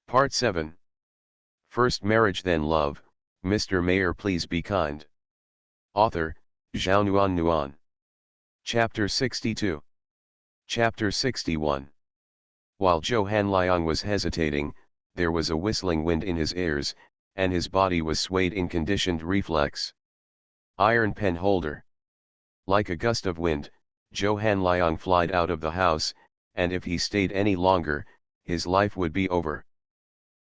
Part 7. First Marriage Then Love, Mr. Mayor Please Be Kind. Author, Zhao Nuan. Chapter 62. Chapter 61. While Zhou Hanliang was hesitating, there was a whistling wind in his ears, and his body was swayed in conditioned reflex. Iron pen holder. Like a gust of wind, Zhou Hanliang flied out of the house, and if he stayed any longer, his life would be over.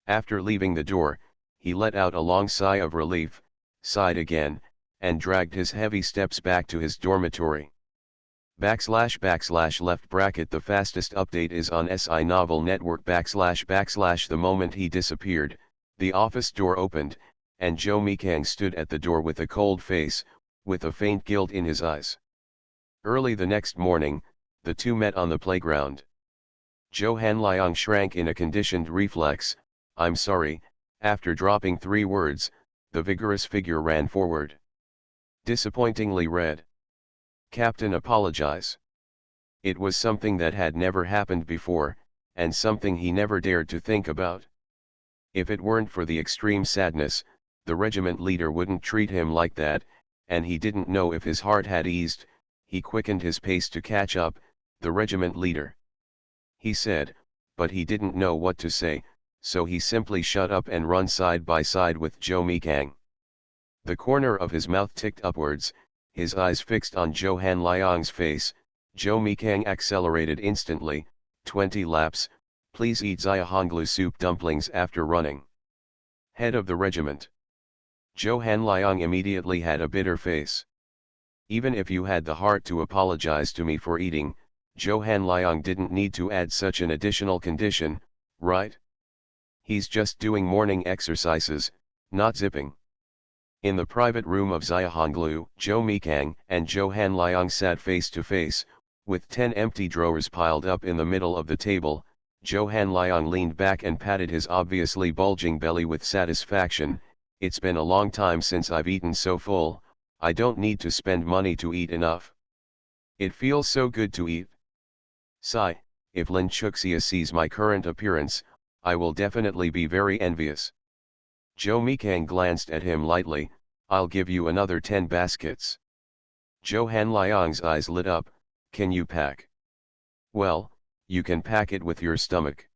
After leaving the door, he let out a long sigh of relief, sighed again, and dragged his heavy steps back to his dormitory. / left bracket The fastest update is on SI Novel Network / The moment he disappeared, the office door opened, and Zhou Mikang stood at the door with a cold face, with a faint guilt in his eyes. Early the next morning, the two met on the playground. Zhou Hanliang shrank in a conditioned reflex. "I'm sorry." After dropping 3 words, the vigorous figure ran forward. Disappointingly red. "Captain, apologize." It was something that had never happened before, and something he never dared to think about. If it weren't for the extreme sadness, the regiment leader wouldn't treat him like that, and he didn't know if his heart had eased. He quickened his pace to catch up. "The regiment leader," he said, but he didn't know what to say, so he simply shut up and run side by side with Zhou Mikang. The corner of his mouth ticked upwards, his eyes fixed on Zhou Hanliang's face. Zhou Mikang accelerated instantly. 20 laps, please eat Xiahonglu soup dumplings after running. Head of the regiment. Zhou Hanliang immediately had a bitter face. Even if you had the heart to apologize to me for eating, Zhou Hanliang didn't need to add such an additional condition, right? He's just doing morning exercises, not zipping. In the private room of Xiahonglu, Zhou Mikang and Zhou Hanliang sat face to face, with 10 empty drawers piled up in the middle of the table. Zhou Hanliang leaned back and patted his obviously bulging belly with satisfaction. "It's been a long time since I've eaten so full. I don't need to spend money to eat enough. It feels so good to eat. Sigh, if Lin Chuxia sees my current appearance, I will definitely be very envious." Zhou Mikang glanced at him lightly. "I'll give you another 10 baskets. Zhou Hanliang's eyes lit up. "Can you pack?" "Well, you can pack it with your stomach."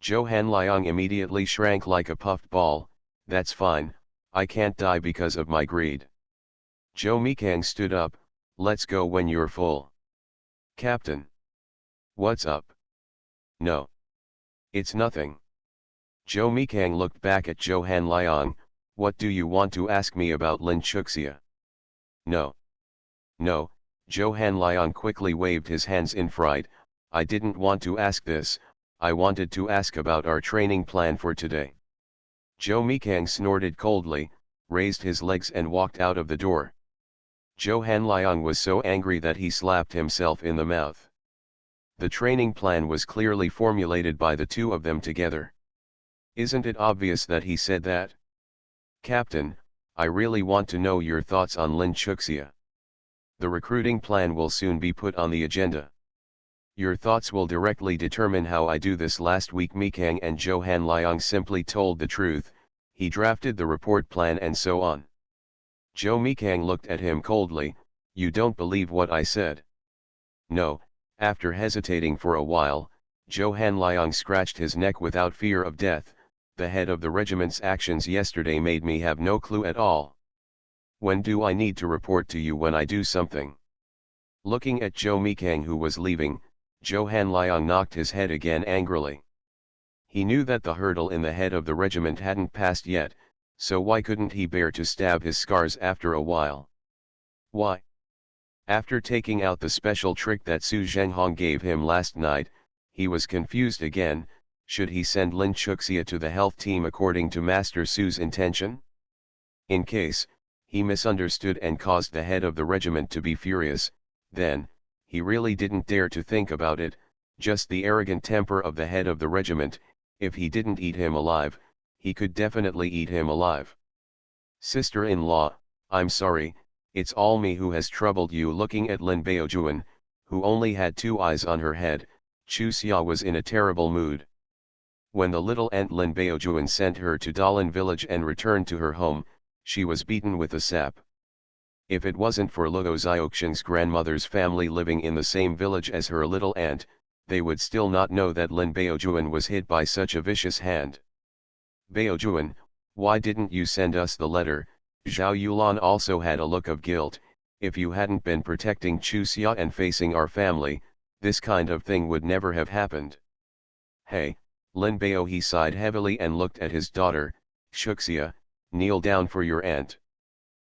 Zhou Hanliang immediately shrank like a puffed ball. "That's fine, I can't die because of my greed." Zhou Mikang stood up. "Let's go when you're full." "Captain." "What's up?" "No. It's nothing." Zhou Mikang looked back at Zhou Hanliang. "What do you want to ask me about Lin Chuxia?" "No. No." Zhou Hanliang quickly waved his hands in fright. "I didn't want to ask this, I wanted to ask about our training plan for today." Zhou Mikang snorted coldly, raised his legs and walked out of the door. Zhou Hanliang was so angry that he slapped himself in the mouth. The training plan was clearly formulated by the two of them together. Isn't it obvious that he said that? "Captain, I really want to know your thoughts on Lin Chuxia. The recruiting plan will soon be put on the agenda. Your thoughts will directly determine how I do this." Last week Mikang and Zhou Hanliang simply told the truth. He drafted the report plan and so on. Zhou Mikang looked at him coldly. "You don't believe what I said?" "No." After hesitating for a while, Zhou Hanliang scratched his neck without fear of death. "The head of the regiment's actions yesterday made me have no clue at all. When do I need to report to you when I do something?" Looking at Zhou Mikang, who was leaving, Zhou Hanliang knocked his head again angrily. He knew that the hurdle in the head of the regiment hadn't passed yet, so why couldn't he bear to stab his scars after a while? Why? After taking out the special trick that Su Zhenghong gave him last night, he was confused again. Should he send Lin Chuxia to the health team according to Master Su's intention? In case he misunderstood and caused the head of the regiment to be furious, then he really didn't dare to think about it. Just the arrogant temper of the head of the regiment. If he didn't eat him alive, he could definitely eat him alive. "Sister-in-law, I'm sorry, it's all me who has troubled you." Looking at Lin Baojuan, who only had 2 eyes on her head, Chu Xia was in a terrible mood. When the little aunt Lin Baojuan sent her to Dalan village and returned to her home, she was beaten with a sap. If it wasn't for Luo Xiaoqiang's grandmother's family living in the same village as her little aunt, they would still not know that Lin Baojuan was hit by such a vicious hand. Baojuan, why didn't you send us the letter? Zhao Yulan also had a look of guilt. If you hadn't been protecting Chu Xia and facing our family, this kind of thing would never have happened. Hey, Lin Bao, he sighed heavily and looked at his daughter. Shuxia, kneel down for your aunt.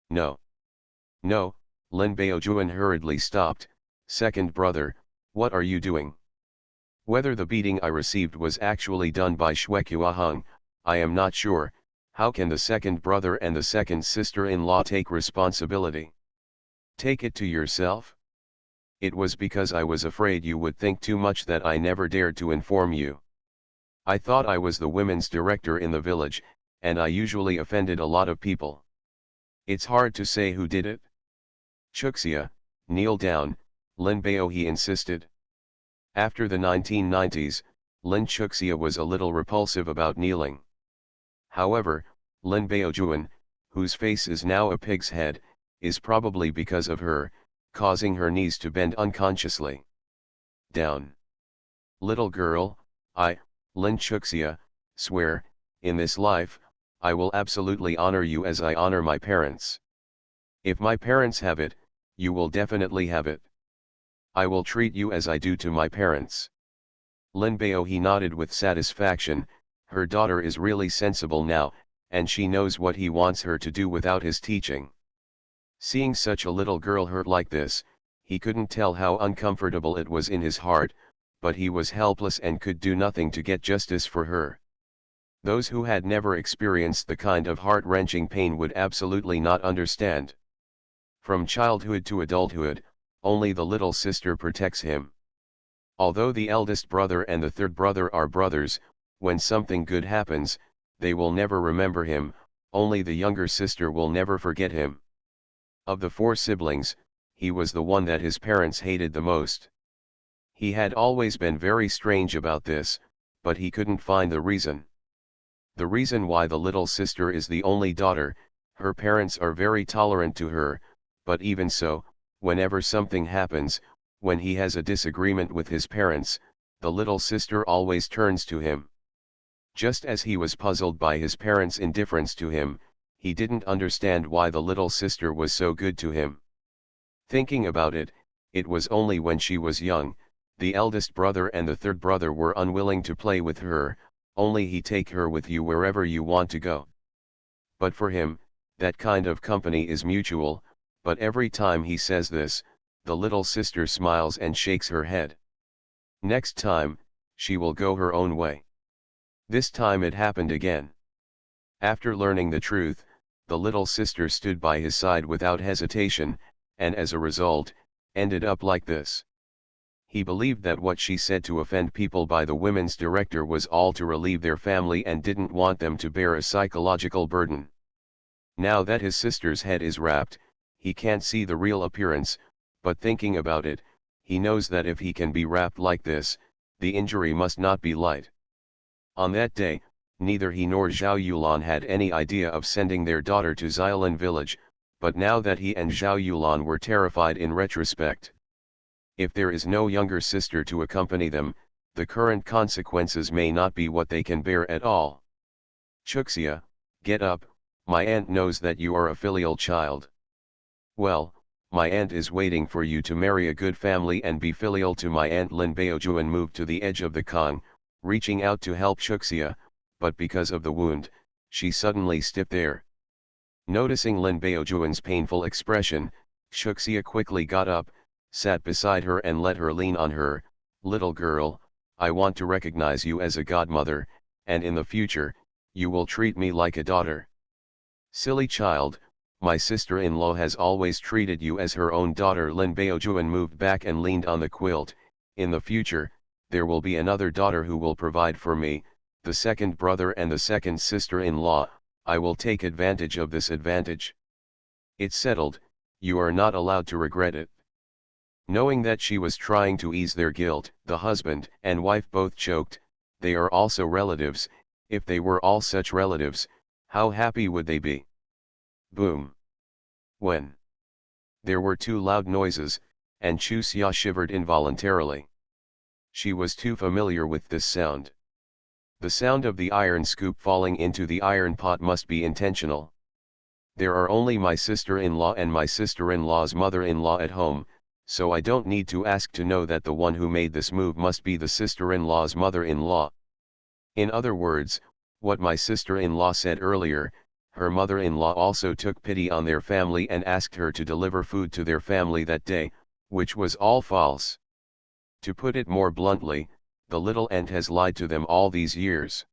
No. No, Lin Baojuan hurriedly stopped. Second brother, what are you doing? Whether the beating I received was actually done by Shuequa, I am not sure. How can the second brother and the second sister-in-law take responsibility? Take it to yourself? It was because I was afraid you would think too much that I never dared to inform you. I thought I was the women's director in the village, and I usually offended a lot of people. It's hard to say who did it. Chuxia, kneel down, Lin Bao, he insisted. After the 1990s, Lin Chuxia was a little repulsive about kneeling. However, Lin Baojuan, whose face is now a pig's head, is probably because of her, causing her knees to bend unconsciously. Down. Little girl, I, Lin Chuxia, swear, in this life, I will absolutely honor you as I honor my parents. If my parents have it, you will definitely have it. I will treat you as I do to my parents. Lin Bao, he nodded with satisfaction. Her daughter is really sensible now, and she knows what he wants her to do without his teaching. Seeing such a little girl hurt like this, he couldn't tell how uncomfortable it was in his heart, but he was helpless and could do nothing to get justice for her. Those who had never experienced the kind of heart-wrenching pain would absolutely not understand. From childhood to adulthood, only the little sister protects him. Although the eldest brother and the third brother are brothers, when something good happens, they will never remember him, only the younger sister will never forget him. Of the 4 siblings, he was the one that his parents hated the most. He had always been very strange about this, but he couldn't find the reason. The reason why the little sister is the only daughter, her parents are very tolerant to her, but even so, whenever something happens, when he has a disagreement with his parents, the little sister always turns to him. Just as he was puzzled by his parents' indifference to him, he didn't understand why the little sister was so good to him. Thinking about it, it was only when she was young, the eldest brother and the third brother were unwilling to play with her, only he take her with you wherever you want to go. But for him, that kind of company is mutual, but every time he says this, the little sister smiles and shakes her head. Next time, she will go her own way. This time it happened again. After learning the truth, the little sister stood by his side without hesitation, and as a result, ended up like this. He believed that what she said to offend people by the women's director was all to relieve their family and didn't want them to bear a psychological burden. Now that his sister's head is wrapped, he can't see the real appearance, but thinking about it, he knows that if he can be wrapped like this, the injury must not be light. On that day, neither he nor Zhao Yulan had any idea of sending their daughter to Xiaolin village, but now that he and Zhao Yulan were terrified in retrospect. If there is no younger sister to accompany them, the current consequences may not be what they can bear at all. Chuxia, get up, my aunt knows that you are a filial child. Well, my aunt is waiting for you to marry a good family and be filial to my aunt. Lin Baojuan moved to the edge of the Kong, reaching out to help Chuxia, but because of the wound, she suddenly stiffed there. Noticing Lin Baojuan's painful expression, Chuxia quickly got up, sat beside her and let her lean on her. Little girl, I want to recognize you as a godmother, and in the future, you will treat me like a daughter. Silly child, my sister-in-law has always treated you as her own daughter. Lin Baojuan moved back and leaned on the quilt. In the future, there will be another daughter who will provide for me, the second brother and the second sister-in-law. I will take advantage of this advantage. It's settled, you are not allowed to regret it. Knowing that she was trying to ease their guilt, the husband and wife both choked. they are also relatives. If they were all such relatives, how happy would they be? Boom. When there were two loud noises, and Chusia shivered involuntarily. She was too familiar with this sound. The sound of the iron scoop falling into the iron pot must be intentional. There are only my sister-in-law and my sister-in-law's mother-in-law at home, so I don't need to ask to know that the one who made this move must be the sister-in-law's mother-in-law. In other words, what my sister-in-law said earlier, her mother-in-law also took pity on their family and asked her to deliver food to their family that day, which was all false. To put it more bluntly, the little ant has lied to them all these years.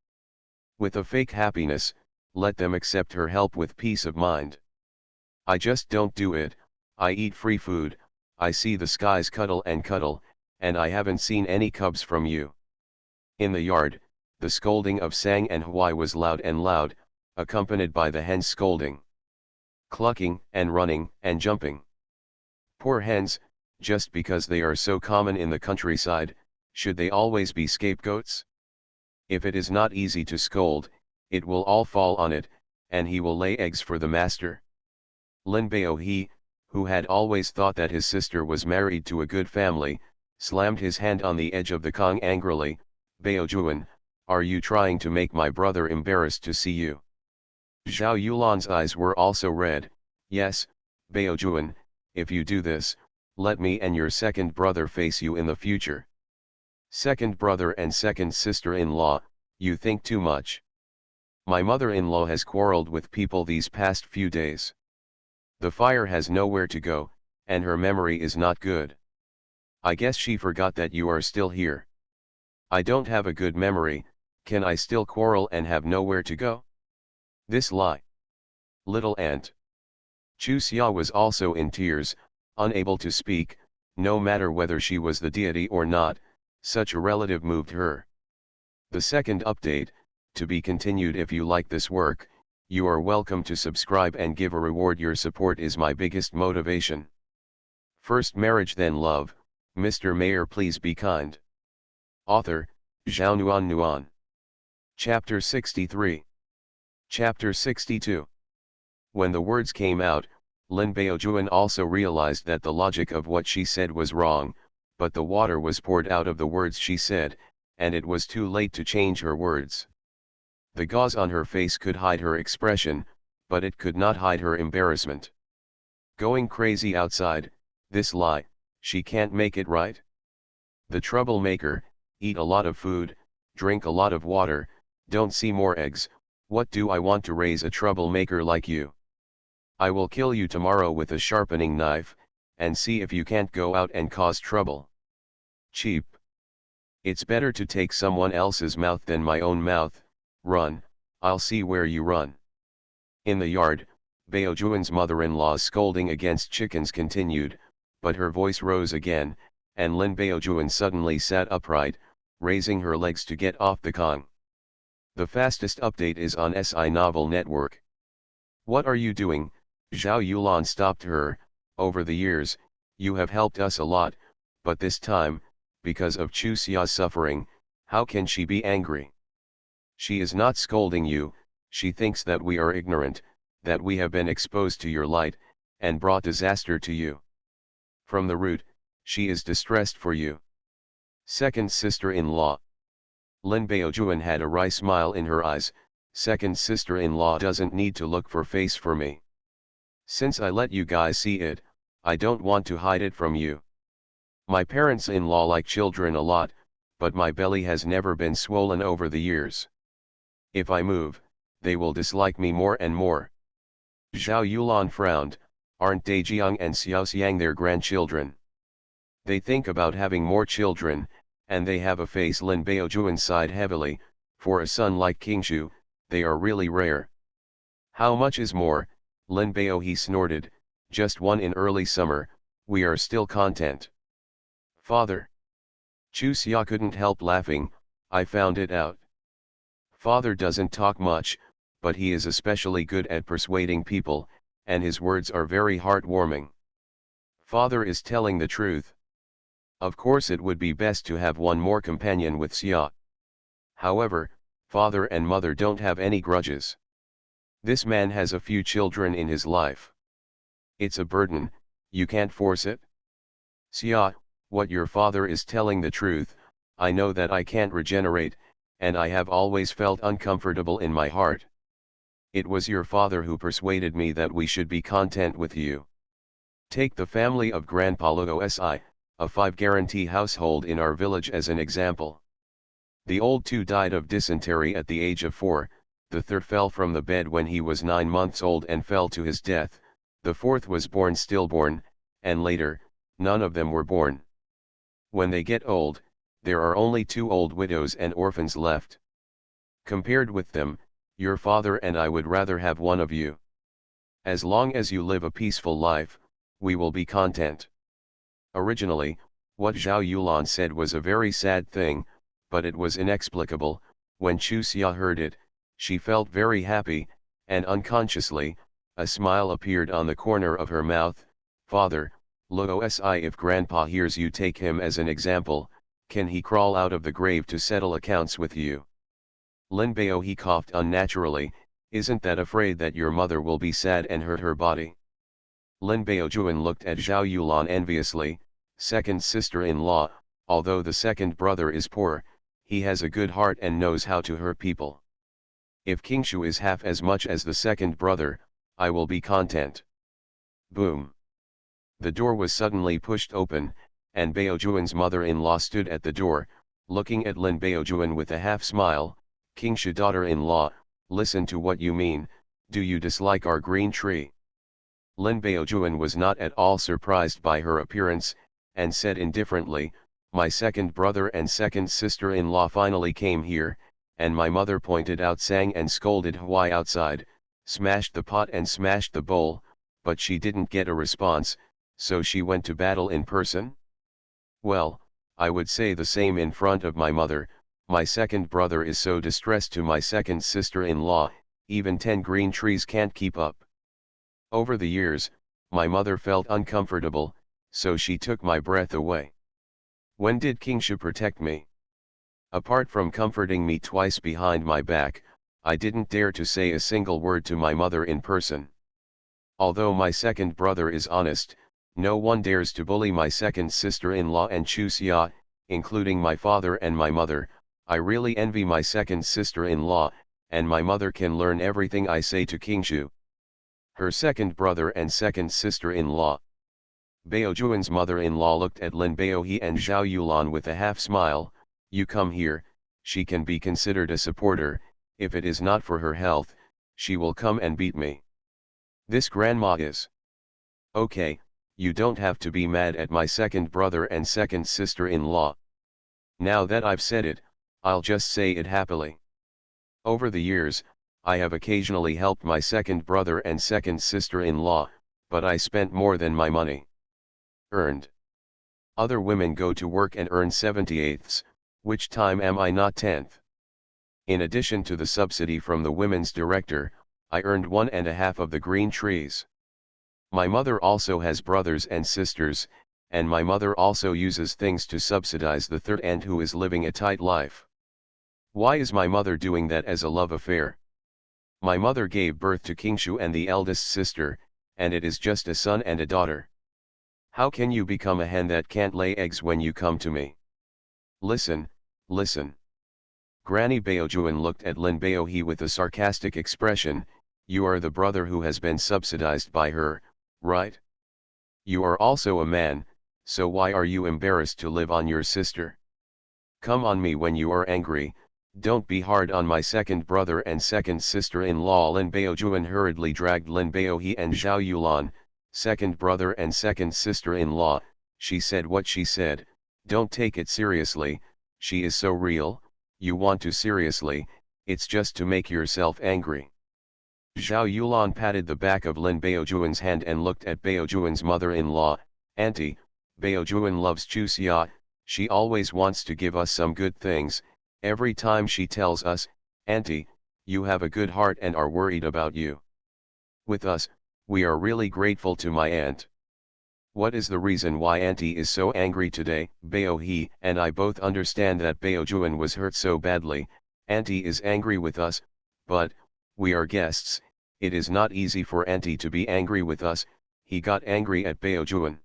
With a fake happiness, let them accept her help with peace of mind. I just don't do it. I eat free food, I see the skies cuddle, and I haven't seen any cubs from you. In the yard, the scolding of Sang and Huai was loud and loud, accompanied by the hens scolding, clucking and running and jumping. Poor hens, just because they are so common in the countryside, should they always be scapegoats? If it is not easy to scold, it will all fall on it, and he will lay eggs for the master. Lin Bao He, who had always thought that his sister was married to a good family, slammed his hand on the edge of the Kong angrily. Bao Juan, are you trying to make my brother embarrassed to see you? Zhao Yulan's eyes were also red. Yes, Bao Juan, if you do this, let me and your second brother face you in the future. Second brother and second sister-in-law, you think too much. My mother-in-law has quarreled with people these past few days. The fire has nowhere to go, and her memory is not good. I guess she forgot that you are still here. I don't have a good memory, can I still quarrel and have nowhere to go? This lie. Little ant. Chu Xia was also in tears, unable to speak. No matter whether she was the deity or not, such a relative moved her. The second update, to be continued. If you like this work, you are welcome to subscribe and give a reward. Your support is my biggest motivation. First marriage then love, Mr. Mayor please be kind. Author, Zhao Nuan Nuan. Chapter 63. Chapter 62. When the words came out, Lin Baojuan also realized that the logic of what she said was wrong, but the water was poured out of the words she said, and it was too late to change her words. The gauze on her face could hide her expression, but it could not hide her embarrassment. Going crazy outside, this lie, she can't make it right. The troublemaker, eat a lot of food, drink a lot of water, don't see more eggs. What do I want to raise a troublemaker like you? I will kill you tomorrow with a sharpening knife, and see if you can't go out and cause trouble. Cheap. It's better to take someone else's mouth than my own mouth. Run, I'll see where you run. In the yard, Baojuan's mother-in-law's scolding against chickens continued, but her voice rose again, and Lin Baojuan suddenly sat upright, raising her legs to get off the Kong. The fastest update is on SI Novel Network. What are you doing? Zhao Yulan stopped her. Over the years, you have helped us a lot, but this time, because of Chu Xia's suffering, how can she be angry? She is not scolding you, she thinks that we are ignorant, that we have been exposed to your light, and brought disaster to you. From the root, she is distressed for you. Second sister-in-law. Lin Baojuan had a wry smile in her eyes. Second sister-in-law doesn't need to look for face for me. Since I let you guys see it, I don't want to hide it from you. My parents-in-law like children a lot, but my belly has never been swollen over the years. If I move, they will dislike me more and more. Zhao Yulan frowned. Aren't Dajiang and Xiaoxiang their grandchildren? They think about having more children, and they have a face. Lin Baojuan sighed heavily. For a son like Kingshu, they are really rare. How much is more? Lin Bao he snorted. Just one in early summer, we are still content. Father. Chu Xia couldn't help laughing. I found it out. Father doesn't talk much, but he is especially good at persuading people, and his words are very heartwarming. Father is telling the truth. Of course it would be best to have one more companion with Xia. However, father and mother don't have any grudges. This man has a few children in his life. It's a burden, you can't force it. Xia, what your father is telling the truth. I know that I can't regenerate, and I have always felt uncomfortable in my heart. It was your father who persuaded me that we should be content with you. Take the family of Grandpa Josei, a 5-guarantee household in our village as an example. The old two died of dysentery at the age of 4, the third fell from the bed when he was 9 months old and fell to his death, the fourth was born stillborn, and later, none of them were born. When they get old, there are only 2 old widows and orphans left. Compared with them, your father and I would rather have one of you. As long as you live a peaceful life, we will be content. Originally, what Zhao Yulan said was a very sad thing, but it was inexplicable. When Chu Xia heard it, she felt very happy, and unconsciously, a smile appeared on the corner of her mouth. Father, Luo-si, if Grandpa hears you take him as an example, can he crawl out of the grave to settle accounts with you? Lin Bao he coughed unnaturally, isn't that afraid that your mother will be sad and hurt her body? Lin Bao Juan looked at Zhao Yulan enviously. Second sister-in-law, although the second brother is poor, he has a good heart and knows how to hurt people. If Kingshu is half as much as the second brother, I will be content. Boom. The door was suddenly pushed open, and Bao Juan's mother-in-law stood at the door, looking at Lin Bao Juan with a half-smile. Kingshu daughter-in-law, listen to what you mean, do you dislike our green tree? Lin Bao Juan was not at all surprised by her appearance, and said indifferently, my second brother and second sister-in-law finally came here, and my mother pointed out sang and scolded Huai outside, smashed the pot and smashed the bowl, but she didn't get a response, so she went to battle in person? Well, I would say the same in front of my mother. My second brother is so distressed to my second sister-in-law, even 10 green trees can't keep up. Over the years, my mother felt uncomfortable, so she took my breath away. When did Kingshu protect me? Apart from comforting me twice behind my back, I didn't dare to say a single word to my mother in person. Although my second brother is honest, no one dares to bully my second sister-in-law and Chu Xia, including my father and my mother. I really envy my second sister-in-law, and my mother can learn everything I say to Kingshu. Her second brother and second sister-in-law. Bao Juan's mother-in-law looked at Lin Baohe and Zhao Yulan with a half-smile. You come here, she can be considered a supporter. If it is not for her health, she will come and beat me. This grandma is. Okay, you don't have to be mad at my second brother and second sister-in-law. Now that I've said it, I'll just say it happily. Over the years, I have occasionally helped my second brother and second sister-in-law, but I spent more than my money earned. Other women go to work and earn 78ths, which time am I not 10th? In addition to the subsidy from the women's director, I earned 1.5 of the green trees. My mother also has brothers and sisters, and my mother also uses things to subsidize the third aunt who is living a tight life. Why is my mother doing that as a love affair? My mother gave birth to Kingshu and the eldest sister, and it is just a son and a daughter. How can you become a hen that can't lay eggs when you come to me? Listen, listen. Granny Baojuan looked at Lin Baohe with a sarcastic expression. You are the brother who has been subsidized by her, right? You are also a man, so why are you embarrassed to live on your sister? Come on me when you are angry. Don't be hard on my second brother and second sister-in-law. Lin Baojuan hurriedly dragged Lin Baohe and Zhao Yulan, second brother and second sister-in-law. She said what she said. Don't take it seriously, she is so real. You want to seriously, it's just to make yourself angry. Zhao Yulan patted the back of Lin Baojuan's hand and looked at Baojuan's mother-in-law. Auntie, Baojuan loves Chu Xia, she always wants to give us some good things. Every time she tells us, Auntie, you have a good heart and are worried about you. With us, we are really grateful to my aunt. What is the reason why Auntie is so angry today? Baohe and I both understand that Baojuan was hurt so badly, Auntie is angry with us, but, we are guests, it is not easy for Auntie to be angry with us. He got angry at Baojuan.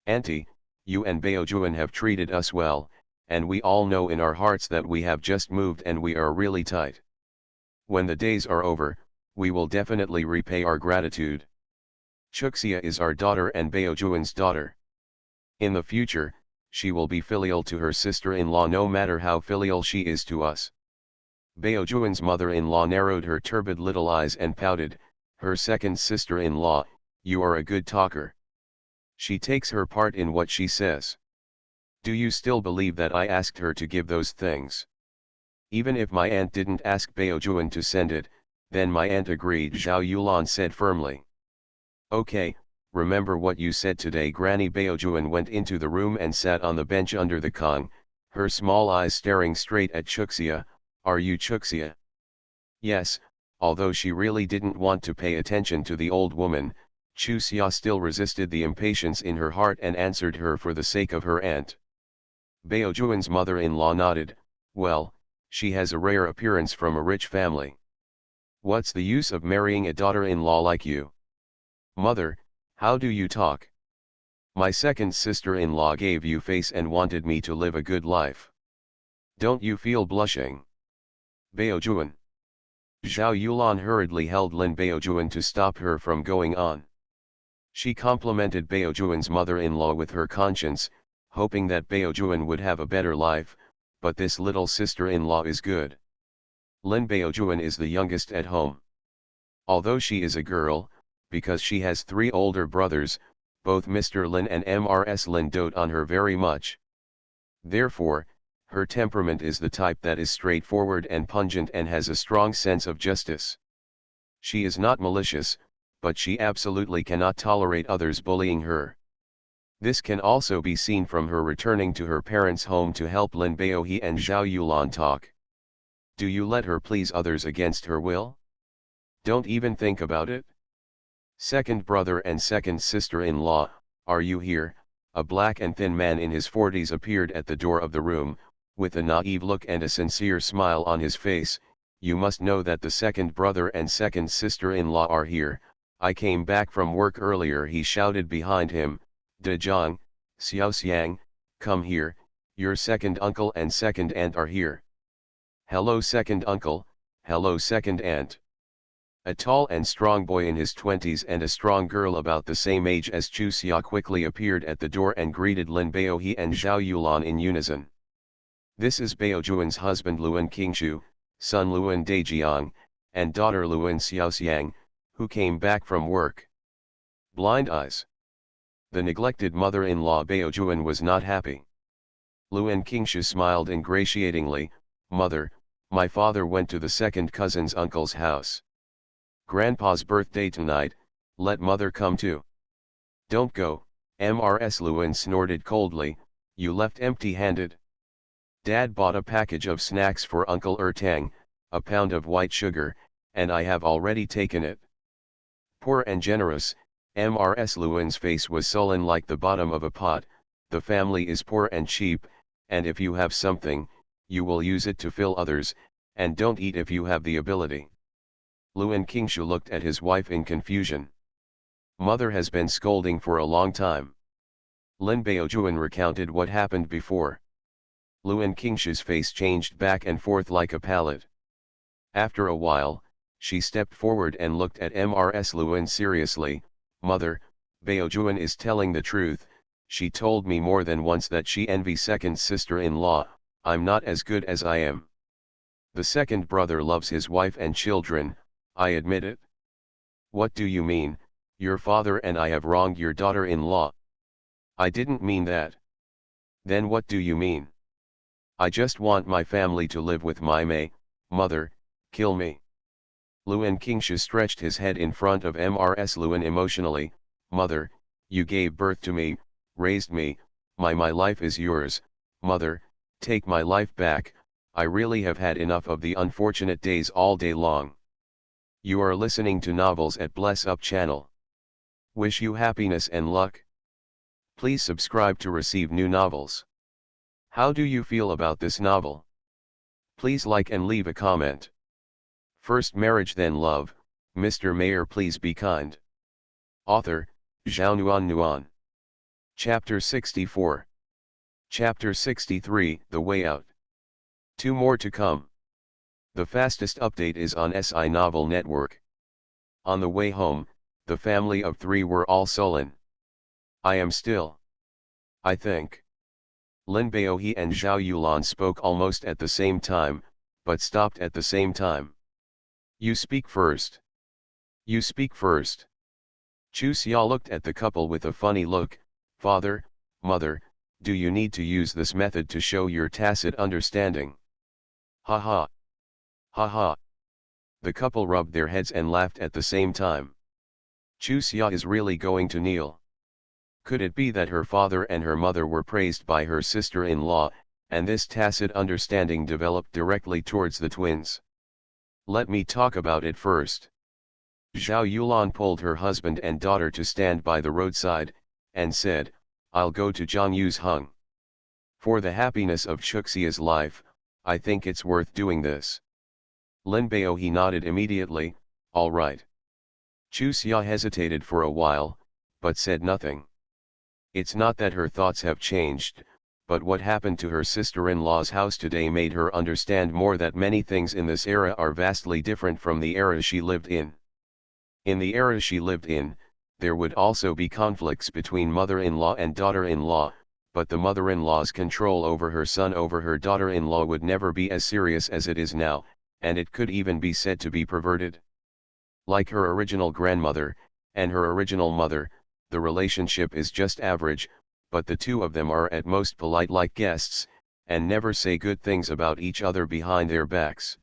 Auntie, you and Baojuan have treated us well, and we all know in our hearts that we have just moved and we are really tight. When the days are over, we will definitely repay our gratitude. Chuxia is our daughter and Baojuan's daughter. In the future, she will be filial to her sister-in-law no matter how filial she is to us. Baojuan's mother-in-law narrowed her turbid little eyes and pouted, her second sister-in-law, you are a good talker. She takes her part in what she says. Do you still believe that I asked her to give those things? Even if my aunt didn't ask Baojuan to send it, then my aunt agreed, Zhao Yulan said firmly. Okay, remember what you said today. Granny Baojuan went into the room and sat on the bench under the Kong, her small eyes staring straight at Chuxia. Are you Chuxia? Yes, although she really didn't want to pay attention to the old woman, Chuxia still resisted the impatience in her heart and answered her for the sake of her aunt. Baojuan's mother-in-law nodded, well, she has a rare appearance from a rich family. What's the use of marrying a daughter-in-law like you? Mother, how do you talk? My second sister-in-law gave you face and wanted me to live a good life. Don't you feel blushing? Baojuan. Zhao Yulan hurriedly held Lin Baojuan to stop her from going on. She complimented Baojuan's mother-in-law with her conscience, hoping that Baojuan would have a better life, but this little sister-in-law is good. Lin Baojuan is the youngest at home. Although she is a girl, because she has 3 older brothers, both Mr. Lin and Mrs. Lin dote on her very much. Therefore, her temperament is the type that is straightforward and pungent and has a strong sense of justice. She is not malicious, but she absolutely cannot tolerate others bullying her. This can also be seen from her returning to her parents' home to help Lin Baohe and Zhao Yulan talk. Do you let her please others against her will? Don't even think about it. Second brother and second sister-in-law, are you here? A black and thin man in his 40s appeared at the door of the room, with a naive look and a sincere smile on his face. You must know that the second brother and second sister-in-law are here. I came back from work earlier, he shouted behind him. De Zhang, Xiao Xiang, come here, your second uncle and second aunt are here. Hello second uncle, hello second aunt. A tall and strong boy in his 20s and a strong girl about the same age as Chu Xia quickly appeared at the door and greeted Lin Baohe and Zhao Yulan in unison. This is Baojuan's husband Luan Qingshu, son Luan Dejiang, and daughter Luan Xiaoxiang, who came back from work. Blind eyes. The neglected mother-in-law Baojuan was not happy. Luan Qingshu smiled ingratiatingly, Mother, my father went to the second cousin's uncle's house. Grandpa's birthday tonight, let mother come too. Don't go, Mrs. Luan snorted coldly, you left empty-handed. Dad bought a package of snacks for Uncle Ertang, a pound of white sugar, and I have already taken it. Poor and generous, Mrs. Luan's face was sullen like the bottom of a pot. The family is poor and cheap, and if you have something, you will use it to fill others, and don't eat if you have the ability. Luan Qingshu looked at his wife in confusion. Mother has been scolding for a long time. Lin Baojuan recounted what happened before. Luan Qingshu's face changed back and forth like a palette. After a while, she stepped forward and looked at Mrs. Luan seriously. Mother, Baojuan is telling the truth. She told me more than once that she envies second sister-in-law. I'm not as good as I am. The second brother loves his wife and children, I admit it. What do you mean? Your father and I have wronged your daughter-in-law. I didn't mean that. Then what do you mean? I just want my family to live with my Mei. Mother, kill me. Luan Qingshu stretched his head in front of Mrs. Luan emotionally. Mother, you gave birth to me, raised me, my life is yours. Mother, take my life back. I really have had enough of the unfortunate days all day long. You are listening to Novels at Bless Up channel. Wish you happiness and luck. Please subscribe to receive new novels. How do you feel about this novel? Please like and leave a comment. First marriage then love, Mr. Mayor please be kind. Author, Zhao Nuan. Chapter 64. Chapter 63, The Way Out. 2 more to come. The fastest update is on SI Novel Network. On the way home, the family of 3 were all sullen. I am still. I think. Lin Baohe and Zhao Yulan spoke almost at the same time, but stopped at the same time. You speak first. You speak first. Chu Xia looked at the couple with a funny look. Father, mother, do you need to use this method to show your tacit understanding? Ha ha. Ha ha. The couple rubbed their heads and laughed at the same time. Chu Xia is really going to kneel. Could it be that her father and her mother were praised by her sister-in-law, and this tacit understanding developed directly towards the twins? Let me talk about it first. Zhao Yulan pulled her husband and daughter to stand by the roadside, and said, I'll go to Zhang Yu's hung. For the happiness of Chuxia's life, I think it's worth doing this. Lin Baohe nodded immediately, all right. Chu Xia hesitated for a while, but said nothing. It's not that her thoughts have changed, but what happened to her sister-in-law's house today made her understand more that many things in this era are vastly different from the era she lived in. In the era she lived in, there would also be conflicts between mother-in-law and daughter-in-law, but the mother-in-law's control over her son over her daughter-in-law would never be as serious as it is now, and it could even be said to be perverted. Like her original grandmother, and her original mother, the relationship is just average, but the two of them are at most polite like guests, and never say good things about each other behind their backs.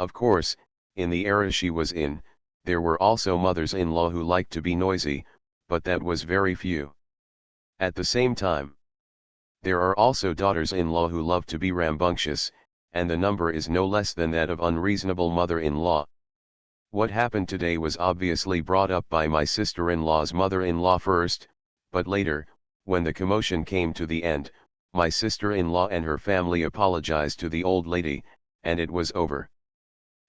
Of course, in the era she was in, there were also mothers-in-law who liked to be noisy, but that was very few. At the same time, there are also daughters-in-law who love to be rambunctious, and the number is no less than that of unreasonable mother-in-law. What happened today was obviously brought up by my sister-in-law's mother-in-law first, but later, when the commotion came to the end, my sister-in-law and her family apologized to the old lady, and it was over.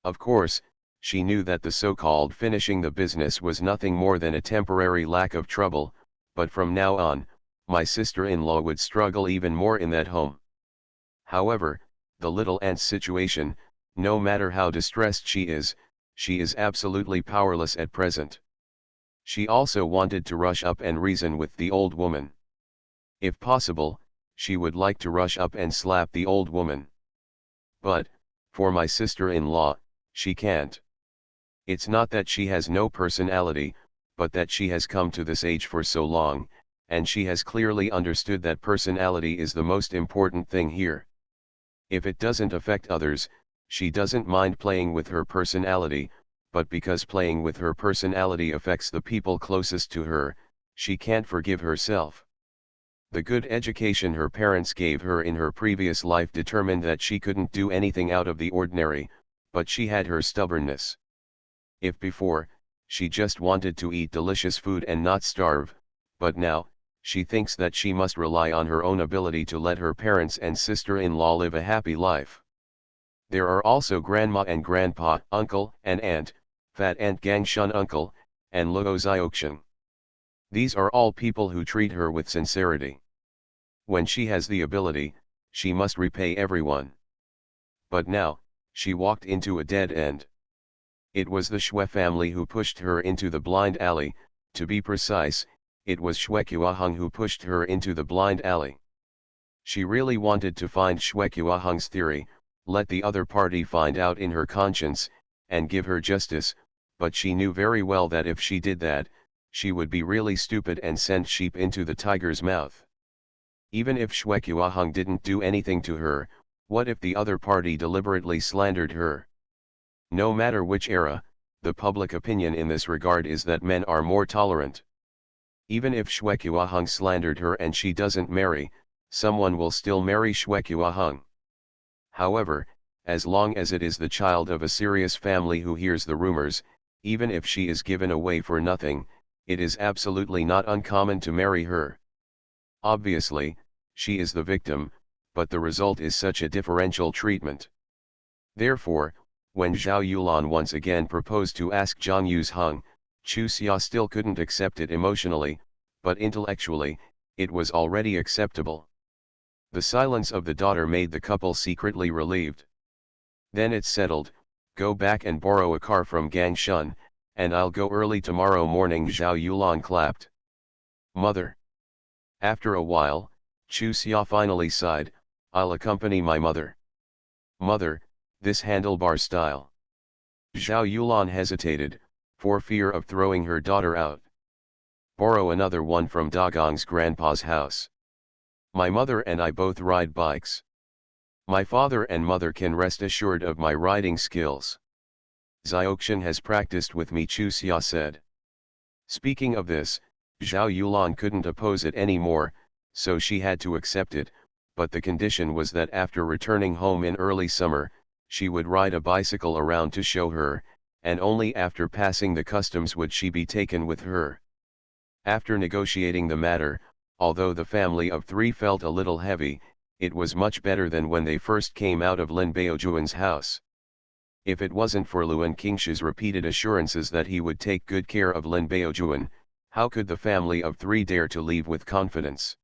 Of course, she knew that the so-called finishing the business was nothing more than a temporary lack of trouble, but from now on, my sister-in-law would struggle even more in that home. However, the little aunt's situation, no matter how distressed she is absolutely powerless at present. She also wanted to rush up and reason with the old woman. If possible, she would like to rush up and slap the old woman. But, for my sister-in-law, she can't. It's not that she has no personality, but that she has come to this age for so long, and she has clearly understood that personality is the most important thing here. If it doesn't affect others, she doesn't mind playing with her personality, but because playing with her personality affects the people closest to her, she can't forgive herself. The good education her parents gave her in her previous life determined that she couldn't do anything out of the ordinary, but she had her stubbornness. If before, she just wanted to eat delicious food and not starve, but now, she thinks that she must rely on her own ability to let her parents and sister-in-law live a happy life. There are also grandma and grandpa, uncle and aunt, fat aunt Gangshun uncle, and Luo Xiaoxiang. These are all people who treat her with sincerity. When she has the ability, she must repay everyone. But now, she walked into a dead end. It was the Xue family who pushed her into the blind alley, to be precise, it was Xue Qiaheng who pushed her into the blind alley. She really wanted to find Xue Qiaheng's theory, let the other party find out in her conscience, and give her justice, but she knew very well that if she did that, she would be really stupid and send sheep into the tiger's mouth. Even if Xue Qiaheng didn't do anything to her, what if the other party deliberately slandered her? No matter which era, the public opinion in this regard is that men are more tolerant. Even if Xue Qiaheng slandered her and she doesn't marry, someone will still marry Xue Qiaheng. However, as long as it is the child of a serious family who hears the rumors, even if she is given away for nothing, it is absolutely not uncommon to marry her. Obviously, she is the victim, but the result is such a differential treatment. Therefore, when Zhao Yulan once again proposed to ask Zhang Yu's hung, Chu Xia still couldn't accept it emotionally, but intellectually, it was already acceptable. The silence of the daughter made the couple secretly relieved. Then it's settled, go back and borrow a car from Gang Shun, and I'll go early tomorrow morning, Zhao Yulan clapped. Mother. After a while, Chu Xia finally sighed, I'll accompany my mother. Mother, this handlebar style. Zhao Yulan hesitated, for fear of throwing her daughter out. Borrow another one from Dagong's grandpa's house. My mother and I both ride bikes. My father and mother can rest assured of my riding skills. Xiaoxian has practiced with me, Chu Xia said. Speaking of this, Zhao Yulan couldn't oppose it anymore, so she had to accept it, but the condition was that after returning home in early summer, she would ride a bicycle around to show her, and only after passing the customs would she be taken with her. After negotiating the matter, although the family of three felt a little heavy, it was much better than when they first came out of Lin Baojuan's house. If it wasn't for Luan Qingshi's repeated assurances that he would take good care of Lin Baojuan, how could the family of three dare to leave with confidence?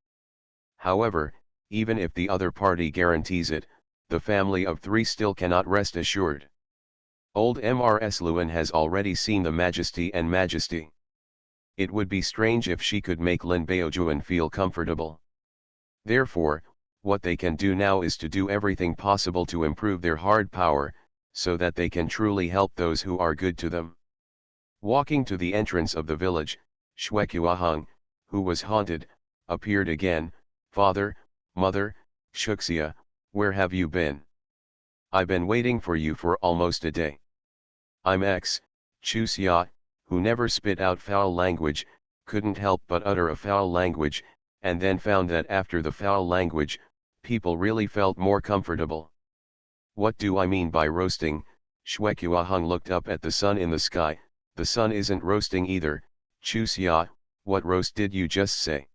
However, even if the other party guarantees it, the family of three still cannot rest assured. Old Mrs. Luan has already seen the majesty and majesty. It would be strange if she could make Lin Baojuan feel comfortable. Therefore, what they can do now is to do everything possible to improve their hard power, so that they can truly help those who are good to them. Walking to the entrance of the village, Shuequa, who was haunted, appeared again. Father, Mother, Shuxia, where have you been? I've been waiting for you for almost a day. I'm Chu Xia, who never spit out foul language, couldn't help but utter a foul language, and then found that after the foul language, people really felt more comfortable. What do I mean by roasting? Shuequa looked up at the sun in the sky. The sun isn't roasting either. Chu Xia, what roast did you just say?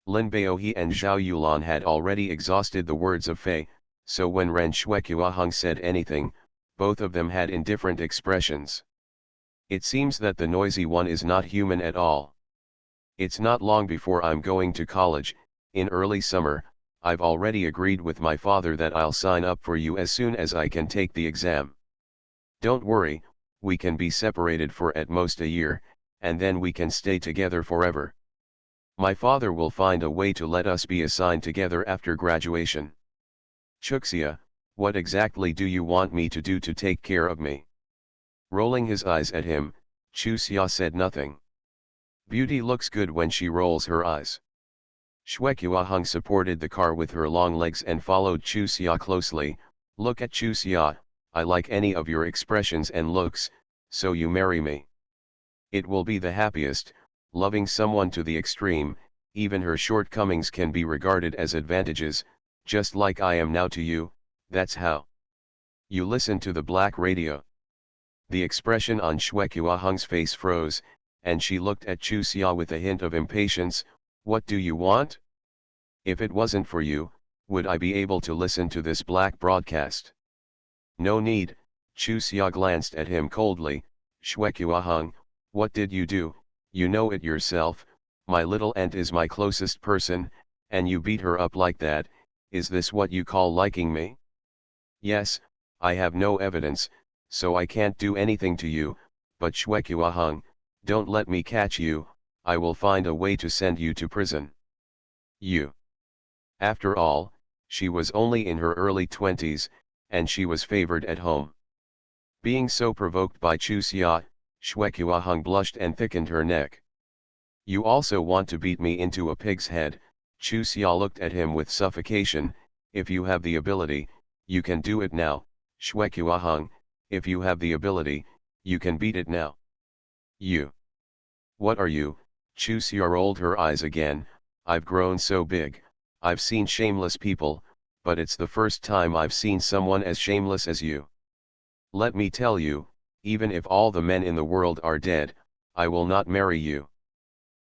Lin Baohe and Zhao Yulan had already exhausted the words of Fei, so when Ren Shuequa said anything, both of them had indifferent expressions. It seems that the noisy one is not human at all. It's not long before I'm going to college. In early summer, I've already agreed with my father that I'll sign up for you as soon as I can take the exam. Don't worry, we can be separated for at most a year, and then we can stay together forever. My father will find a way to let us be assigned together after graduation. Chuxia, what exactly do you want me to do to take care of me? Rolling his eyes at him, Chu Xia said nothing. Beauty looks good when she rolls her eyes. Shuequa supported the car with her long legs and followed Chu Xia closely. Look at Chu Xia, I like any of your expressions and looks, so you marry me. It will be the happiest. Loving someone to the extreme, even her shortcomings can be regarded as advantages, just like I am now to you, that's how. You listen to the black radio. The expression on Shuequa face froze, and she looked at Chu Xia with a hint of impatience. What do you want? If it wasn't for you, would I be able to listen to this black broadcast? No need. Chu Xia glanced at him coldly. Shuequa, what did you do? You know it yourself, my little aunt is my closest person, and you beat her up like that. Is this what you call liking me? Yes, I have no evidence, so I can't do anything to you, but Shuequa, don't let me catch you, I will find a way to send you to prison. You. After all, she was only in her early 20s, and she was favored at home. Being so provoked by Chu Xia, Shuequa blushed and thickened her neck. You also want to beat me into a pig's head? Chu Xia looked at him with suffocation. If you have the ability, you can do it now. Shuequa, if you have the ability, you can beat it now. You. What are you? Chu Xia rolled her eyes again. I've grown so big, I've seen shameless people, but it's the first time I've seen someone as shameless as you. Let me tell you, even if all the men in the world are dead, I will not marry you.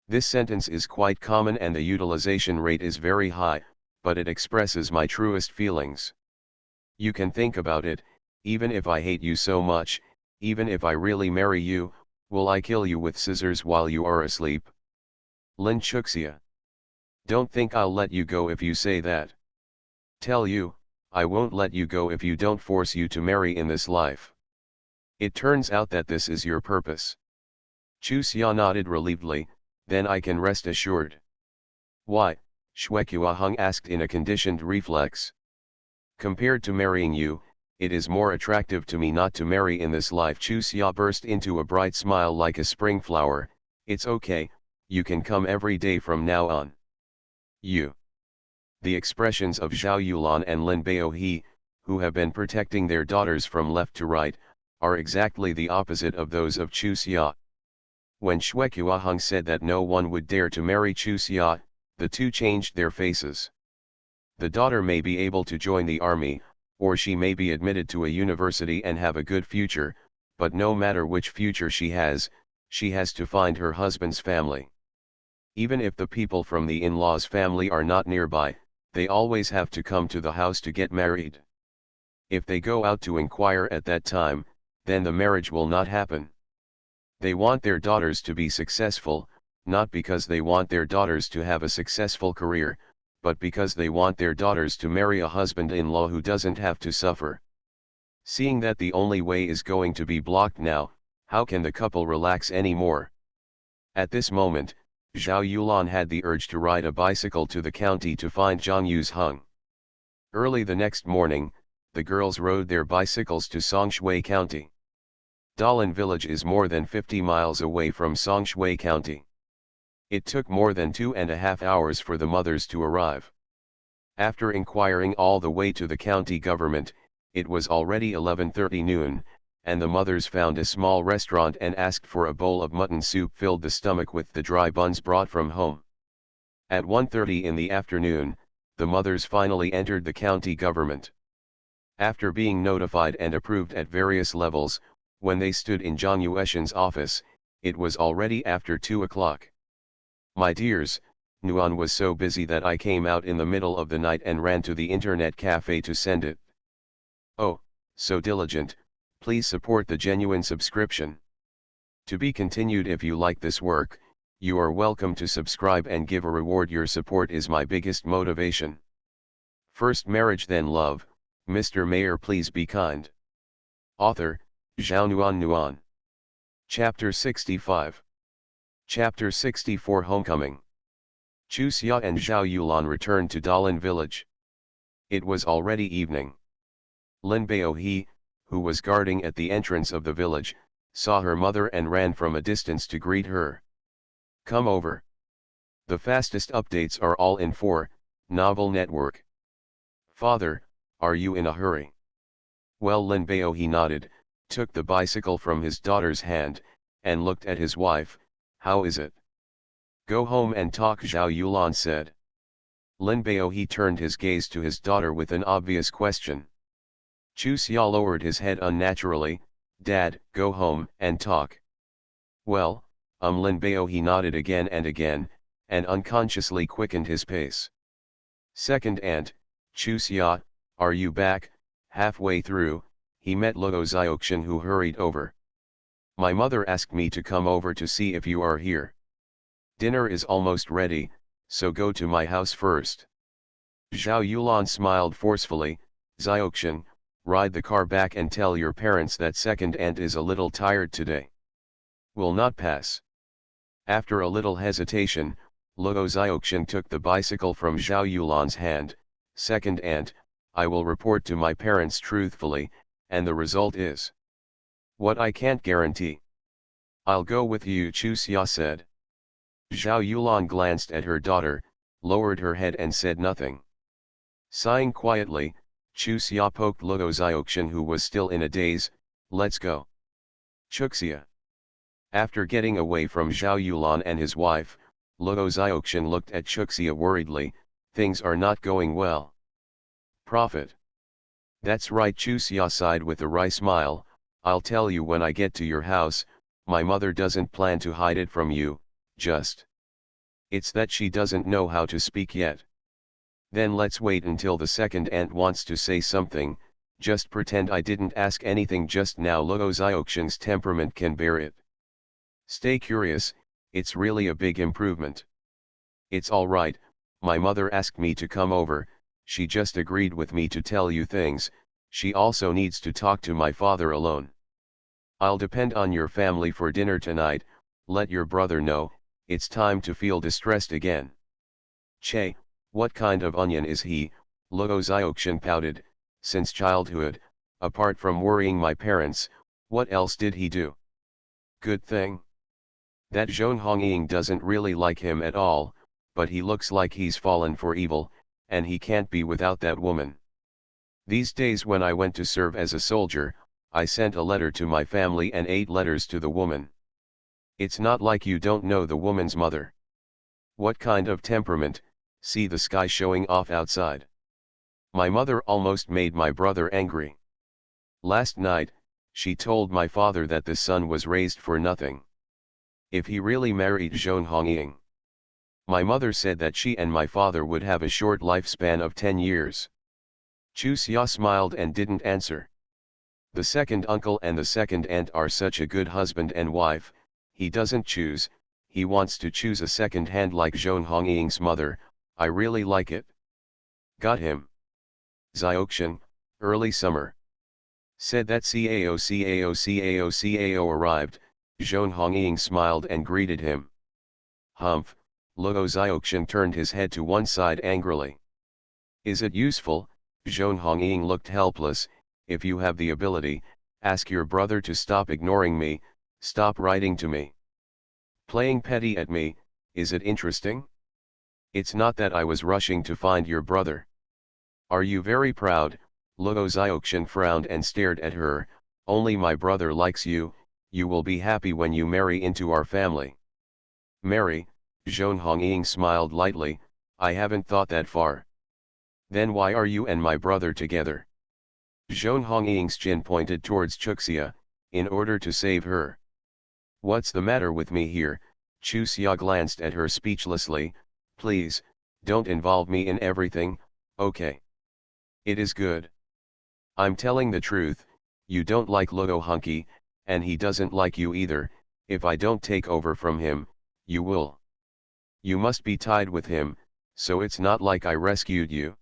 This sentence is quite common and the utilization rate is very high, but it expresses my truest feelings. You can think about it, Even if I hate you so much, even if I really marry you, will I kill you with scissors while you are asleep? Lin Chuxia. Don't think I'll let you go if you say that. Tell you, I won't let you go if you don't force you to marry in this life. It turns out that this is your purpose. Chu Xia nodded relievedly, then I can rest assured. Why? Shuekua Hung asked in a conditioned reflex. Compared to marrying you, it is more attractive to me not to marry in this life. Chu Xia burst into a bright smile like a spring flower. It's okay, you can come every day from now on. You. The expressions of Zhao Yulan and Lin Baohe, who have been protecting their daughters from left to right, are exactly the opposite of those of Chu Xia. When Shuekua Hung said that no one would dare to marry Chu Xia, the two changed their faces. The daughter may be able to join the army, or she may be admitted to a university and have a good future, but no matter which future she has to find her husband's family. Even if the people from the in-laws family are not nearby, they always have to come to the house to get married. If they go out to inquire at that time, then the marriage will not happen. They want their daughters to be successful, not because they want their daughters to have a successful career, but because they want their daughters to marry a husband-in-law who doesn't have to suffer. Seeing that the only way is going to be blocked now, how can the couple relax anymore? At this moment, Zhao Yulan had the urge to ride a bicycle to the county to find Zhang Yu's Hung. Early the next morning, the girls rode their bicycles to Songshui County. Dalian village is more than 50 miles away from Songshui County. It took more than 2.5 hours for the mothers to arrive. After inquiring all the way to the county government, it was already 11:30 noon, and the mothers found a small restaurant and asked for a bowl of mutton soup filled the stomach with the dry buns brought from home. At 1:30 in the afternoon, the mothers finally entered the county government. After being notified and approved at various levels, when they stood in Zhang Yueshan's office, it was already after 2 o'clock. My dears, Nuan was so busy that I came out in the middle of the night and ran to the internet cafe to send it. Oh, so diligent, please support the genuine subscription. To be continued. If you like this work, you are welcome to subscribe and give a reward. Your support is my biggest motivation. First marriage then love, Mr. Mayor please be kind. Author, Zhao Nuan. Chapter 65. Chapter 64 Homecoming. Chu Xia and Zhao Yulan returned to Dalian village. It was already evening. Lin Baohe, who was guarding at the entrance of the village, saw her mother and ran from a distance to greet her. Come over. The fastest updates are all in 4, Novel Network. Father, are you in a hurry? Well, Lin Baohe nodded, took the bicycle from his daughter's hand, and looked at his wife. How is it? Go home and talk, Zhao Yulan said. Lin Baohe turned his gaze to his daughter with an obvious question. Chu Xia lowered his head unnaturally. Dad, go home and talk. Well, Lin Baohe nodded again, and unconsciously quickened his pace. Second aunt, Chu Xia, are you back? Halfway through, he met Luo Xiaoxian, who hurried over. My mother asked me to come over to see if you are here. Dinner is almost ready, so go to my house first. Zhao Yulan smiled forcefully. Xiaoxian, ride the car back and tell your parents that second aunt is a little tired today. Will not pass. After a little hesitation, Luo Xiaoxian took the bicycle from Zhao Yulan's hand. Second aunt, I will report to my parents truthfully, and the result is what I can't guarantee. I'll go with you, Chu Xia said. Zhao Yulan glanced at her daughter, lowered her head and said nothing. Sighing quietly, Chu Xia poked Luo Xiaoxian, who was still in a daze. Let's go. Chuxia. After getting away from Zhao Yulan and his wife, Luo Xiaoxian looked at Chuxia worriedly. Things are not going well. Prophet. That's right, Chu Xia sighed with a wry smile. I'll tell you when I get to your house. My mother doesn't plan to hide it from you, it's that she doesn't know how to speak yet. Then let's wait until the second aunt wants to say something, Just pretend I didn't ask anything just now. Luo Xiaoxing's temperament can bear it. Stay curious, it's really a big improvement. It's alright, my mother asked me to come over, she just agreed with me to tell you things, she also needs to talk to my father alone. I'll depend on your family for dinner tonight, let your brother know, it's time to feel distressed again. Che, what kind of onion is he? Luo Xiaoxing pouted, since childhood, apart from worrying my parents, what else did he do? Good thing. That Zhong Hongying doesn't really like him at all, but he looks like he's fallen for evil, and he can't be without that woman. These days when I went to serve as a soldier, I sent a letter to my family and 8 letters to the woman. It's not like you don't know the woman's mother. What kind of temperament, see the sky showing off outside. My mother almost made my brother angry. Last night, she told my father that the son was raised for nothing. If he really married Zhong Hongying. My mother said that she and my father would have a short lifespan of 10 years. Chu Xia smiled and didn't answer. The second uncle and the second aunt are such a good husband and wife, he doesn't choose, he wants to choose a second hand like Zhong Hongying's mother, I really like it. Got him. Xiaoxing, early summer. Said that CAO arrived, Zhong Hongying smiled and greeted him. Humph, Luo Xiaoxing turned his head to one side angrily. Is it useful? Zhong Hongying looked helpless. If you have the ability, ask your brother to stop ignoring me, stop writing to me. Playing petty at me, is it interesting? It's not that I was rushing to find your brother. Are you very proud? Luo Xiaoxing frowned and stared at her. Only my brother likes you, you will be happy when you marry into our family. Marry? Zhong Hongying smiled lightly, I haven't thought that far. Then why are you and my brother together? Zhong Hongying's chin pointed towards Chuxia, in order to save her. What's the matter with me here? Chu Xia glanced at her speechlessly, please, don't involve me in everything, okay? It is good. I'm telling the truth, you don't like Luo Honky, and he doesn't like you either, if I don't take over from him, you will. You must be tied with him, so it's not like I rescued you.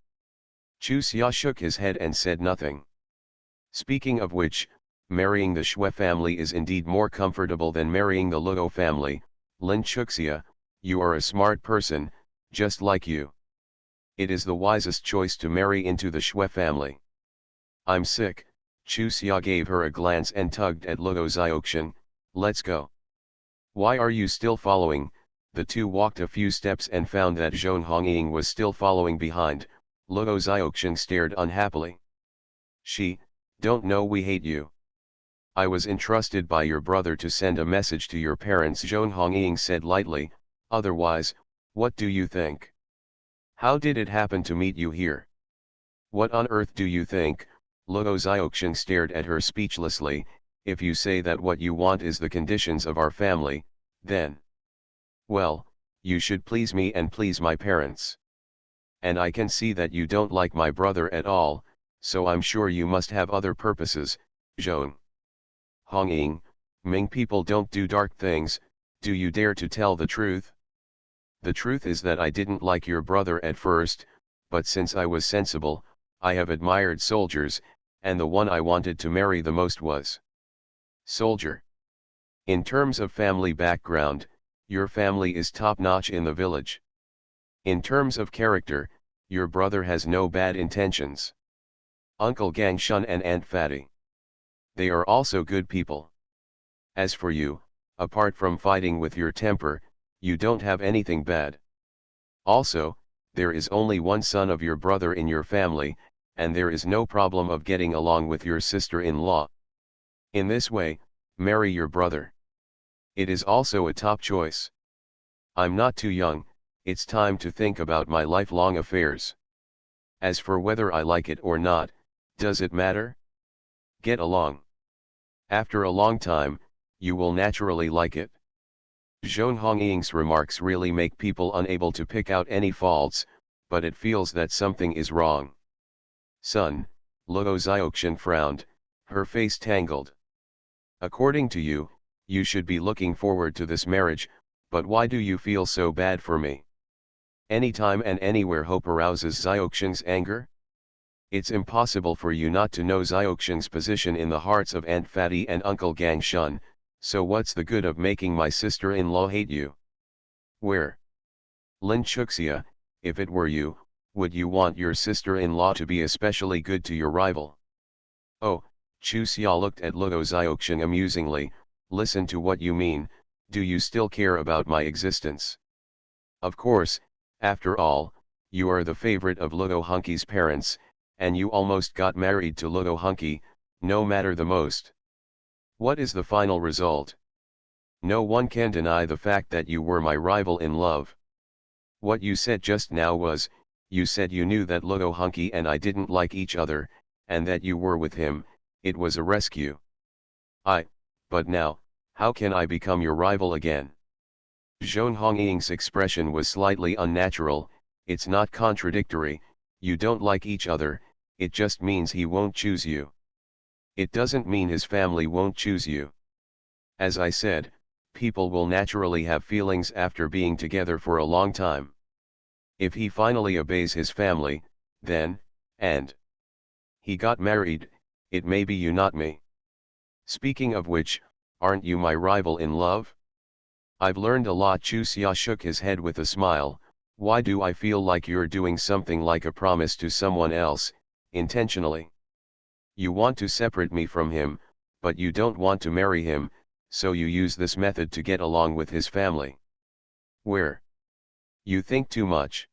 Chu Xia shook his head and said nothing. Speaking of which, marrying the Shui family is indeed more comfortable than marrying the Luo family. Lin Chuxia, you are a smart person, just like you. It is the wisest choice to marry into the Shui family. I'm sick, Chu Xia gave her a glance and tugged at Luo Xiaoxing, let's go. Why are you still following? The two walked a few steps and found that Zhong Hongying was still following behind. Luo Xiaoxing stared unhappily. Don't know we hate you. I was entrusted by your brother to send a message to your parents, Zhong Hongying said lightly, otherwise, what do you think? How did it happen to meet you here? What on earth do you think? Luo Xiaoxing stared at her speechlessly, if you say that what you want is the conditions of our family, then. Well, you should please me and please my parents. And I can see that you don't like my brother at all, so I'm sure you must have other purposes, Zhong Hongying, Ming people don't do dark things, do you dare to tell the truth? The truth is that I didn't like your brother at first, but since I was sensible, I have admired soldiers, and the one I wanted to marry the most was soldier. In terms of family background, your family is top-notch in the village. In terms of character, your brother has no bad intentions. Uncle Gangshun and Aunt Fatty. They are also good people. As for you, apart from fighting with your temper, you don't have anything bad. Also, there is only one son of your brother in your family, and there is no problem of getting along with your sister-in-law. In this way, marry your brother. It is also a top choice. I'm not too young, it's time to think about my lifelong affairs. As for whether I like it or not, does it matter? Get along. After a long time, you will naturally like it. Zhong Hongying's remarks really make people unable to pick out any faults, but it feels that something is wrong. Son, Luo Xiaoxian frowned, her face tangled. According to you, you should be looking forward to this marriage, but why do you feel so bad for me? Anytime and anywhere hope arouses Xiaoxian's anger? It's impossible for you not to know Xiaoxian's position in the hearts of Aunt Fatty and Uncle Gang Shun, so what's the good of making my sister-in-law hate you? Where? Lin Chuxia, if it were you, would you want your sister-in-law to be especially good to your rival? Oh, Chu Xia looked at Luo Xiaoxian amusingly, listen to what you mean, do you still care about my existence? Of course, after all, you are the favorite of Luo Hunky's parents, and you almost got married to Luo Hunky, no matter the most. What is the final result? No one can deny the fact that you were my rival in love. What you said just now was, you said you knew that Luo Hunky and I didn't like each other, and that you were with him, it was a rescue. But now, how can I become your rival again? Zhong Hongying's expression was slightly unnatural, it's not contradictory, you don't like each other, it just means he won't choose you. It doesn't mean his family won't choose you. As I said, people will naturally have feelings after being together for a long time. If he finally obeys his family, then, and he got married, it may be you not me. Speaking of which, aren't you my rival in love? I've learned a lot. Chu Xia shook his head with a smile, why do I feel like you're doing something like a promise to someone else, intentionally? You want to separate me from him, but you don't want to marry him, so you use this method to get along with his family. Where? You think too much.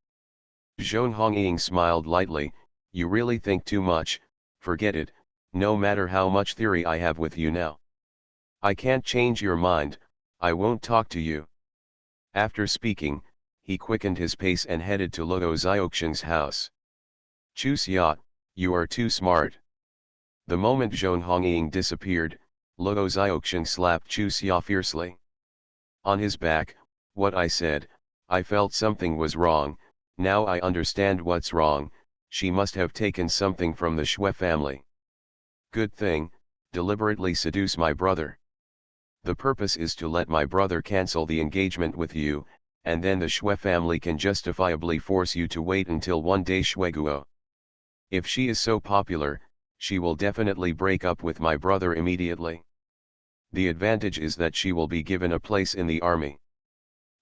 Zhong Hongying smiled lightly, you really think too much, forget it, no matter how much theory I have with you now. I can't change your mind, I won't talk to you. After speaking, he quickened his pace and headed to Luo Xiaoxian's house. Chu Xia, you are too smart. The moment Zhong Hongying disappeared, Luo Xiaoxian slapped Chu Xia fiercely. On his back, what I said, I felt something was wrong, now I understand what's wrong, she must have taken something from the Xue family. Good thing, deliberately seduce my brother. The purpose is to let my brother cancel the engagement with you, and then the Xue family can justifiably force you to wait until one day Xueguo. If she is so popular, she will definitely break up with my brother immediately. The advantage is that she will be given a place in the army.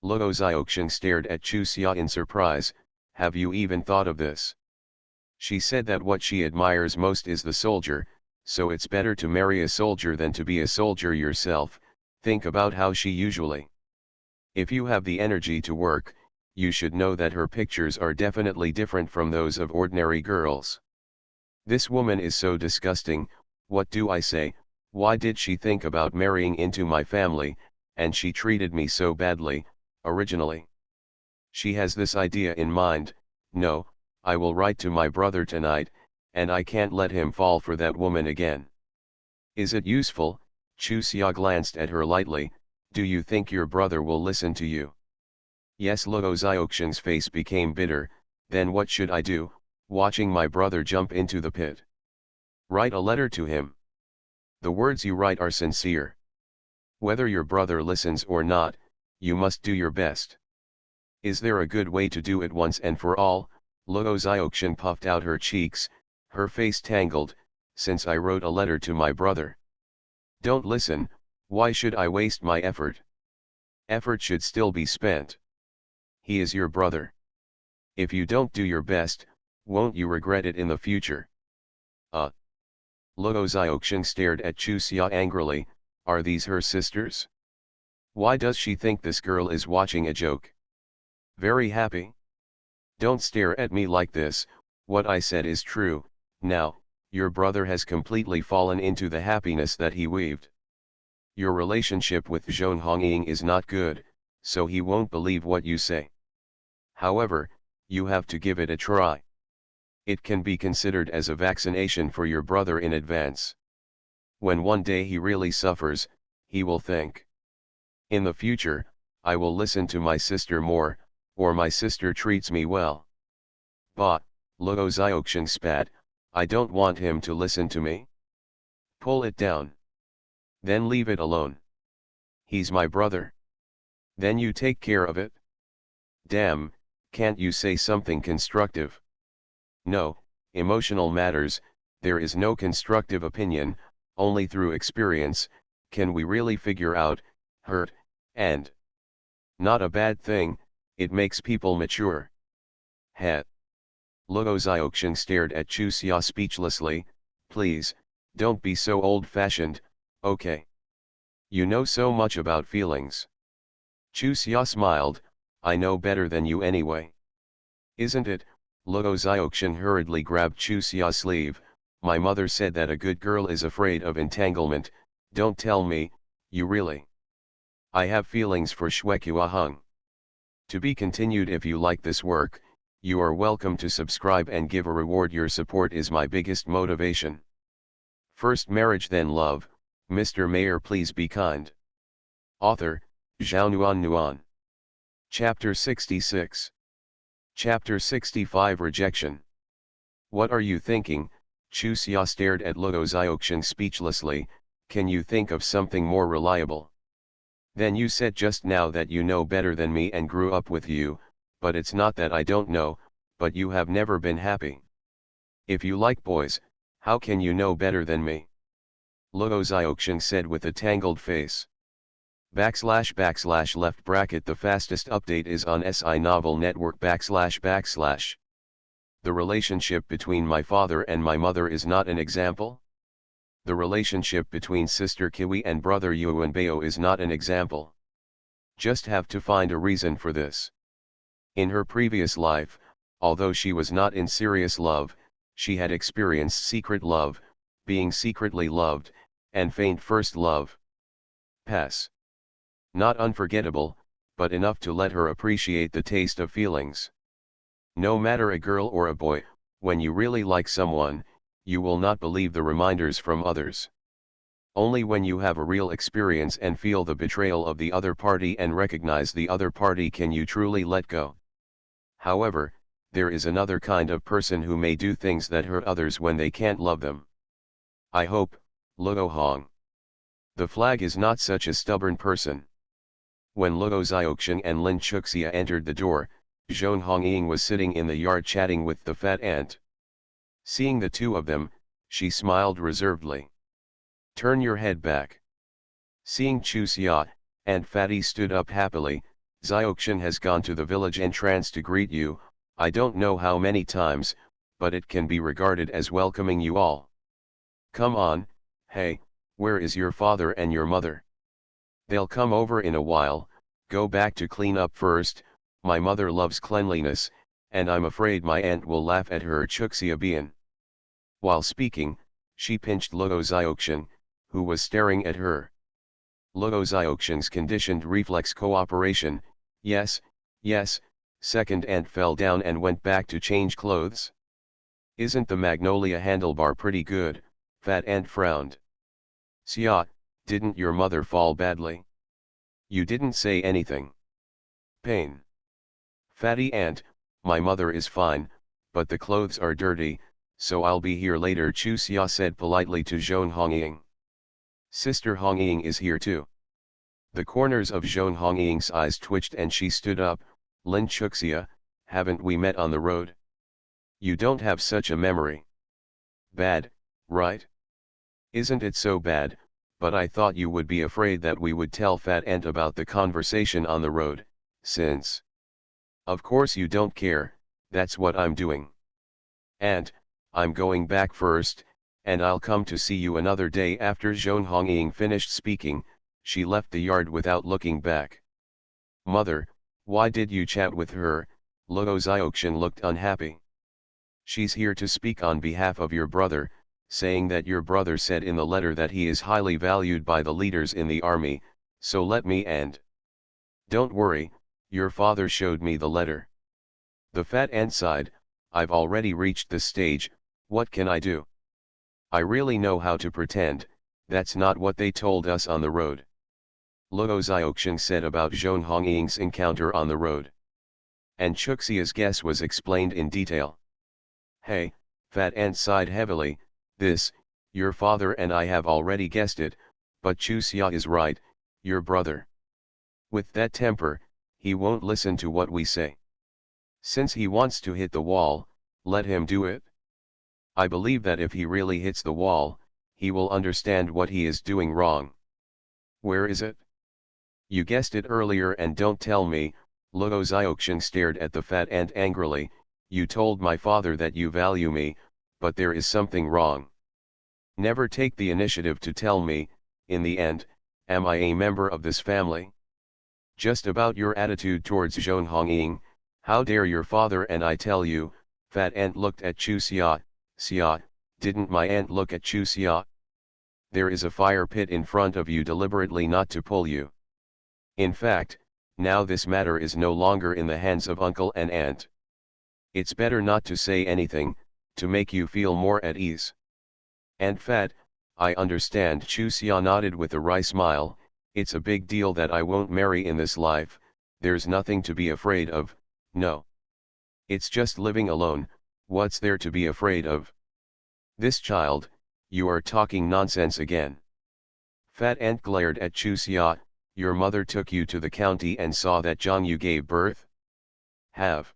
Luo Xiaoxian stared at Chu Xia in surprise, have you even thought of this? She said that what she admires most is the soldier, so it's better to marry a soldier than to be a soldier yourself, think about how she usually. If you have the energy to work, you should know that her pictures are definitely different from those of ordinary girls. This woman is so disgusting, what do I say, why did she think about marrying into my family, and she treated me so badly, originally. She has this idea in mind, no, I will write to my brother tonight, and I can't let him fall for that woman again. Is it useful? Chu Xia glanced at her lightly, do you think your brother will listen to you? Yes. Luo Xiaoxian's face became bitter, then what should I do, watching my brother jump into the pit? Write a letter to him. The words you write are sincere. Whether your brother listens or not, you must do your best. Is there a good way to do it once and for all? Luo Xiaoxian puffed out her cheeks, her face tangled, since I wrote a letter to my brother. Don't listen, why should I waste my effort? Effort should still be spent. He is your brother. If you don't do your best, won't you regret it in the future? Luo Xiaoxian stared at Chu Xia angrily, are these her sisters? Why does she think this girl is watching a joke? Very happy? Don't stare at me like this, what I said is true, now, your brother has completely fallen into the happiness that he weaved. Your relationship with Zhong Hongying is not good, so he won't believe what you say. However, you have to give it a try. It can be considered as a vaccination for your brother in advance. When one day he really suffers, he will think. In the future, I will listen to my sister more, or my sister treats me well. Bah, Luo Xiaoxian spat, I don't want him to listen to me. Pull it down. Then leave it alone. He's my brother. Then you take care of it. Damn, can't you say something constructive? No, emotional matters, there is no constructive opinion, only through experience, can we really figure out, hurt, and not a bad thing, it makes people mature. Het. Logoziokshin stared at Chusia speechlessly. Please, don't be so old-fashioned, okay? You know so much about feelings. Chusia smiled, I know better than you anyway. Isn't it? Logoziokshin hurriedly grabbed Chusia's sleeve. My mother said that a good girl is afraid of entanglement. Don't tell me, you really. I have feelings for Shwekua Hung. To be continued. If you like this work, you are welcome to subscribe and give a reward. Your support is my biggest motivation. First marriage then love, Mr. Mayor please be kind. Author, Zhao Nuan Nuan. Chapter 66. Chapter 65 Rejection. What are you thinking? Chusia stared at Logoziokshin speechlessly. Can you think of something more reliable? Then you said just now that you know better than me and grew up with you, but it's not that I don't know, but you have never been happy. If you like boys, how can you know better than me? Logoziokshin said with a tangled face. / left bracket The fastest update is on SI Novel Network / The relationship between my father and my mother is not an example. The relationship between Sister Kiwi and Brother Yuanbeo is not an example. Just have to find a reason for this. In her previous life, although she was not in serious love, she had experienced secret love, being secretly loved, and faint first love. Pass. Not unforgettable, but enough to let her appreciate the taste of feelings. No matter a girl or a boy, when you really like someone, you will not believe the reminders from others. Only when you have a real experience and feel the betrayal of the other party and recognize the other party can you truly let go. However, there is another kind of person who may do things that hurt others when they can't love them. I hope, Logo Hong. The flag is not such a stubborn person. When Logoziokshin and Lin Chuxia entered the door, Zhong Hongying was sitting in the yard chatting with the fat ant. Seeing the two of them, she smiled reservedly. Turn your head back. Seeing Chuxia, Aunt Fatty stood up happily. Ziokshin has gone to the village entrance to greet you, I don't know how many times, but it can be regarded as welcoming you all. Come on, hey, where is your father and your mother? They'll come over in a while, go back to clean up first, my mother loves cleanliness, and I'm afraid my aunt will laugh at her Chuxia Bian. While speaking, she pinched Logoziokshin, who was staring at her. Logoziokshin's conditioned reflex cooperation, yes, yes, second aunt fell down and went back to change clothes. Isn't the magnolia handlebar pretty good? Fat aunt frowned. Xia, didn't your mother fall badly? You didn't say anything. Pain. Fatty aunt, my mother is fine, but the clothes are dirty, so I'll be here later, Chuxia said politely to Zhong Hongying. Sister Hongying is here too. The corners of Zhong Hongying's eyes twitched and she stood up. Lin Chuxia, haven't we met on the road? You don't have such a memory. Bad, right? Isn't it so bad, but I thought you would be afraid that we would tell Fat Ant about the conversation on the road, since. Of course you don't care, that's what I'm doing. Aunt, I'm going back first, and I'll come to see you another day. After Zhong Hongying finished speaking, she left the yard without looking back. Mother, why did you chat with her? Logoziokshin looked unhappy. She's here to speak on behalf of your brother, saying that your brother said in the letter that he is highly valued by the leaders in the army, so let me and. Don't worry, your father showed me the letter. The fat ant sighed, I've already reached this stage, what can I do? I really know how to pretend, that's not what they told us on the road. Logoziokshin said about Zhong Hongying's encounter on the road. And Chuxia's guess was explained in detail. Hey, Fat Ant sighed heavily. Your father and I have already guessed it, but Chusia is right, your brother. With that temper, he won't listen to what we say. Since he wants to hit the wall, let him do it. I believe that if he really hits the wall, he will understand what he is doing wrong. Where is it? You guessed it earlier and don't tell me. Luo Xiaoxian stared at the fat ant angrily. You told my father that you value me, but there is something wrong. Never take the initiative to tell me. In the end, am I a member of this family? Just about your attitude towards Zhong Hongying, how dare your father and I tell you? Fat ant looked at Chu Xia. Xia, didn't my aunt look at Chu Xia? There is a fire pit in front of you deliberately not to pull you. In fact, now this matter is no longer in the hands of uncle and aunt. It's better not to say anything, to make you feel more at ease. And Fat, I understand. Chu Xia nodded with a wry smile. It's a big deal that I won't marry in this life, there's nothing to be afraid of, no. It's just living alone, what's there to be afraid of? This child, you are talking nonsense again. Fat Ant glared at Chu Xia. Your mother took you to the county and saw that Zhang Yu gave birth? Have.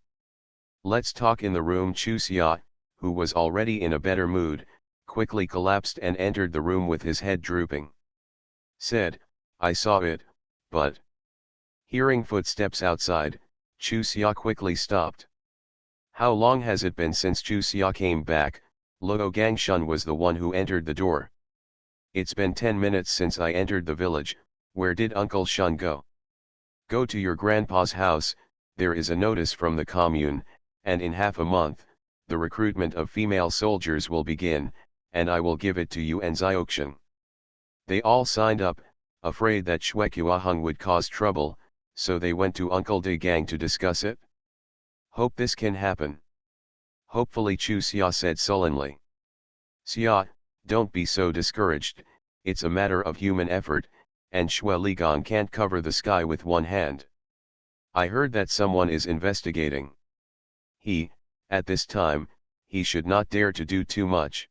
Let's talk in the room. Chu Xia, who was already in a better mood, quickly collapsed and entered the room with his head drooping. Said, I saw it, but... Hearing footsteps outside, Chu Xia quickly stopped. How long has it been since Chu Xia came back? Luo Gangshun was the one who entered the door. It's been 10 minutes since I entered the village. Where did Uncle Shun go? Go to your grandpa's house. There is a notice from the commune, and in half a month, the recruitment of female soldiers will begin, and I will give it to you and Xiaoxian. They all signed up, afraid that Shui Qiaheng would cause trouble, so they went to Uncle De Gang to discuss it. Hope this can happen. Hopefully, Chu Xia said sullenly. Xia, don't be so discouraged, it's a matter of human effort, and Shui Ligang can't cover the sky with one hand. I heard that someone is investigating. At this time, he should not dare to do too much.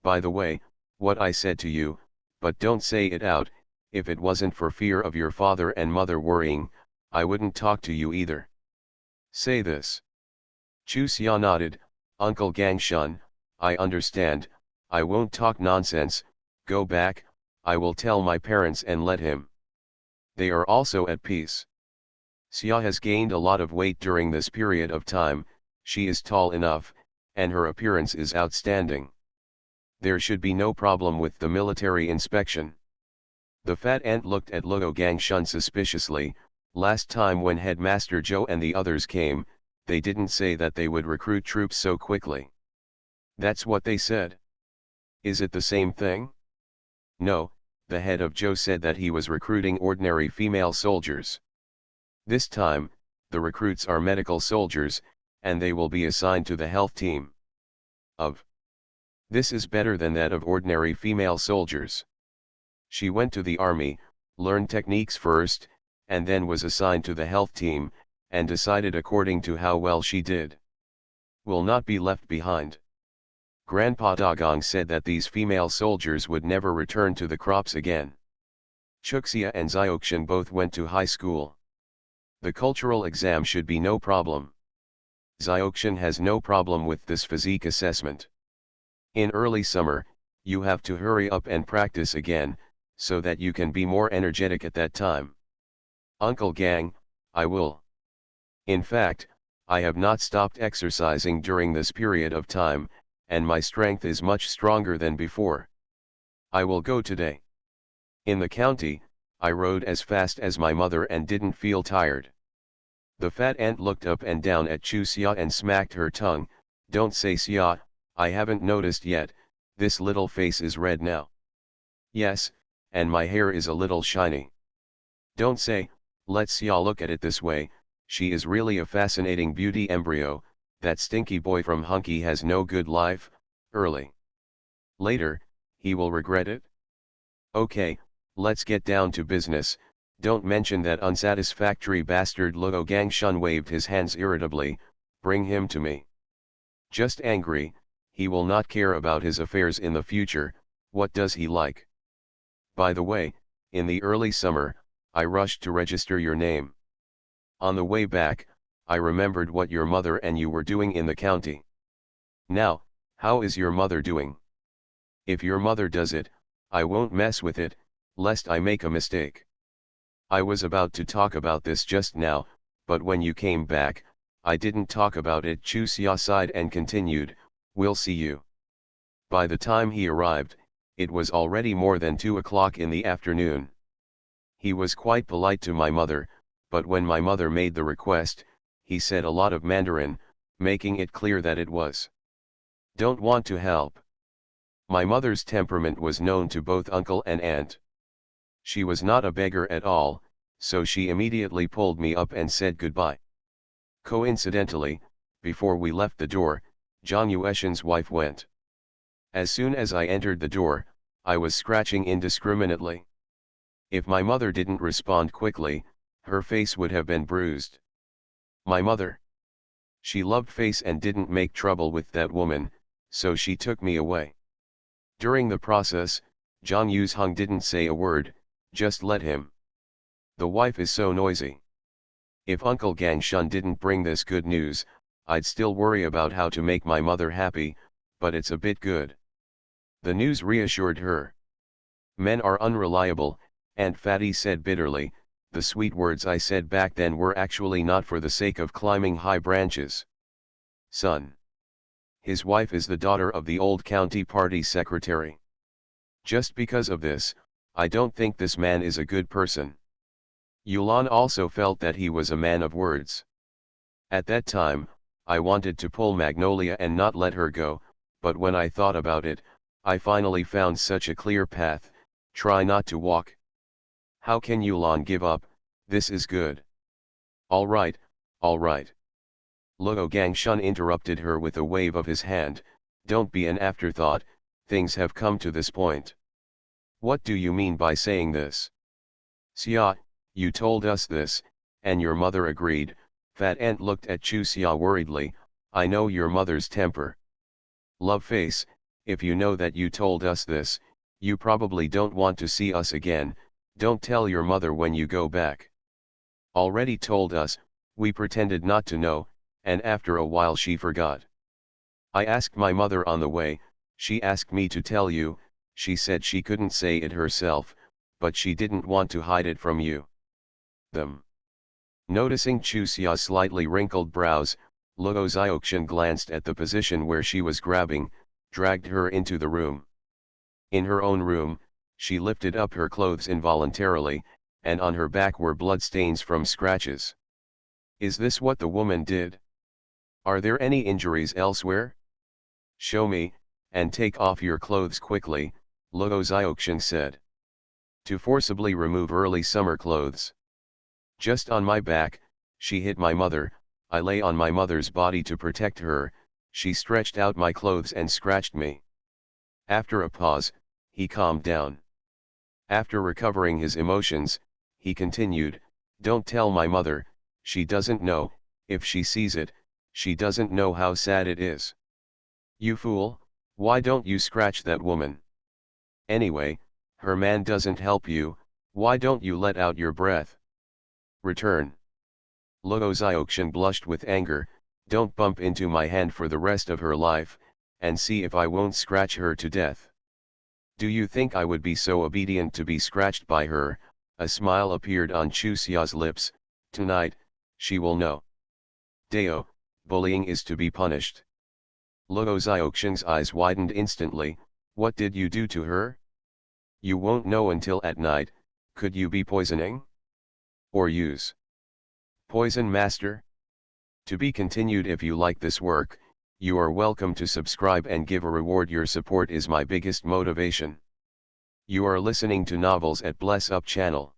By the way, what I said to you, but don't say it out, if it wasn't for fear of your father and mother worrying, I wouldn't talk to you either. Say this. Chu Xia nodded. Uncle Gangshun, I understand, I won't talk nonsense. Go back, I will tell my parents and let him. They are also at peace. Xia has gained a lot of weight during this period of time, she is tall enough, and her appearance is outstanding. There should be no problem with the military inspection. The fat ant looked at Luo Gangshun suspiciously. Last time when Headmaster Zhou and the others came, they didn't say that they would recruit troops so quickly. That's what they said. Is it the same thing? No, the head of Zhou said that he was recruiting ordinary female soldiers. This time, the recruits are medical soldiers, and they will be assigned to the health team. This is better than that of ordinary female soldiers. She went to the army, learned techniques first, and then was assigned to the health team, and decided according to how well she did. Will not be left behind. Grandpa Dagong said that these female soldiers would never return to the crops again. Chuxia and Xiaoxian both went to high school. The cultural exam should be no problem. Xiaoxian has no problem with this physique assessment. In early summer, you have to hurry up and practice again, so that you can be more energetic at that time. Uncle Gang, I will. In fact, I have not stopped exercising during this period of time, and my strength is much stronger than before. I will go today. In the county, I rode as fast as my mother and didn't feel tired. The fat ant looked up and down at Chu Xia and smacked her tongue. Don't say Xia, I haven't noticed yet, this little face is red now. Yes, and my hair is a little shiny. Don't say, let Xia look at it this way, she is really a fascinating beauty embryo, that stinky boy from Hunky has no good life, early. Later, he will regret it. Okay, let's get down to business, don't mention that unsatisfactory bastard. Luo Gangshun waved his hands irritably, bring him to me. Just angry, he will not care about his affairs in the future. What does he like? By the way, in the early summer, I rushed to register your name. On the way back, I remembered what your mother and you were doing in the county. Now, how is your mother doing? If your mother does it, I won't mess with it, lest I make a mistake. I was about to talk about this just now, but when you came back, I didn't talk about it. Chusia sighed and continued, we'll see you. By the time he arrived, it was already more than 2 o'clock in the afternoon. He was quite polite to my mother, but when my mother made the request, he said a lot of Mandarin, making it clear that it was don't want to help. My mother's temperament was known to both uncle and aunt. She was not a beggar at all, so she immediately pulled me up and said goodbye. Coincidentally, before we left the door, Zhang Yueshan's wife went. As soon as I entered the door, I was scratching indiscriminately. If my mother didn't respond quickly, her face would have been bruised. My mother. She loved face and didn't make trouble with that woman, so she took me away. During the process, Zhang Yusheng didn't say a word, just let him. The wife is so noisy. If Uncle Gangshun didn't bring this good news, I'd still worry about how to make my mother happy, but it's a bit good. The news reassured her. Men are unreliable, Aunt Fatty said bitterly. The sweet words I said back then were actually not for the sake of climbing high branches. Son. His wife is the daughter of the old county party secretary. Just because of this, I don't think this man is a good person. Yulan also felt that he was a man of words. At that time, I wanted to pull Magnolia and not let her go, but when I thought about it, I finally found such a clear path. Try not to walk. How can Yulan give up? This is good. All right, all right. Luo Gangshun interrupted her with a wave of his hand. Don't be an afterthought, things have come to this point. What do you mean by saying this? Xia, you told us this, and your mother agreed. Fat Ant looked at Chu Xia worriedly. I know your mother's temper. Love face, if you know that you told us this, you probably don't want to see us again. Don't tell your mother when you go back. Already told us, we pretended not to know, and after a while she forgot. I asked my mother on the way, she asked me to tell you, she said she couldn't say it herself, but she didn't want to hide it from you. Them. Noticing Chu Xia's slightly wrinkled brows, Luo Xiaoxian glanced at the position where she was grabbing, dragged her into the room. In her own room, she lifted up her clothes involuntarily, and on her back were bloodstains from scratches. Is this what the woman did? Are there any injuries elsewhere? Show me, and take off your clothes quickly, Luo Xiaoxian said. To forcibly remove early summer clothes. Just on my back, she hit my mother. I lay on my mother's body to protect her, she stretched out my clothes and scratched me. After a pause, he calmed down. After recovering his emotions, he continued, don't tell my mother, she doesn't know, if she sees it, she doesn't know how sad it is. You fool, why don't you scratch that woman? Anyway, her man doesn't help you, why don't you let out your breath? Return. Luo Xiaoxian blushed with anger, don't bump into my hand for the rest of her life, and see if I won't scratch her to death. Do you think I would be so obedient to be scratched by her? A smile appeared on Chu Xia's lips. Tonight, she will know. Dao, bullying is to be punished. Luo Xiaoxian's eyes widened instantly. What did you do to her? You won't know until at night. Could you be poisoning? Or use poison, master? To be continued. If you like this work, you are welcome to subscribe and give a reward. Your support is my biggest motivation. You are listening to Novels at Bless Up channel.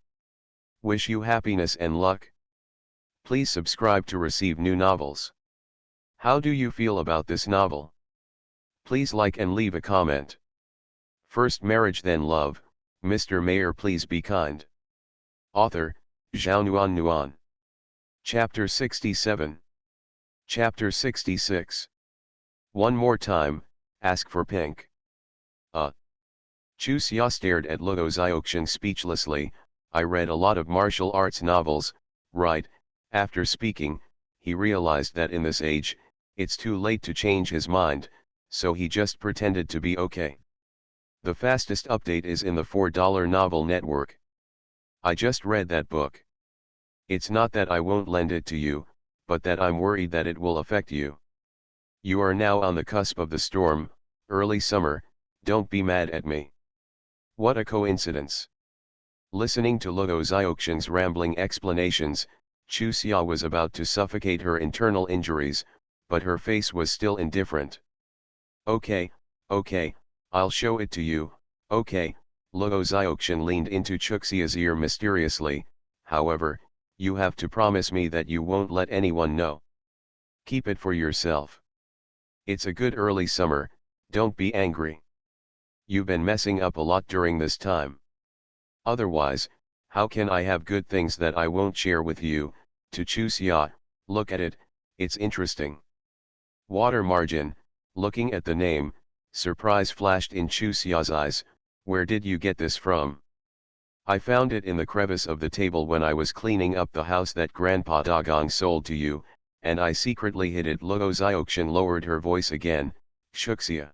Wish you happiness and luck. Please subscribe to receive new novels. How do you feel about this novel? Please like and leave a comment. First marriage then love, Mr. Mayor please be kind. Author, Zhao Nuan Nuan. Chapter 67. Chapter 66. One more time, ask for pink. Chu Xia stared at Luo Xiaoqian speechlessly. I read a lot of martial arts novels, right? After speaking, he realized that in this age, it's too late to change his mind, so he just pretended to be okay. The fastest update is in the $4 novel network. I just read that book. It's not that I won't lend it to you, but that I'm worried that it will affect you. You are now on the cusp of the storm, early summer, don't be mad at me. What a coincidence. Listening to Luo Xiaoqian's rambling explanations, Chu Xia was about to suffocate her internal injuries, but her face was still indifferent. Okay, I'll show it to you, okay. Luo Xiaoqian leaned into Chuxia's ear mysteriously. However, you have to promise me that you won't let anyone know. Keep it for yourself. It's a good early summer, don't be angry. You've been messing up a lot during this time. Otherwise, how can I have good things that I won't share with you? To Chu Xia, look at it, it's interesting. Water margin, looking at the name, surprise flashed in Chu Xia's eyes. Where did you get this from? I found it in the crevice of the table when I was cleaning up the house that Grandpa Dagong sold to you, and I secretly hid it. Luo Xiaoqian lowered her voice again. Chuxia.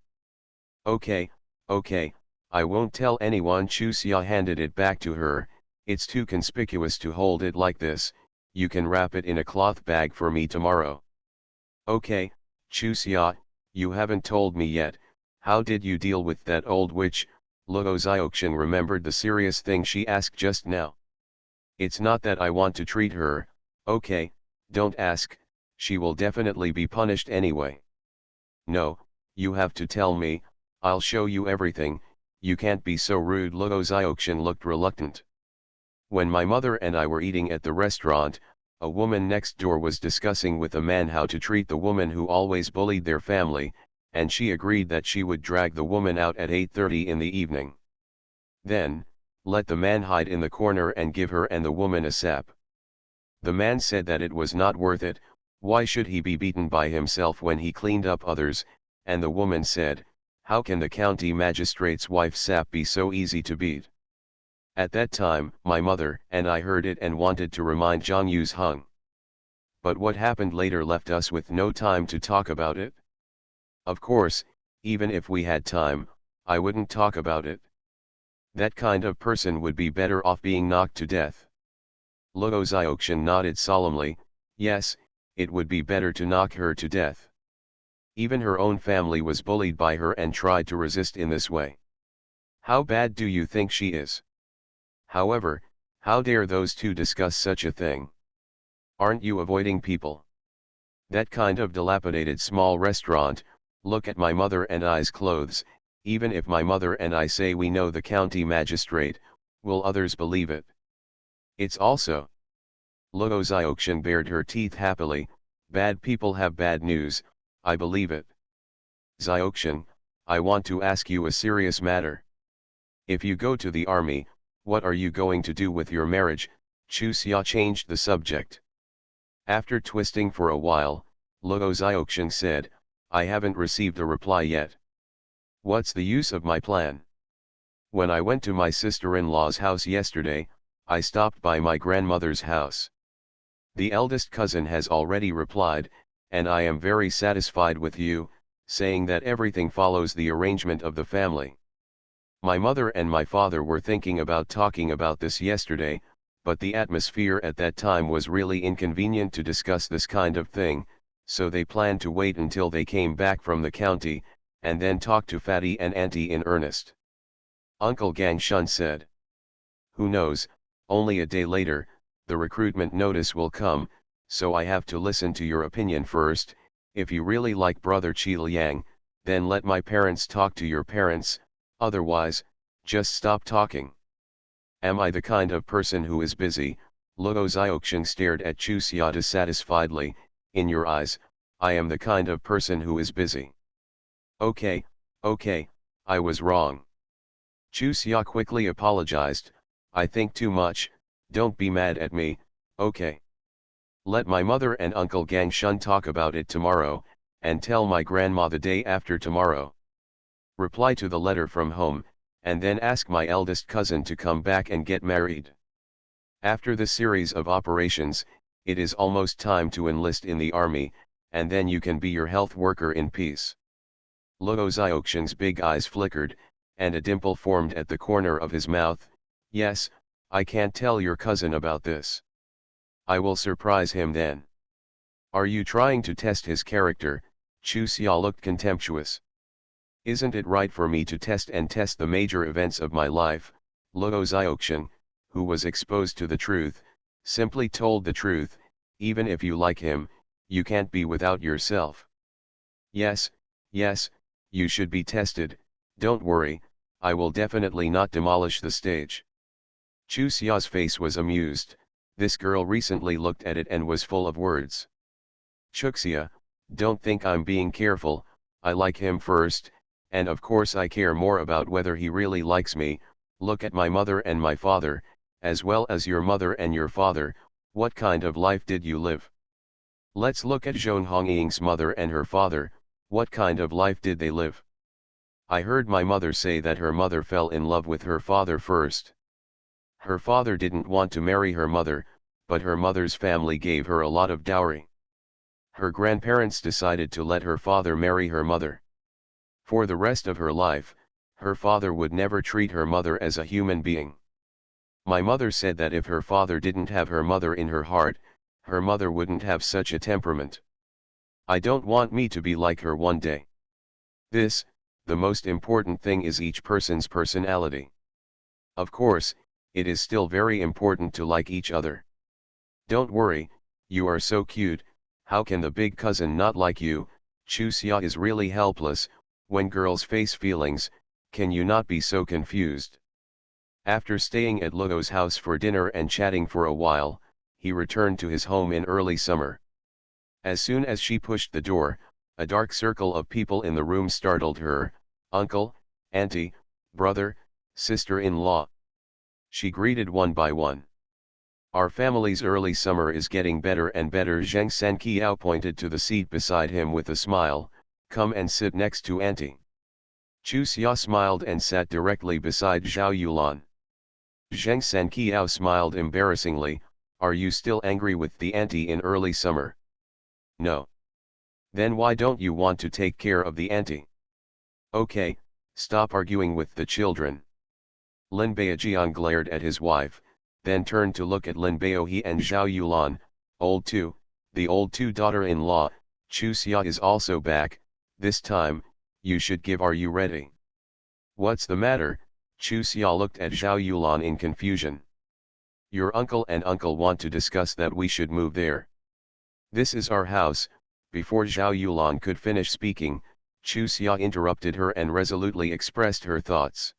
Okay, I won't tell anyone. Chu Xia handed it back to her. It's too conspicuous to hold it like this, you can wrap it in a cloth bag for me tomorrow. Okay, Chu Xia, you haven't told me yet, how did you deal with that old witch? Luo Xiaoqian remembered the serious thing she asked just now. It's not that I want to treat her, okay, don't ask, she will definitely be punished anyway. No, you have to tell me, I'll show you everything, you can't be so rude. Luo Xiaoqian looked reluctant. When my mother and I were eating at the restaurant, a woman next door was discussing with a man how to treat the woman who always bullied their family, and she agreed that she would drag the woman out at 8:30 in the evening. Then, let the man hide in the corner and give her and the woman a sap. The man said that it was not worth it, why should he be beaten by himself when he cleaned up others, and the woman said, how can the county magistrate's wife's sap be so easy to beat? At that time, my mother and I heard it and wanted to remind Zhang Yu's hung. But what happened later left us with no time to talk about it. Of course, even if we had time, I wouldn't talk about it. That kind of person would be better off being knocked to death. Luo Xiaoqian nodded solemnly, yes, it would be better to knock her to death. Even her own family was bullied by her and tried to resist in this way. How bad do you think she is? However, how dare those two discuss such a thing? Aren't you avoiding people? That kind of dilapidated small restaurant, look at my mother and I's clothes, even if my mother and I say we know the county magistrate, will others believe it? It's also. Luo Xiaoqian bared her teeth happily, bad people have bad news, I believe it. Xiaoqian, I want to ask you a serious matter. If you go to the army, what are you going to do with your marriage? Chu Xia changed the subject. After twisting for a while, Luo Xiaoqian said, I haven't received a reply yet. What's the use of my plan? When I went to my sister-in-law's house yesterday, I stopped by my grandmother's house. The eldest cousin has already replied, and I am very satisfied with you, saying that everything follows the arrangement of the family. My mother and my father were thinking about talking about this yesterday, but the atmosphere at that time was really inconvenient to discuss this kind of thing, so they planned to wait until they came back from the county, and then talk to Fatty and Auntie in earnest. Uncle Gang Shun said. Who knows, only a day later, the recruitment notice will come, so I have to listen to your opinion first. If you really like brother Qi Liang, then let my parents talk to your parents, otherwise, just stop talking. Am I the kind of person who is busy? Luo Xiaoqian stared at Chu Xia dissatisfiedly. In your eyes, I am the kind of person who is busy. Okay, I was wrong. Chu Xia quickly apologized, I think too much, don't be mad at me, okay. Let my mother and Uncle Gang Shun talk about it tomorrow, and tell my grandma the day after tomorrow. reply to the letter from home, and then ask my eldest cousin to come back and get married. After the series of operations, it is almost time to enlist in the army, and then you can be your health worker in peace. Josei's big eyes flickered, and a dimple formed at the corner of his mouth. Yes, I can't tell your cousin about this. I will surprise him then. Are you trying to test his character? Chuxia looked contemptuous. Isn't it right for me to test the major events of my life? Josei, who was exposed to the truth, simply told the truth. Even if you like him, you can't be without yourself. Yes, you should be tested. Don't worry, I will definitely not demolish the stage. Chuxia's face was amused. This girl recently looked at it and was full of words. Chuxia, don't think I'm being careful. I like him first, and of course I care more about whether he really likes me. Look at my mother and my father, as well as your mother and your father. What kind of life did you live? Let's look at Zhong Hongying's mother and her father. What kind of life did they live? I heard my mother say that her mother fell in love with her father first. Her father didn't want to marry her mother, but her mother's family gave her a lot of dowry. Her grandparents decided to let her father marry her mother. For the rest of her life, her father would never treat her mother as a human being. My mother said that if her father didn't have her mother in her heart, her mother wouldn't have such a temperament. I don't want me to be like her one day. The most important thing is each person's personality. Of course, it is still very important to like each other. Don't worry, you are so cute. How can the big cousin not like you? Chuxia is really helpless. When girls face feelings, can you not be so confused? After staying at Luo's house for dinner and chatting for a while, he returned to his home in early summer. As soon as she pushed the door, a dark circle of people in the room startled her. Uncle, auntie, brother, sister-in-law. She greeted one by one. Our family's early summer is getting better and better. Zheng Sanqiao pointed to the seat beside him with a smile. Come and sit next to auntie. Chuxia smiled and sat directly beside Zhao Yulan. Zheng Sanqiao smiled embarrassingly. Are you still angry with the auntie in early summer? No. Then why don't you want to take care of the auntie? Okay, stop arguing with the children. Lin Beijiang glared at his wife, then turned to look at Lin Baohe and Zhao Yulan. The old two daughter-in-law. Chuxia is also back. This time, you should give. Are you ready? What's the matter? Chuxia looked at Zhao Yulan in confusion. Your uncle and uncle want to discuss that we should move there. This is our house. Before Zhao Yulan could finish speaking, Chuxia interrupted her and resolutely expressed her thoughts.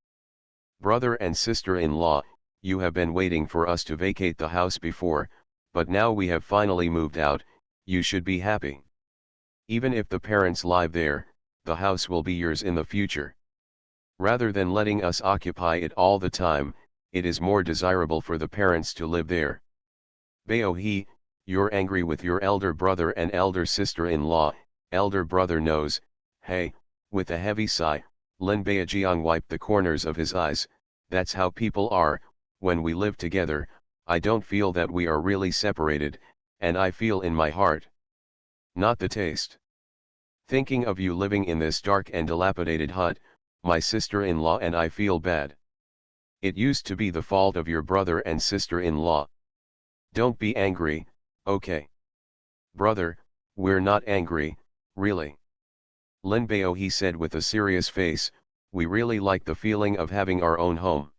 Brother and sister-in-law, you have been waiting for us to vacate the house before, but now we have finally moved out. You should be happy. Even if the parents live there, the house will be yours in the future. Rather than letting us occupy it all the time, it is more desirable for the parents to live there. Baohe, you're angry with your elder brother and elder sister-in-law. Elder brother knows. Hey, with a heavy sigh, Lin Beijiang wiped the corners of his eyes. That's how people are. When we live together, I don't feel that we are really separated, and I feel in my heart. Not the taste. Thinking of you living in this dark and dilapidated hut, my sister-in-law and I feel bad. It used to be the fault of your brother and sister-in-law. Don't be angry, okay? Brother, we're not angry, really. Lin Baohe said with a serious face, we really like the feeling of having our own home.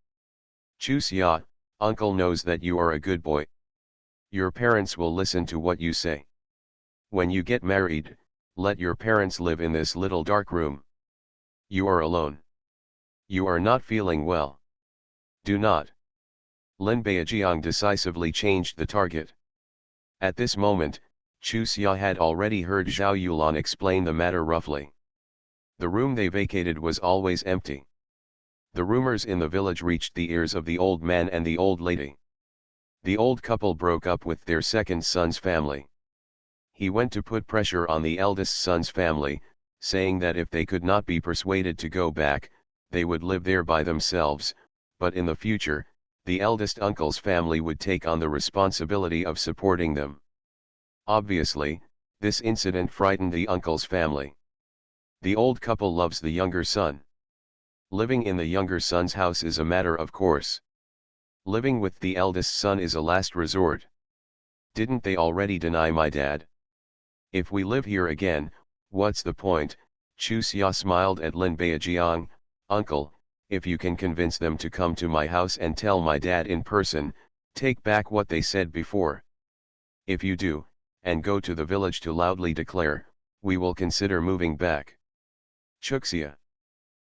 Chuxia, uncle knows that you are a good boy. Your parents will listen to what you say. When you get married, let your parents live in this little dark room. You are alone. You are not feeling well. Do not. Lin Beijiang decisively changed the target. At this moment, Chuxia had already heard Zhao Yulan explain the matter roughly. The room they vacated was always empty. The rumors in the village reached the ears of the old man and the old lady. The old couple broke up with their second son's family. He went to put pressure on the eldest son's family, saying that if they could not be persuaded to go back, they would live there by themselves, but in the future, the eldest uncle's family would take on the responsibility of supporting them. Obviously, this incident frightened the uncle's family. The old couple loves the younger son. Living in the younger son's house is a matter of course. Living with the eldest son is a last resort. Didn't they already deny my dad? If we live here again, what's the point? Chu Xia smiled at Lin Beijiang. Uncle, if you can convince them to come to my house and tell my dad in person, take back what they said before. If you do, and go to the village to loudly declare, we will consider moving back. Chuxia.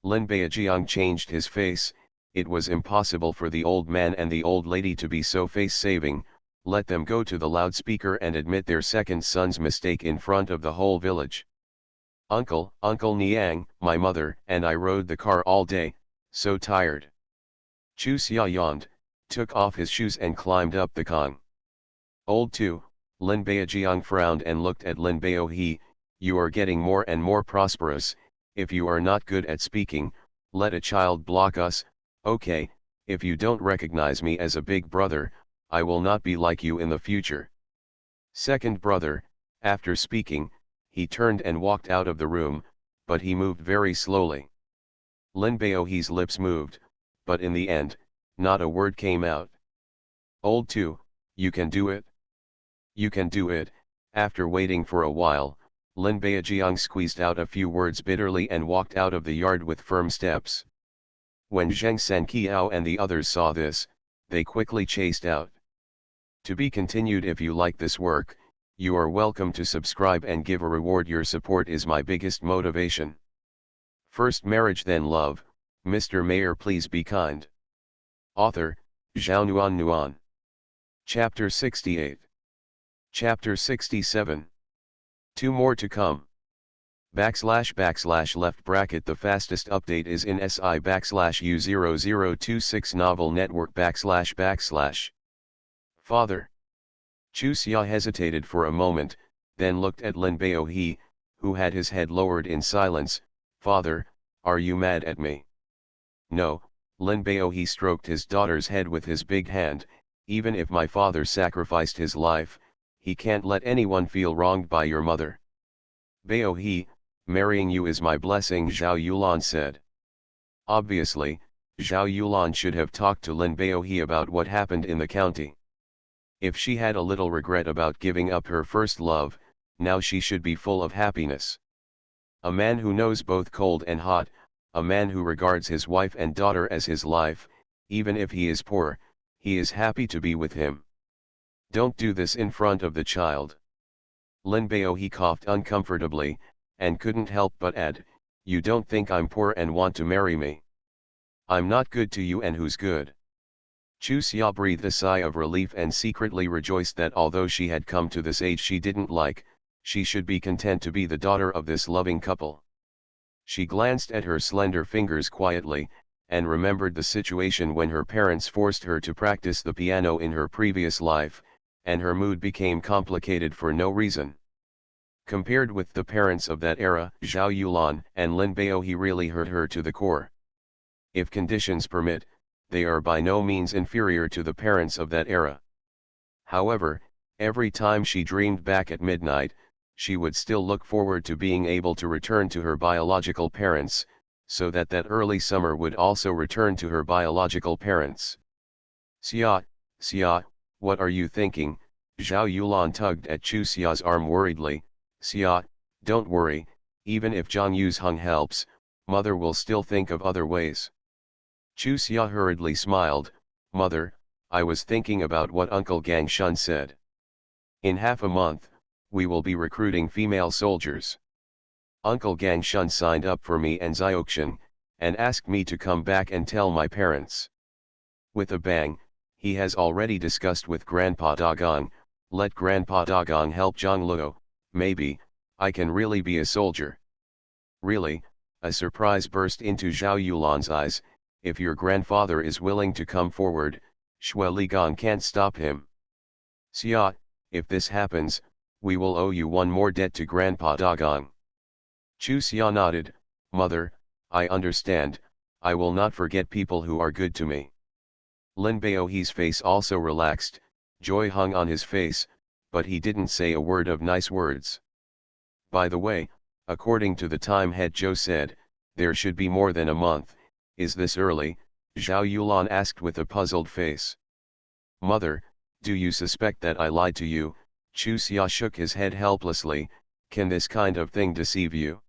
Lin Beijiang changed his face. It was impossible for the old man and the old lady to be so face-saving. Let them go to the loudspeaker and admit their second son's mistake in front of the whole village. Uncle Niang, my mother and I rode the car all day, so tired. Chu Xia yawned, took off his shoes and climbed up the Kong. Old 2, Lin Beijiang frowned and looked at Lin Beohe. You are getting more and more prosperous. If you are not good at speaking, let a child block us. Okay, if you don't recognize me as a big brother, I will not be like you in the future. Second brother, after speaking, he turned and walked out of the room, but he moved very slowly. Lin Beohe's lips moved, but in the end, not a word came out. Old 2, you can do it. You can do it. After waiting for a while, Lin Beijiang squeezed out a few words bitterly and walked out of the yard with firm steps. When Zheng Sanqiao and the others saw this, they quickly chased out. To be continued. If you like this work, you are welcome to subscribe and give a reward. Your support is my biggest motivation. First marriage then love, Mr. Mayor please be kind. Author, Zhao Nuan. Chapter 68. Chapter 67. 2 more to come. // left bracket. The fastest update is in SI /U0026 novel network // Father. Chu Xia hesitated for a moment, then looked at Lin Beohe, who had his head lowered in silence. Father, are you mad at me? No, Lin Beohe stroked his daughter's head with his big hand. Even if my father sacrificed his life, he can't let anyone feel wronged by your mother. Beohe, marrying you is my blessing, Zhao Yulan said. Obviously, Zhao Yulan should have talked to Lin Beohe about what happened in the county. If she had a little regret about giving up her first love, now she should be full of happiness. A man who knows both cold and hot, a man who regards his wife and daughter as his life, even if he is poor, he is happy to be with him. Don't do this in front of the child. Lin Beohe coughed uncomfortably, and couldn't help but add, you don't think I'm poor and want to marry me? I'm not good to you, and who's good? Chu Xia breathed a sigh of relief and secretly rejoiced that although she had come to this age she didn't like, she should be content to be the daughter of this loving couple. She glanced at her slender fingers quietly, and remembered the situation when her parents forced her to practice the piano in her previous life, and her mood became complicated for no reason. Compared with the parents of that era, Zhao Yulan and Lin Beohe really hurt her to the core. If conditions permit, they are by no means inferior to the parents of that era. However, every time she dreamed back at midnight, she would still look forward to being able to return to her biological parents, so that early summer would also return to her biological parents. Xia, what are you thinking? Zhao Yulan tugged at Chu Xia's arm worriedly. Xia, don't worry, even if Zhang Yuzheng helps, mother will still think of other ways. Chu Xia hurriedly smiled. Mother, I was thinking about what Uncle Gang Shun said. In half a month, we will be recruiting female soldiers. Uncle Gang Shun signed up for me and Zioxian, and asked me to come back and tell my parents. With a bang, he has already discussed with Grandpa Dagong. Let Grandpa Dagong help Zhang Luo. Maybe I can really be a soldier. Really? A surprise burst into Zhao Yulan's eyes. If your grandfather is willing to come forward, Xue Ligong can't stop him. Xia, if this happens, we will owe you one more debt to Grandpa Dagong. Chu Xia nodded, "Mother, I understand, I will not forget people who are good to me." Lin Baohe's face also relaxed, joy hung on his face, but he didn't say a word of nice words. "By the way, according to the time head Joe said, there should be more than a month. Is this early?" Zhao Yulan asked with a puzzled face. "Mother, do you suspect that I lied to you?" Chu Xia shook his head helplessly. "Can this kind of thing deceive you?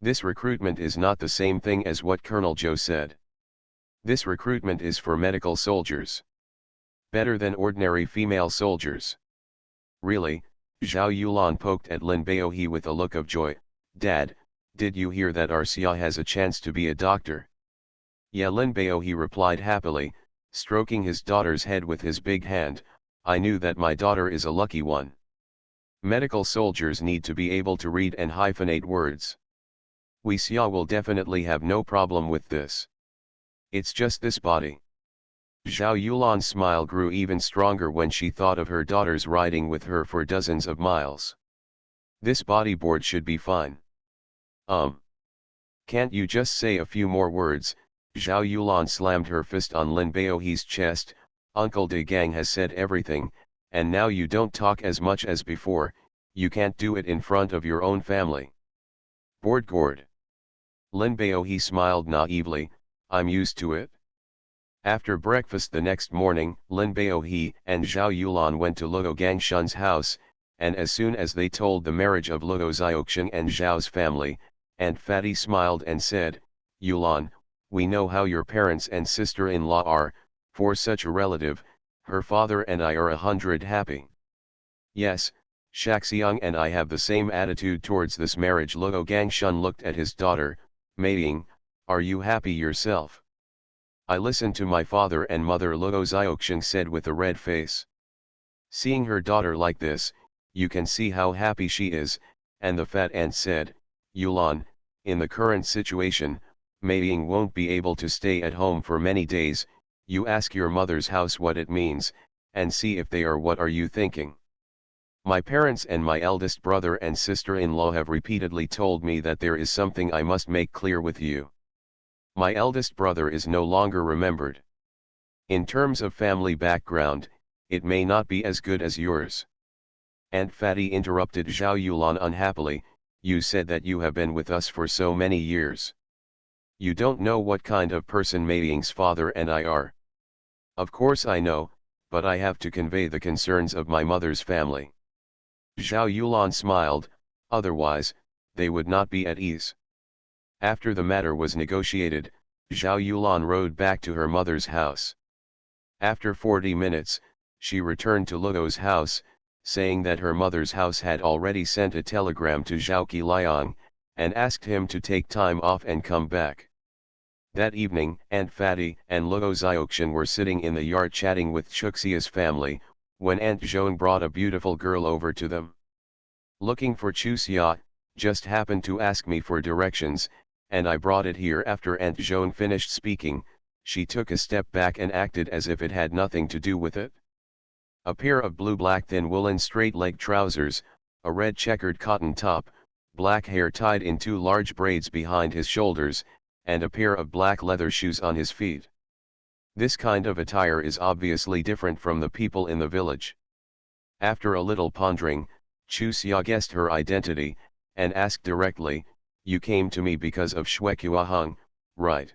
This recruitment is not the same thing as what Colonel Joe said. This recruitment is for medical soldiers. Better than ordinary female soldiers." "Really?" Zhao Yulan poked at Lin Baohe with a look of joy. "Dad, did you hear that our Xia has a chance to be a doctor?" "Yeah," Lin Baohe replied happily, stroking his daughter's head with his big hand. "I knew that my daughter is a lucky one. Medical soldiers need to be able to read and hyphenate words. We Xia will definitely have no problem with this. It's just this body." Zhao Yulan's smile grew even stronger when she thought of her daughters riding with her for dozens of miles. "This bodyboard should be fine. Can't you just say a few more words?" Zhao Yulan slammed her fist on Lin Baohe's chest. "Uncle De Gang has said everything, and now you don't talk as much as before. You can't do it in front of your own family." "Board gourd." Lin Baohe smiled naively. "I'm used to it." After breakfast the next morning, Lin Baohe and Zhao Yulan went to Luo Gangshun's house, and as soon as they told the marriage of Luo Xiaoqing and Zhao's family, Aunt Fatty smiled and said, "Yulan, we know how your parents and sister-in-law are. For such a relative, her father and I are 100 happy." "Yes, Shaxiang and I have the same attitude towards this marriage." Luo Gangshun looked at his daughter. "Mating, are you happy yourself?" "I listened to my father and mother," Luo Xiaoqing said with a red face. Seeing her daughter like this, you can see how happy she is, and the fat aunt said, "Yulan, in the current situation, Mating won't be able to stay at home for many days. You ask your mother's house what it means, and see if they are. What are you thinking? My parents and my eldest brother and sister-in-law have repeatedly told me that there is something I must make clear with you. My eldest brother is no longer remembered. In terms of family background, it may not be as good as yours." Aunt Fatty interrupted Zhao Yulan unhappily. "You said that you have been with us for so many years. You don't know what kind of person Mating's father and I are." "Of course I know, but I have to convey the concerns of my mother's family." Zhao Yulan smiled, otherwise, they would not be at ease. After the matter was negotiated, Zhao Yulan rode back to her mother's house. After 40 minutes, she returned to Luo's house, saying that her mother's house had already sent a telegram to Zhao Qiliang, and asked him to take time off and come back. That evening, Aunt Fatty and Luo Xiaoqian were sitting in the yard chatting with Chuxia's family, when Aunt Zhong brought a beautiful girl over to them. "Looking for Chuxia, just happened to ask me for directions, and I brought it here." After Aunt Zhong finished speaking, she took a step back and acted as if it had nothing to do with it. A pair of blue-black thin woolen straight-leg trousers, a red checkered cotton top, black hair tied in 2 large braids behind his shoulders, and a pair of black leather shoes on his feet. This kind of attire is obviously different from the people in the village. After a little pondering, Chu Xia guessed her identity, and asked directly, "You came to me because of Shuequa, right?"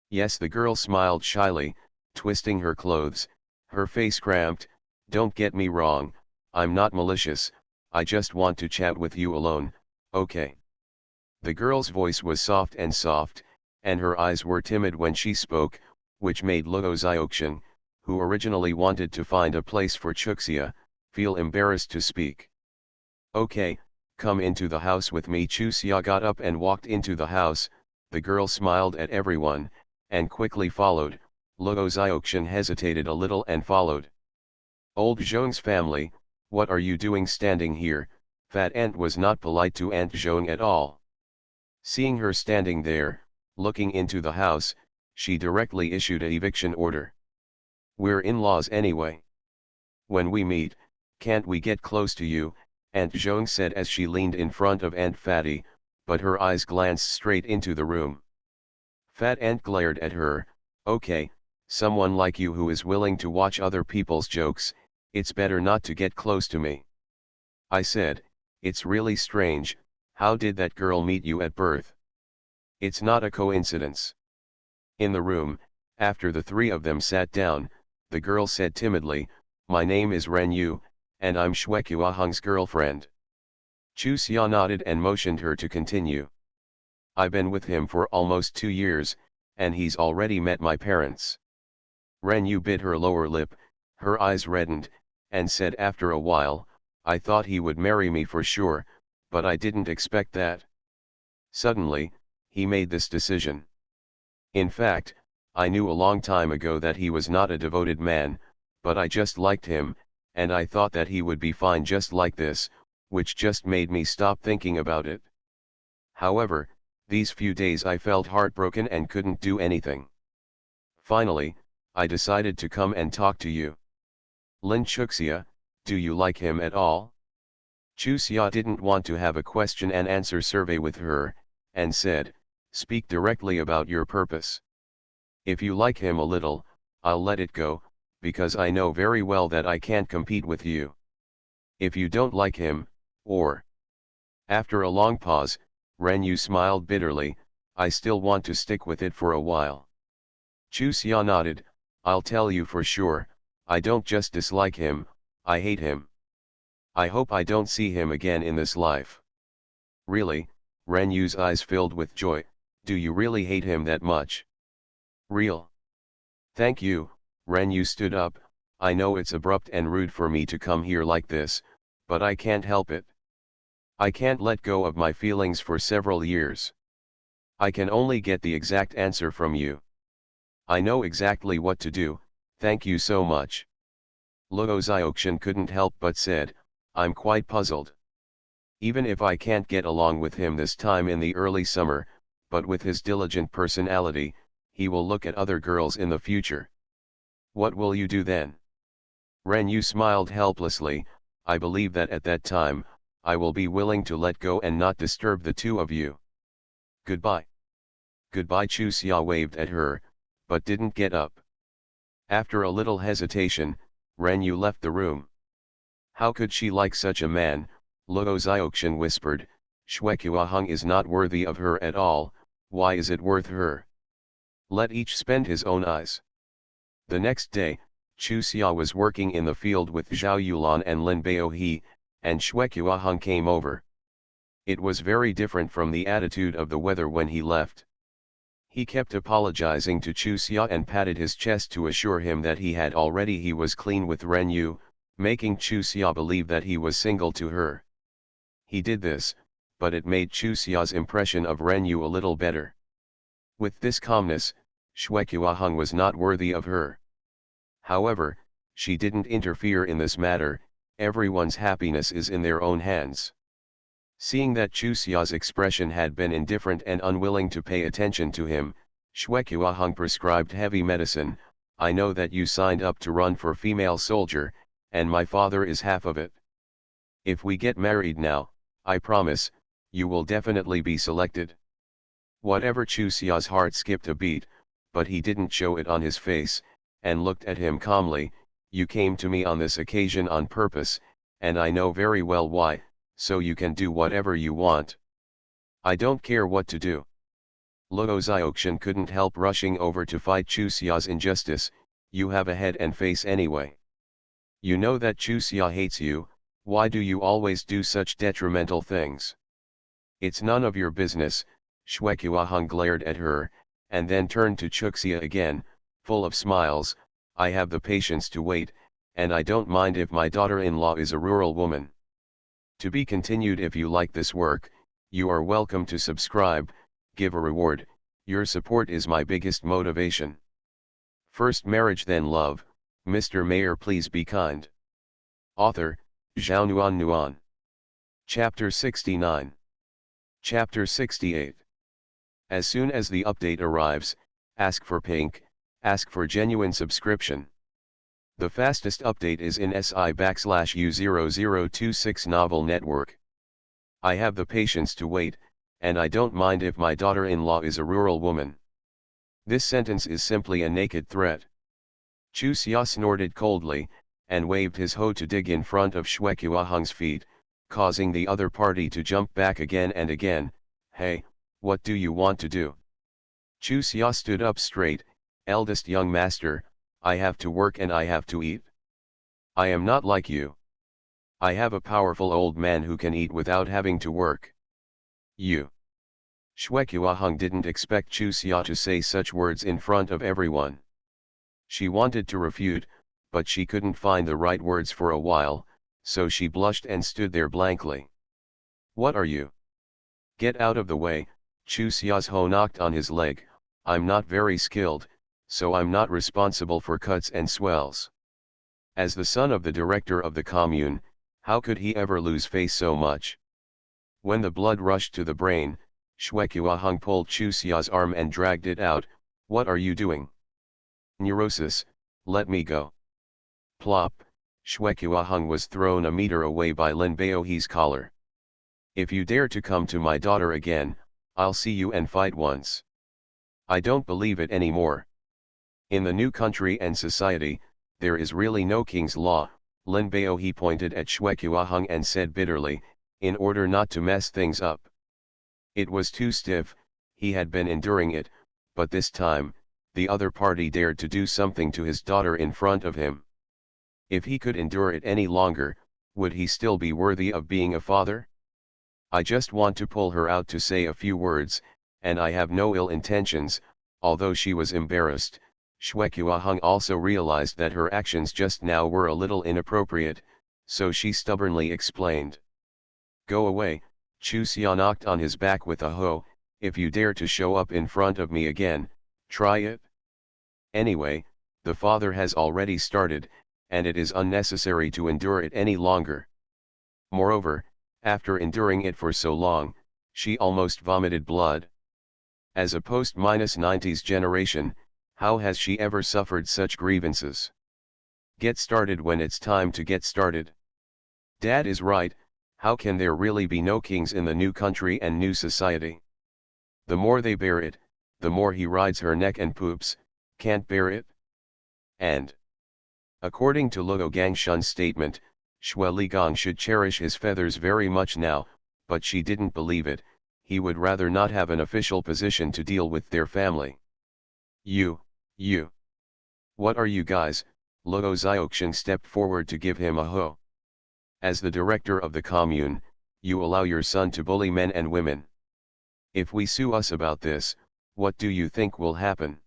"Yes," the girl smiled shyly, twisting her clothes, her face cramped. "Don't get me wrong, I'm not malicious, I just want to chat with you alone, okay?" The girl's voice was soft, and her eyes were timid when she spoke, which made Luo Xiaoqian, who originally wanted to find a place for Chuxia, feel embarrassed to speak. "Okay, come into the house with me." Chu Xia got up and walked into the house. The girl smiled at everyone, and quickly followed. Luo Xiaoqian hesitated a little and followed. "Old Zhong's family, what are you doing standing here?" Fat Aunt was not polite to Aunt Zhong at all. Seeing her standing there, looking into the house, she directly issued an eviction order. "We're in-laws anyway. When we meet, can't we get close to you?" Aunt Zhong said as she leaned in front of Aunt Fatty. but her eyes glanced straight into the room. Fat Ant glared at her. Okay, someone like you who is willing to watch other people's jokes, it's better not to get close to me. I said, it's really strange, how did that girl meet you at birth? It's not a coincidence. In the room, after the three of them sat down, the girl said timidly, my name is Ren Yu, and I'm Shwekuahung's girlfriend. Chu Xia nodded and motioned her to continue. I've been with him for almost 2 years, and he's already met my parents. Ren Yu bit her lower lip, her eyes reddened, and said after a while, I thought he would marry me for sure, but I didn't expect that. Suddenly, he made this decision. In fact, I knew a long time ago that he was not a devoted man, but I just liked him, and I thought that he would be fine just like this, which just made me stop thinking about it. However, these few days I felt heartbroken and couldn't do anything. Finally, I decided to come and talk to you. Lin Chuxia, do you like him at all? Chu Xia didn't want to have a question and answer survey with her, and said, speak directly about your purpose. If you like him a little, I'll let it go, because I know very well that I can't compete with you. If you don't like him, or... After a long pause, Ren Yu smiled bitterly, I still want to stick with it for a while. Chu Xia nodded, I'll tell you for sure, I don't just dislike him, I hate him. I hope I don't see him again in this life. Really? Ren Yu's eyes filled with joy, do you really hate him that much? Real. Thank you. Ren Yu stood up, I know it's abrupt and rude for me to come here like this, but I can't help it. I can't let go of my feelings for several years. I can only get the exact answer from you. I know exactly what to do, thank you so much. Luo Xiaoxian couldn't help but said, I'm quite puzzled. Even if I can't get along with him this time in the early summer, but with his diligent personality, he will look at other girls in the future. What will you do then? Ren Yu smiled helplessly, I believe that at that time, I will be willing to let go and not disturb the two of you. Goodbye. Goodbye. Chu Xia waved at her, but didn't get up. After a little hesitation, Ren Yu left the room. How could she like such a man? Luo Xiaoxian whispered, Shwekuahung is not worthy of her at all, why is it worth her? Let each spend his own eyes. The next day, Chu Xia was working in the field with Zhao Yulan and Lin Baohe, and Shwekuahung came over. It was very different from the attitude of the weather when he left. He kept apologizing to Chu Xia and patted his chest to assure him that he was clean with Ren Yu, making Chu Xia believe that he was single to her. He did this, but it made Chu Xia's impression of Ren Yu a little better. With this calmness, Shwekuahung was not worthy of her. However, she didn't interfere in this matter, everyone's happiness is in their own hands. Seeing that Chu Xia's expression had been indifferent and unwilling to pay attention to him, Shwekuahung prescribed heavy medicine, I know that you signed up to run for female soldier, and my father is half of it. If we get married now, I promise, you will definitely be selected. Whatever. Chu Xia's heart skipped a beat, but he didn't show it on his face, and looked at him calmly, you came to me on this occasion on purpose, and I know very well why, so you can do whatever you want. I don't care what to do. Luo Xiaoxian couldn't help rushing over to fight Chu Xia's injustice, you have a head and face anyway. You know that Chu Xia hates you, why do you always do such detrimental things? It's none of your business, Shwekuahung glared at her, and then turned to Chuxia again, full of smiles, I have the patience to wait, and I don't mind if my daughter-in-law is a rural woman. To be continued. If you like this work, you are welcome to subscribe, give a reward, your support is my biggest motivation. First marriage then love, Mr. Mayor please be kind. Author, Zhao Nuan Nuan. Chapter 69. Chapter 68. As soon as the update arrives, ask for pink, ask for genuine subscription. The fastest update is in SI/U0026 novel network. I have the patience to wait, and I don't mind if my daughter-in-law is a rural woman. This sentence is simply a naked threat. Chu Xia snorted coldly, and waved his hoe to dig in front of Shue Qiaheng's feet, causing the other party to jump back again and again. Hey, what do you want to do? Chu Xia stood up straight. Eldest young master, I have to work and I have to eat. I am not like you. I have a powerful old man who can eat without having to work. You. Shue Qiaheng didn't expect Chu Xia to say such words in front of everyone. She wanted to refute, but she couldn't find the right words for a while, so she blushed and stood there blankly. What are you? Get out of the way, Chu Xia's hoe knocked on his leg. I'm not very skilled, so I'm not responsible for cuts and swells. As the son of the director of the commune, how could he ever lose face so much? When the blood rushed to the brain, Shue Qiaheng pulled Chu Xia's arm and dragged it out. What are you doing? Neurosis, let me go. Plop, Shue Qiaheng was thrown a meter away by Lin Baohe's collar. If you dare to come to my daughter again, I'll see you and fight once. I don't believe it anymore. In the new country and society, there is really no king's law, Lin Baohe pointed at Shue Qiaheng and said bitterly, in order not to mess things up. It was too stiff, he had been enduring it, but this time, the other party dared to do something to his daughter in front of him. If he could endure it any longer, would he still be worthy of being a father? I just want to pull her out to say a few words, and I have no ill intentions. Although she was embarrassed, Shue Qiaheng also realized that her actions just now were a little inappropriate, so she stubbornly explained. Go away, Chu Xia knocked on his back with a hoe. If you dare to show up in front of me again, try it. Anyway, the father has already started, and it is unnecessary to endure it any longer. Moreover, after enduring it for so long, she almost vomited blood. As a post-90s generation, how has she ever suffered such grievances? Get started when it's time to get started. Dad is right, how can there really be no kings in the new country and new society? The more they bear it, the more he rides her neck and poops, can't bear it? And according to Luo Gangshun's statement, Shue Ligang should cherish his feathers very much now, but she didn't believe it. He would rather not have an official position to deal with their family. You. What are you guys? Luo Xiaoxian stepped forward to give him a hoe. As the director of the commune, you allow your son to bully men and women. If we sue us about this, what do you think will happen?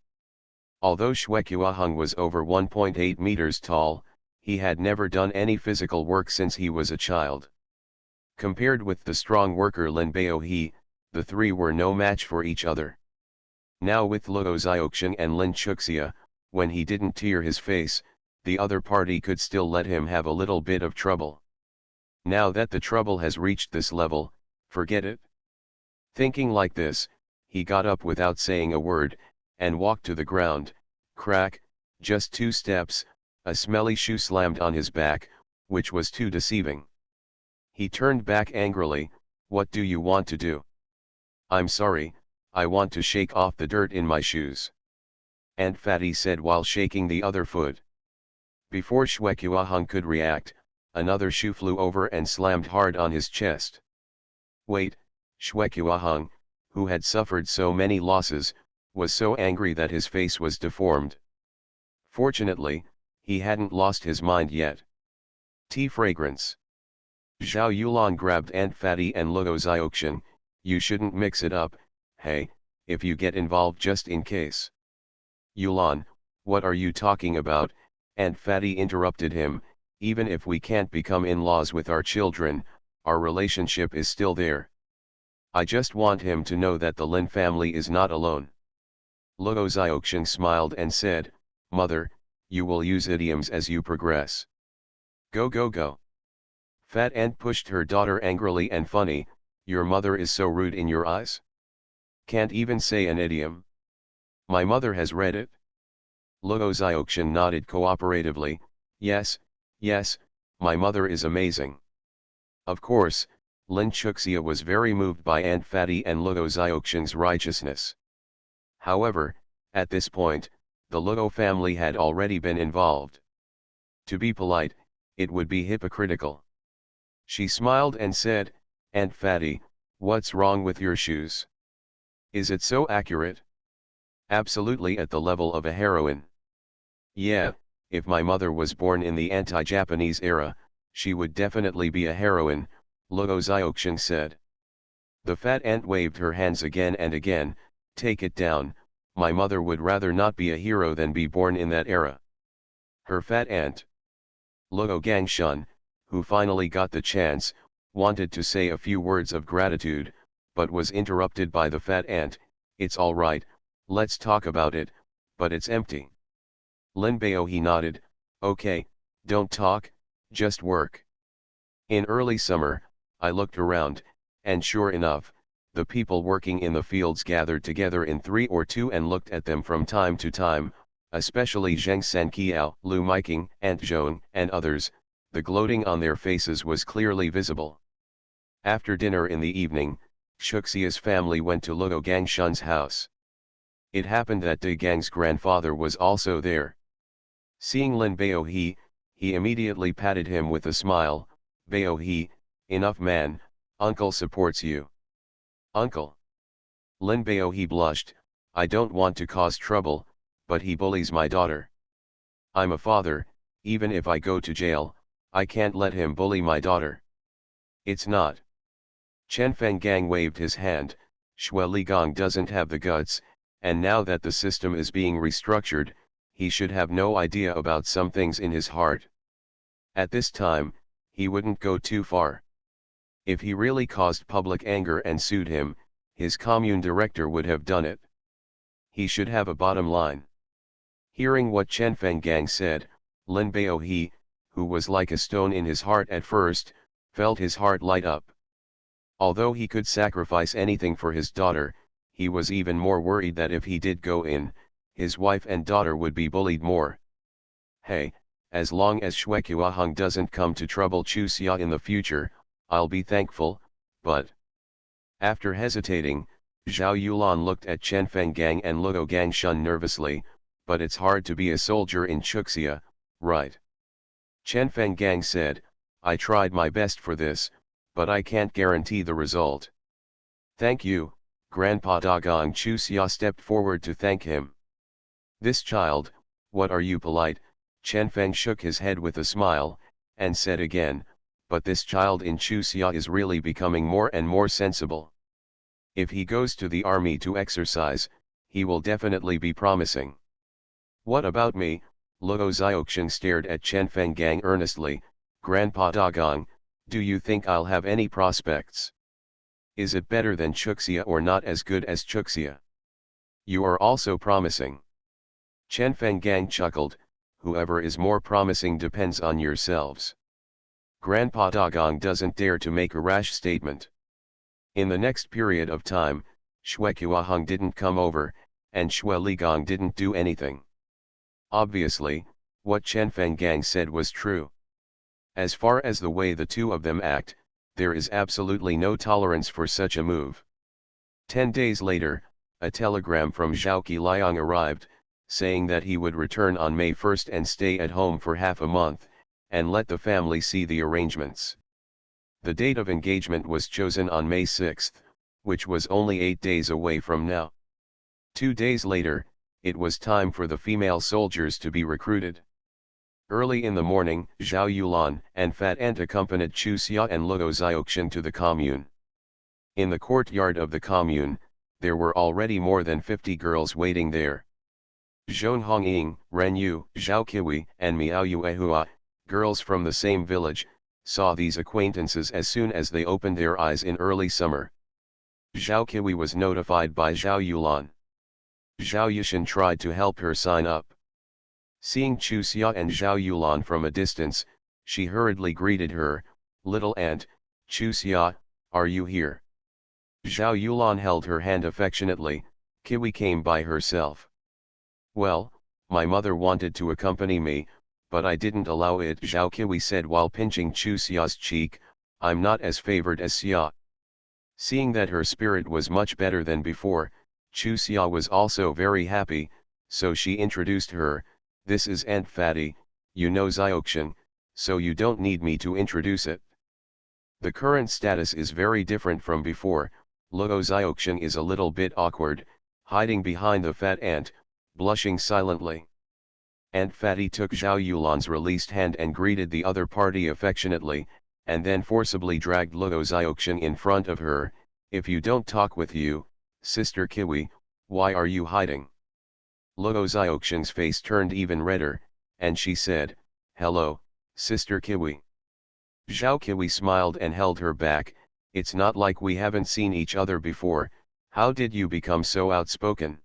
Although Shue Qiaheng was over 1.8 meters tall, he had never done any physical work since he was a child. Compared with the strong worker Lin Baohe, the three were no match for each other. Now with Luo Xiaoxian and Lin Chuxia, when he didn't tear his face, the other party could still let him have a little bit of trouble. Now that the trouble has reached this level, forget it. Thinking like this, he got up without saying a word, and walked to the ground. Crack, just 2 steps, a smelly shoe slammed on his back, which was too deceiving. He turned back angrily. What do you want to do? I'm sorry, I want to shake off the dirt in my shoes. Aunt Fatty said while shaking the other foot. Before Shue Qiaheng could react, another shoe flew over and slammed hard on his chest. Wait, Shue Qiaheng, who had suffered so many losses, was so angry that his face was deformed. Fortunately, he hadn't lost his mind yet. Tea fragrance. Zhao Yulan grabbed Aunt Fatty and Luo Xiaoxian. You shouldn't mix it up, hey, if you get involved just in case. Yulan, what are you talking about? Aunt Fatty interrupted him. Even if we can't become in-laws with our children, our relationship is still there. I just want him to know that the Lin family is not alone. Luo Xiaoxian smiled and said, Mother, you will use idioms as you progress. Go. Fat Aunt pushed her daughter angrily and funny. Your mother is so rude in your eyes? Can't even say an idiom. My mother has read it. Luo Xiaoxian nodded cooperatively. Yes, my mother is amazing. Of course, Lin Chuxia was very moved by Aunt Fatty and Luo Xiaoxiang's righteousness. However, at this point, the Luo family had already been involved. To be polite, it would be hypocritical. She smiled and said, "Aunt Fatty, what's wrong with your shoes? Is it so accurate? Absolutely at the level of a heroine." "Yeah, if my mother was born in the anti-Japanese era, she would definitely be a heroine," Luo Xiaoxiang said. The fat aunt waved her hands again and again, "Take it down, my mother would rather not be a hero than be born in that era." Her fat aunt. Luo Gangshun, who finally got the chance, wanted to say a few words of gratitude, but was interrupted by the fat aunt. "It's all right, let's talk about it, but it's empty." Lin Baohe nodded, "Okay, don't talk, just work." In early summer, I looked around, and sure enough, the people working in the fields gathered together in 3 or 2 and looked at them from time to time, especially Zheng Sanqiao, Lu Miking, Aunt Joan, and others. The gloating on their faces was clearly visible. After dinner in the evening, Xuxia's family went to Luo Gangshun's house. It happened that De Gang's grandfather was also there. Seeing Lin Baohe, he immediately patted him with a smile. "Baohe, enough man, uncle supports you." "Uncle?" Lin Baohe blushed, "I don't want to cause trouble, but he bullies my daughter. I'm a father, even if I go to jail, I can't let him bully my daughter." "It's not." Chen Fenggang waved his hand, "Xue Ligong doesn't have the guts, and now that the system is being restructured, he should have no idea about some things in his heart. At this time, he wouldn't go too far. If he really caused public anger and sued him, his commune director would have done it. He should have a bottom line." Hearing what Chen Fenggang said, Lin Baohe, who was like a stone in his heart at first, felt his heart light up. Although he could sacrifice anything for his daughter, he was even more worried that if he did go in, his wife and daughter would be bullied more. "Hey, as long as Xue Qiuheng doesn't come to trouble Chuxia in the future, I'll be thankful, but..." After hesitating, Zhao Yulan looked at Chen Fenggang and Luo Gangshun nervously, "But it's hard to be a soldier in Chuxia, right?" Chen Fenggang said, "I tried my best for this, but I can't guarantee the result." "Thank you, Grandpa Dagong." Chuxia stepped forward to thank him. "This child, what are you polite?" Chen Feng shook his head with a smile, and said again, "But this child in Chuxia is really becoming more and more sensible. If he goes to the army to exercise, he will definitely be promising." "What about me?" Luo Xiaoxiang stared at Chen Fenggang earnestly. "Grandpa Dagong, do you think I'll have any prospects? Is it better than Chuxia or not as good as Chuxia? You are also promising." Chen Fenggang chuckled, "Whoever is more promising depends on yourselves. Grandpa Dagong doesn't dare to make a rash statement." In the next period of time, Xue Qiuheng didn't come over, and Xue Ligong didn't do anything. Obviously, what Chen Fenggang said was true. As far as the way the two of them act, there is absolutely no tolerance for such a move. 10 days later, a telegram from Zhao Qiliang arrived, saying that he would return on May 1 and stay at home for half a month, and let the family see the arrangements. The date of engagement was chosen on May 6, which was only 8 days away from now. 2 days later, it was time for the female soldiers to be recruited. Early in the morning, Zhao Yulan and Fat Ant accompanied Chuxia and Luo Xiaoxiang to the commune. In the courtyard of the commune, there were already more than 50 girls waiting there. Zhong Hongying, Ren Yu, Zhao Qiwi, and Miao Yuehua, girls from the same village, saw these acquaintances as soon as they opened their eyes in early summer. Zhao Qiwi was notified by Zhao Yulan. Zhao Yushan tried to help her sign up. Seeing Chuxia and Zhao Yulan from a distance, she hurriedly greeted her, "Little aunt, Chuxia, are you here?" Zhao Yulan held her hand affectionately. "Qiwi came by herself." "Well, my mother wanted to accompany me, but I didn't allow it," Zhao Qiwi said while pinching Chuxia's cheek. I'm not as favored as Xia. Seeing that her spirit was much better than before, Chu Xia was also very happy, so she introduced her. This is Aunt Fatty, you know Xiaoxian, so you don't need me to introduce it. The current status is very different from before. Luo Xiaoxian is a little bit awkward, hiding behind the fat ant, blushing silently. Aunt Fatty took Zhao Yulan's released hand and greeted the other party affectionately, and then forcibly dragged Luo Xiaoxian in front of her. If you don't talk with you, Sister Kiwi, why are you hiding? Luo Xiaoxian's face turned even redder, and she said, hello, Sister Kiwi. Zhao Kiwi smiled and held her back. It's not like we haven't seen each other before. How did you become so outspoken?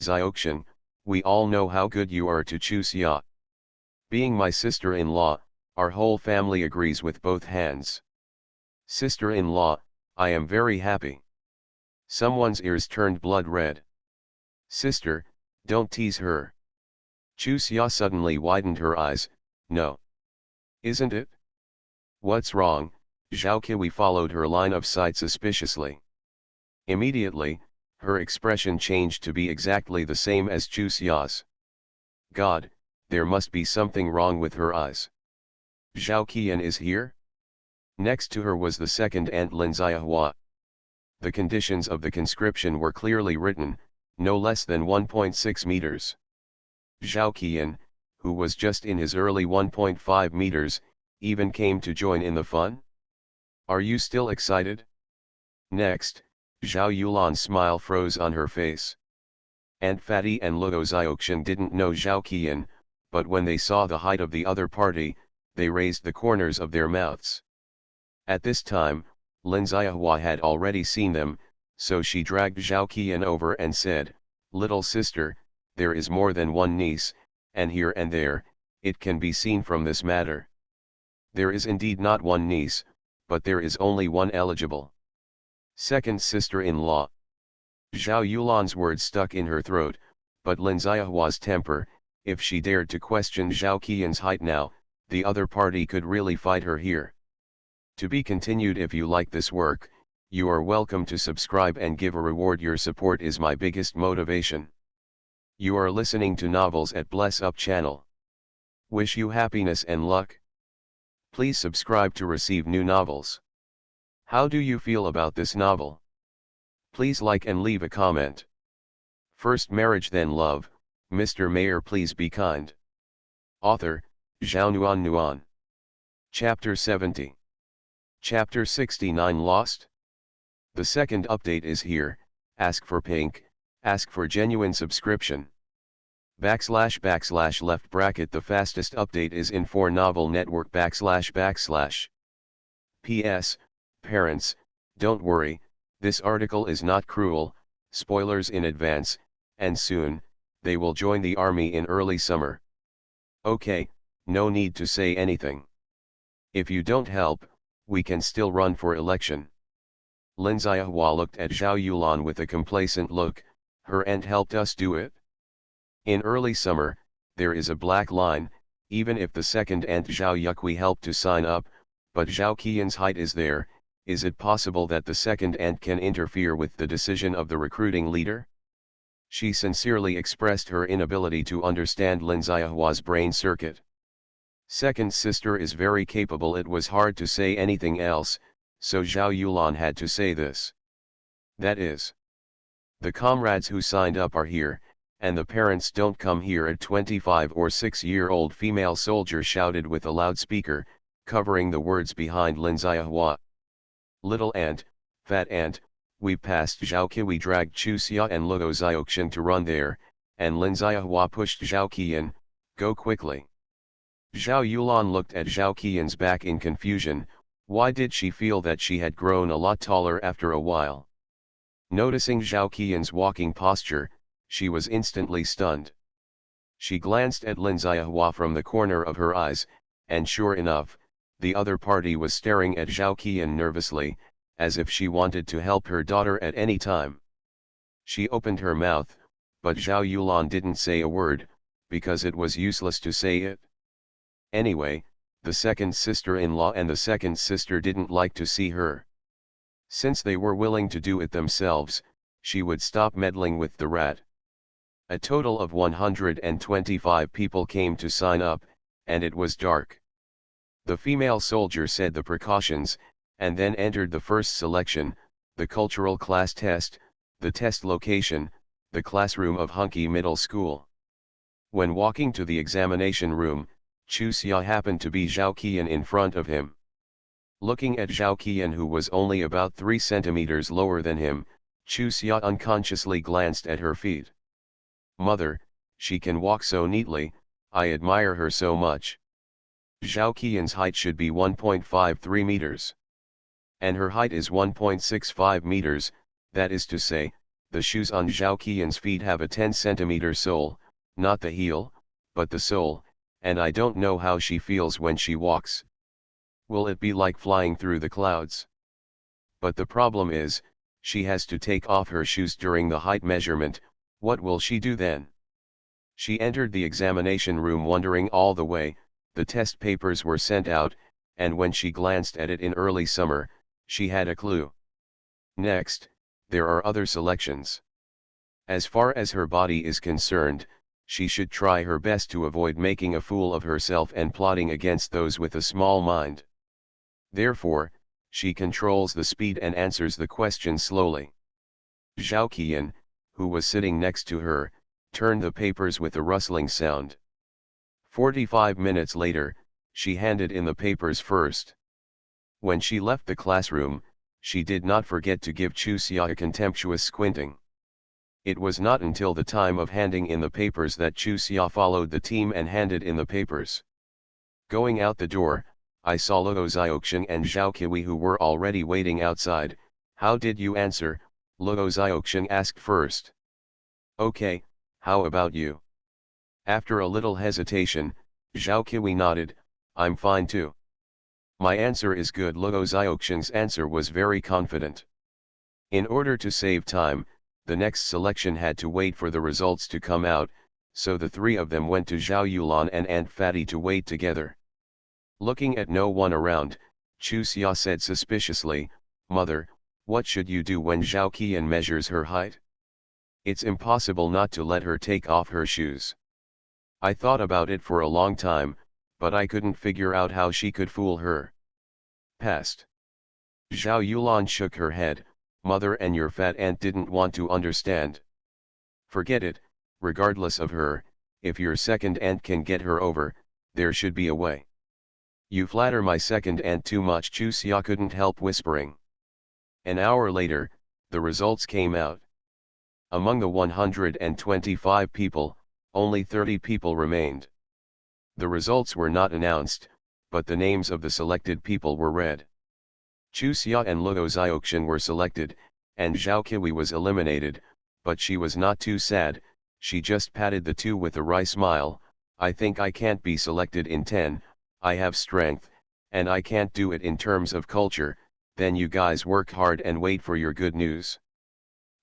Xiaoxian, we all know how good you are to Chu Xia. Being my sister-in-law, our whole family agrees with both hands. Sister-in-law, I am very happy. Someone's ears turned blood red. Sister, don't tease her. Chu Xia suddenly widened her eyes. No. Isn't it? What's wrong? Zhao Kiwi followed her line of sight suspiciously. Immediately, her expression changed to be exactly the same as Chu Xia's. God, there must be something wrong with her eyes. Zhao Qian is here? Next to her was the second aunt Lin Xiahua. The conditions of the conscription were clearly written, no less than 1.6 meters. Zhao Qian, who was just in his early 1.5 meters, even came to join in the fun? Are you still excited? Next, Zhao Yulan's smile froze on her face. Aunt Fatty and Luo Xiaoxian didn't know Zhao Qian, but when they saw the height of the other party, they raised the corners of their mouths. At this time, Lin Xiahua had already seen them, so she dragged Zhao Qian over and said, little sister, there is more than one niece, and here and there, it can be seen from this matter. There is indeed not one niece, but there is only one eligible. Second sister-in-law. Zhao Yulan's words stuck in her throat, but Lin Xiahua's temper, if she dared to question Zhao Qian's height now, the other party could really fight her here. To be continued. If you like this work, you are welcome to subscribe and give a reward. Your support is my biggest motivation. You are listening to Novels at Bless Up channel. Wish you happiness and luck. Please subscribe to receive new novels. How do you feel about this novel? Please like and leave a comment. First marriage then love, Mr. Mayor please be kind. Author, Zhao Nuan. Chapter 70. Chapter 69 Lost? The second update is here. Ask for pink, ask for genuine subscription. / left bracket. The fastest update is in 4 novel network / PS, parents, don't worry, this article is not cruel, spoilers in advance, and soon, they will join the army in early summer. Okay, no need to say anything. If you don't help, we can still run for election. Lin Xiahua looked at Zhao Yulan with a complacent look. Her aunt helped us do it. In early summer, there is a black line, even if the second aunt Zhao Yukui helped to sign up, but Zhao Qian's height is there. Is it possible that the second aunt can interfere with the decision of the recruiting leader? She sincerely expressed her inability to understand Lin Xiahua's brain circuit. Second sister is very capable. It was hard to say anything else, so Zhao Yulan had to say this. That is, the comrades who signed up are here, and the parents don't come here. A 25 or 6-year-old female soldier shouted with a loudspeaker, covering the words behind Lin Xiahua. Little aunt, fat aunt, we passed Zhao Kiwi dragged Chu Xia and Luo Xiaoxian to run there, and Lin Xiahua pushed Zhao Qian, go quickly. Zhao Yulan looked at Zhao Qian's back in confusion. Why did she feel that she had grown a lot taller after a while? Noticing Zhao Qian's walking posture, she was instantly stunned. She glanced at Lin Xiahua from the corner of her eyes, and sure enough, the other party was staring at Zhao Qian nervously, as if she wanted to help her daughter at any time. She opened her mouth, but Zhao Yulan didn't say a word, because it was useless to say it. Anyway, the second sister-in-law and the second sister didn't like to see her. Since they were willing to do it themselves, she would stop meddling with the rat. A total of 125 people came to sign up, and it was dark. The female soldier said the precautions, and then entered the first selection, the cultural class test, the test location, the classroom of Hunky Middle School. When walking to the examination room, Chu Xia happened to be Zhao Qian in front of him. Looking at Zhao Qian, who was only about 3 centimeters lower than him, Chu Xia unconsciously glanced at her feet. "Mother, she can walk so neatly, I admire her so much. Zhao Qian's height should be 1.53 meters. And her height is 1.65 meters, that is to say, the shoes on Zhao Qian's feet have a 10 centimeter sole, not the heel, but the sole, and I don't know how she feels when she walks. Will it be like flying through the clouds? But the problem is, she has to take off her shoes during the height measurement. What will she do then?" She entered the examination room wondering all the way. The test papers were sent out, and when she glanced at it in early summer, she had a clue. Next, there are other selections. As far as her body is concerned, she should try her best to avoid making a fool of herself and plotting against those with a small mind. Therefore, she controls the speed and answers the question slowly. Zhao Qian, who was sitting next to her, turned the papers with a rustling sound. 45 minutes later, she handed in the papers first. When she left the classroom, she did not forget to give Chu Xia a contemptuous squinting. It was not until the time of handing in the papers that Chu Xia followed the team and handed in the papers. Going out the door, I saw Luo Xiaoqian and Zhao Qiwi, who were already waiting outside. "How did you answer?" Luo Xiaoqian asked first. "Okay, how about you?" After a little hesitation, Zhao Qiwi nodded. "I'm fine too." "My answer is good." Luo Xiaoqian's answer was very confident. In order to save time, the next selection had to wait for the results to come out, so the three of them went to Zhao Yulan and Aunt Fatty to wait together. Looking at no one around, Chu Xia said suspiciously, "Mother, what should you do when Zhao Qian measures her height? It's impossible not to let her take off her shoes. I thought about it for a long time, but I couldn't figure out how she could fool her." Past. Zhao Yulan shook her head. "Mother and your fat aunt didn't want to understand. Forget it. Regardless of her, if your second aunt can get her over, there should be a way." "You flatter my second aunt too much," Chu Xia couldn't help whispering. An hour later, the results came out. Among the 125 people, only 30 people remained. The results were not announced, but the names of the selected people were read. Chu Xia and Luo Xiaoqian were selected, and Zhao Qiwi was eliminated, but she was not too sad. She just patted the two with a wry smile. "I think I can't be selected in 10, I have strength, and I can't do it in terms of culture. Then you guys work hard and wait for your good news."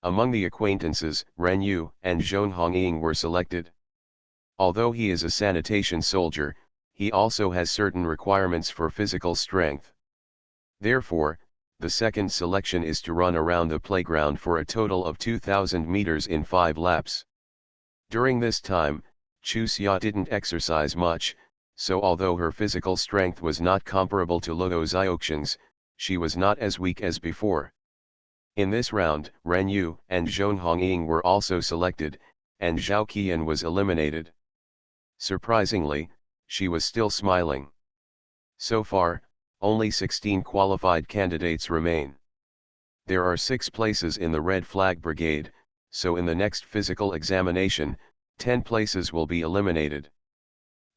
Among the acquaintances, Ren Yu and Zhong Hongying were selected. Although he is a sanitation soldier, he also has certain requirements for physical strength. Therefore, the second selection is to run around the playground for a total of 2,000 meters in 5 laps. During this time, Chu Xia didn't exercise much, so although her physical strength was not comparable to Luo Xiaoqian's, she was not as weak as before. In this round, Ren Yu and Zhong Hongying were also selected, and Zhao Qian was eliminated. Surprisingly, she was still smiling. So far, only 16 qualified candidates remain. There are 6 places in the Red Flag Brigade, so in the next physical examination, 10 places will be eliminated.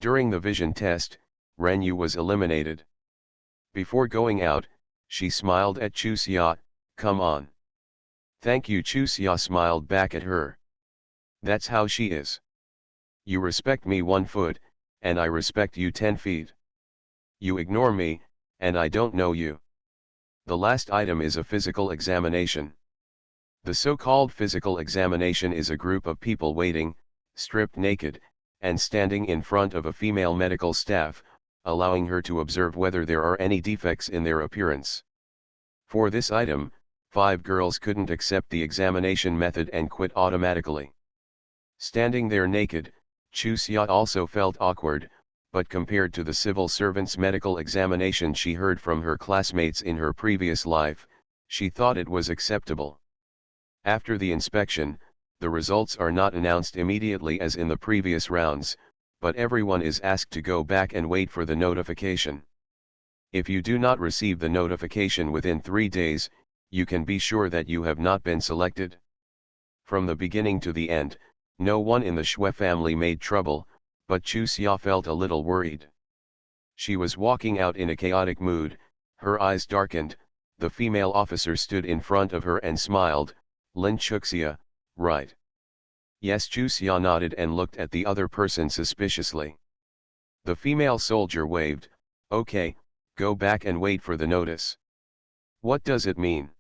During the vision test, Ren Yu was eliminated. Before going out, she smiled at Chu Xia. "Come on." "Thank you." Chu Xia smiled back at her. "That's how she is. You respect me 1 foot, and I respect you 10 feet. You ignore me, and I don't know you." The last item is a physical examination. The so-called physical examination is a group of people waiting, stripped naked, and standing in front of a female medical staff, allowing her to observe whether there are any defects in their appearance. For this item, 5 girls couldn't accept the examination method and quit automatically. Standing there naked, Chusia also felt awkward, but compared to the civil servant's medical examination she heard from her classmates in her previous life, she thought it was acceptable. After the inspection, the results are not announced immediately as in the previous rounds, but everyone is asked to go back and wait for the notification. If you do not receive the notification within 3 days, you can be sure that you have not been selected. From the beginning to the end, no one in the Xue family made trouble, but Chusia felt a little worried. She was walking out in a chaotic mood, her eyes darkened. The female officer stood in front of her and smiled. "Lin Chuxia, right?" Yes, Chusia nodded and looked at the other person suspiciously. The female soldier waved. "Okay, go back and wait for the notice." "What does it mean?"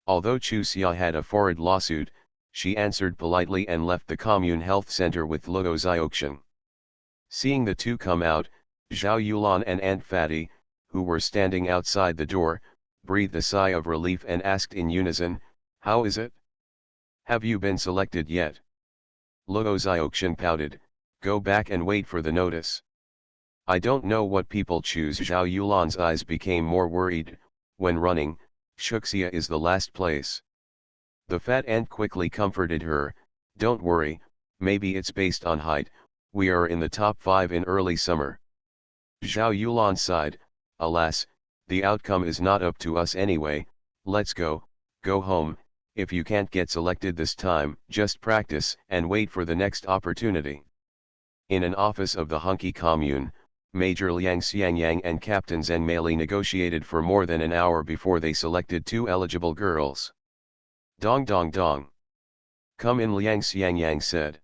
Although Chusia had a forward lawsuit, she answered politely and left the commune health center with Luo Xiaoxiang. Seeing the two come out, Zhao Yulan and Aunt Fatty, who were standing outside the door, breathed a sigh of relief and asked in unison, "How is it? Have you been selected yet?" Luo Xiaoxiang pouted, "Go back and wait for the notice." "I don't know what people choose." Zhao Yulan's eyes became more worried. "When running, Xuxia is the last place." The fat aunt quickly comforted her, "Don't worry, maybe it's based on height, we are in the top 5 in early summer." Zhao Yulan sighed, "Alas, the outcome is not up to us anyway, let's go home. If you can't get selected this time, just practice and wait for the next opportunity." In an office of the Hunky commune, Major Liang Xiangyang and Captain Zheng Meili negotiated for more than an hour before they selected 2 eligible girls. "Dong dong dong. Come in," Liang Xiangyang said.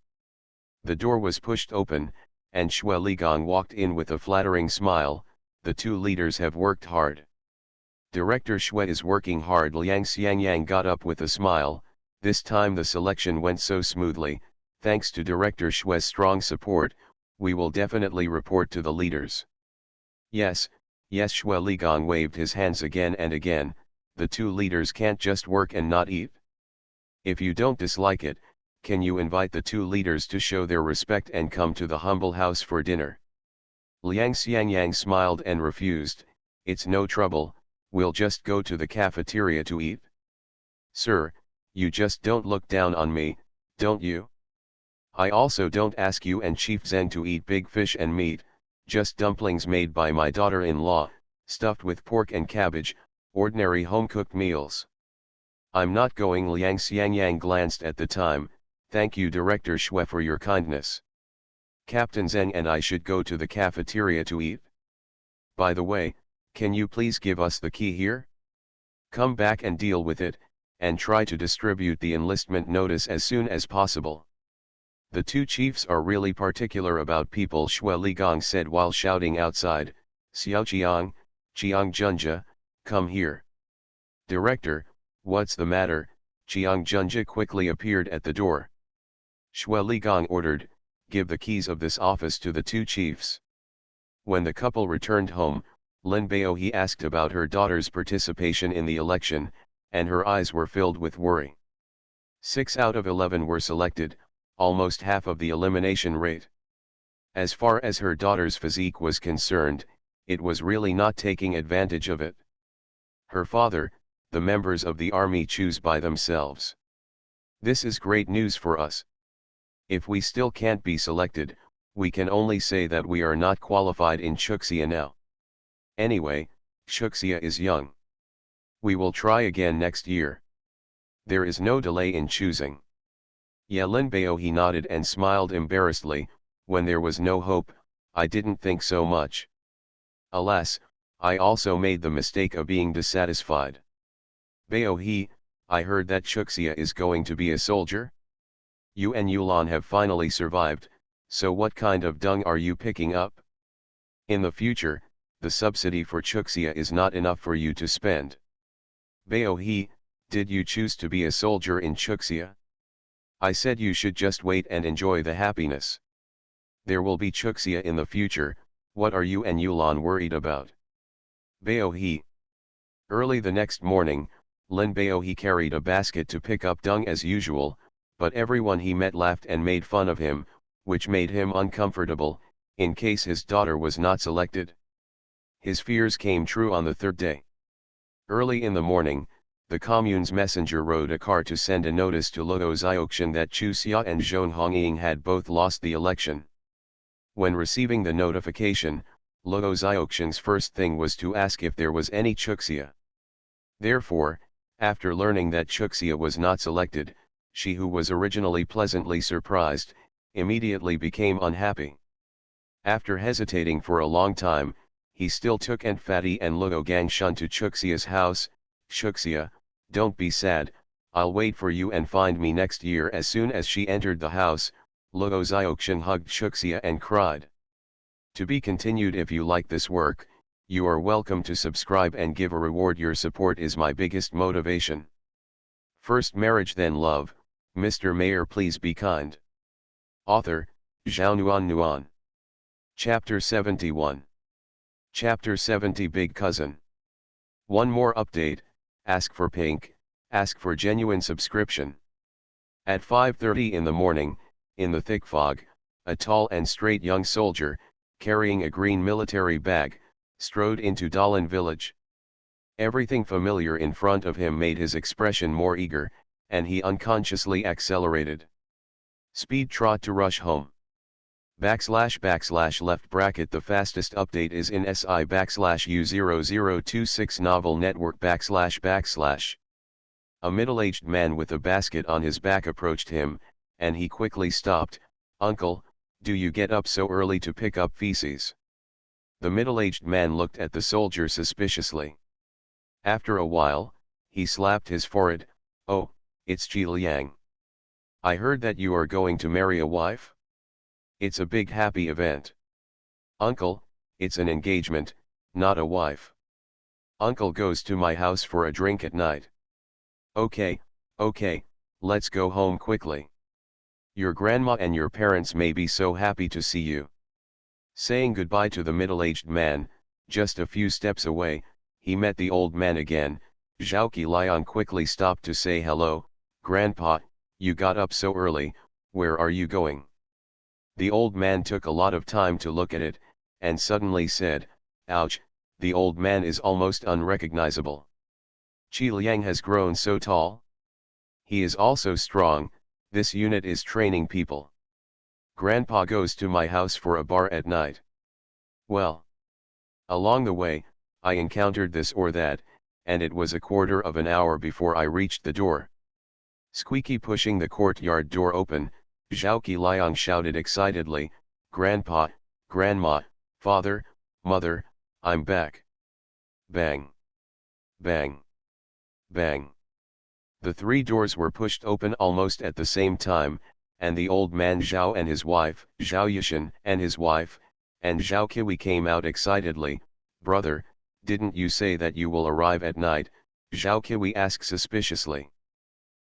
The door was pushed open, and Xue Ligong walked in with a flattering smile. "The 2 leaders have worked hard." "Director Xue is working hard." Liang Xiangyang got up with a smile. "This time the selection went so smoothly, thanks to Director Xue's strong support, we will definitely report to the leaders." Yes, Xue Ligong waved his hands again and again. "The 2 leaders can't just work and not eat. If you don't dislike it, can you invite the 2 leaders to show their respect and come to the humble house for dinner?" Liang Xiangyang smiled and refused. "It's no trouble, we'll just go to the cafeteria to eat." "Sir, you just don't look down on me, don't you? I also don't ask you and Chief Zheng to eat big fish and meat, just dumplings made by my daughter-in-law, stuffed with pork and cabbage, ordinary home-cooked meals." "I'm not going." Liang Xiangyang glanced at the time. "Thank you, Director Xue, for your kindness. Captain Zheng and I should go to the cafeteria to eat. By the way, can you please give us the key here? Come back and deal with it, and try to distribute the enlistment notice as soon as possible." "The 2 chiefs are really particular about people," Xue Ligong said while shouting outside, "Xiaoqiang, Chiang Junja, come here." "Director, what's the matter?" Chiang Junja quickly appeared at the door. Xue Ligong ordered, "Give the keys of this office to the 2 chiefs." When the couple returned home, Lin Baohe asked about her daughter's participation in the election, and her eyes were filled with worry. 6 out of 11 were selected, almost half of the elimination rate. As far as her daughter's physique was concerned, it was really not taking advantage of it. Her father, the members of the army choose by themselves. This is great news for us. If we still can't be selected, we can only say that we are not qualified in Xuxia now. Anyway, Xuxia is young. We will try again next year. There is no delay in choosing. Lin Baohe nodded and smiled embarrassedly. "When there was no hope, I didn't think so much. Alas, I also made the mistake of being dissatisfied." "Baohe, I heard that Xuxia is going to be a soldier? You and Yulan have finally survived, so what kind of dung are you picking up? In the future, the subsidy for Xuxia is not enough for you to spend." "Baohe, did you choose to be a soldier in Xuxia? I said you should just wait and enjoy the happiness. There will be Xuxia in the future, What are you and Yulan worried about? Bao-he. Early the next morning, Lin Bao-he carried a basket to pick up dung as usual, but everyone he met laughed and made fun of him, which made him uncomfortable, in case his daughter was not selected. His fears came true on the third day. Early in the morning, the commune's messenger rode a car to send a notice to Luo Xiaoxian that Chu Xia and Zhong Hongying had both lost the election. When receiving the notification, Luo Xiaoxian's first thing was to ask if there was any Chuxia. Therefore, after learning that Chuxia was not selected, she who was originally pleasantly surprised, immediately became unhappy. After hesitating for a long time, he still took Aunt Fatty and Luo Gangshun to Chuxia's house. Chuxia, don't be sad, I'll wait for you and find me next year. As soon as she entered the house, Luo Xiaoxian hugged Chuxia and cried. To be continued. If you like this work, you are welcome to subscribe and give a reward. Your support is my biggest motivation. First marriage then love, Mr. Mayor please be kind. Author, Zhao Nuan. Chapter 71. Chapter 70 Big Cousin. One more update, ask for pink, ask for genuine subscription. At 5:30 in the morning, in the thick fog, a tall and straight young soldier, carrying a green military bag, strode into Dalan village. Everything familiar in front of him made his expression more eager, and he unconsciously accelerated. Speed trot to rush home. // left bracket. The fastest update is in SI /U0026 novel network // A middle-aged man with a basket on his back approached him, and he quickly stopped. Uncle, do you get up so early to pick up feces? The middle-aged man looked at the soldier suspiciously. After a while, he slapped his forehead. Oh, it's Ji Liang. I heard that you are going to marry a wife? It's a big happy event. Uncle, it's an engagement, not a wife. Uncle goes to my house for a drink at night. Okay, let's go home quickly. Your grandma and your parents may be so happy to see you. Saying goodbye to the middle-aged man, just a few steps away, he met the old man again. Zhao Liang quickly stopped to say hello. Grandpa, you got up so early, where are you going? The old man took a lot of time to look at it, and suddenly said, ouch, the old man is almost unrecognizable. Qi Liang has grown so tall. He is also strong, this unit is training people. Grandpa goes to my house for a bar at night. Well. Along the way, I encountered this or that, and it was a quarter of an hour before I reached the door. Squeaky pushing the courtyard door open, Zhao Liang shouted excitedly, Grandpa, Grandma, Father, Mother, I'm back. Bang. Bang. Bang. The three doors were pushed open almost at the same time, and the old man Zhao and his wife, Zhao Yishan and his wife, and Zhao Kiwi came out excitedly. Brother, didn't you say that you will arrive at night? Zhao Kiwi asked suspiciously.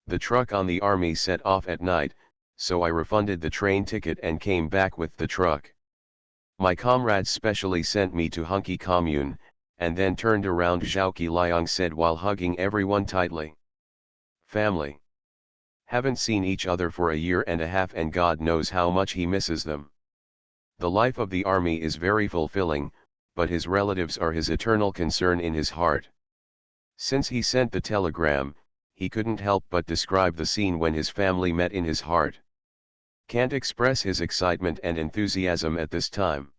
The truck on the army set off at night, so I refunded the train ticket and came back with the truck. My comrades specially sent me to Hunky Commune, and then turned around, Zhao Liang said while hugging everyone tightly. Family. Haven't seen each other for a year and a half and God knows how much he misses them. The life of the army is very fulfilling, but his relatives are his eternal concern in his heart. Since he sent the telegram, he couldn't help but describe the scene when his family met in his heart. Can't express his excitement and enthusiasm at this time.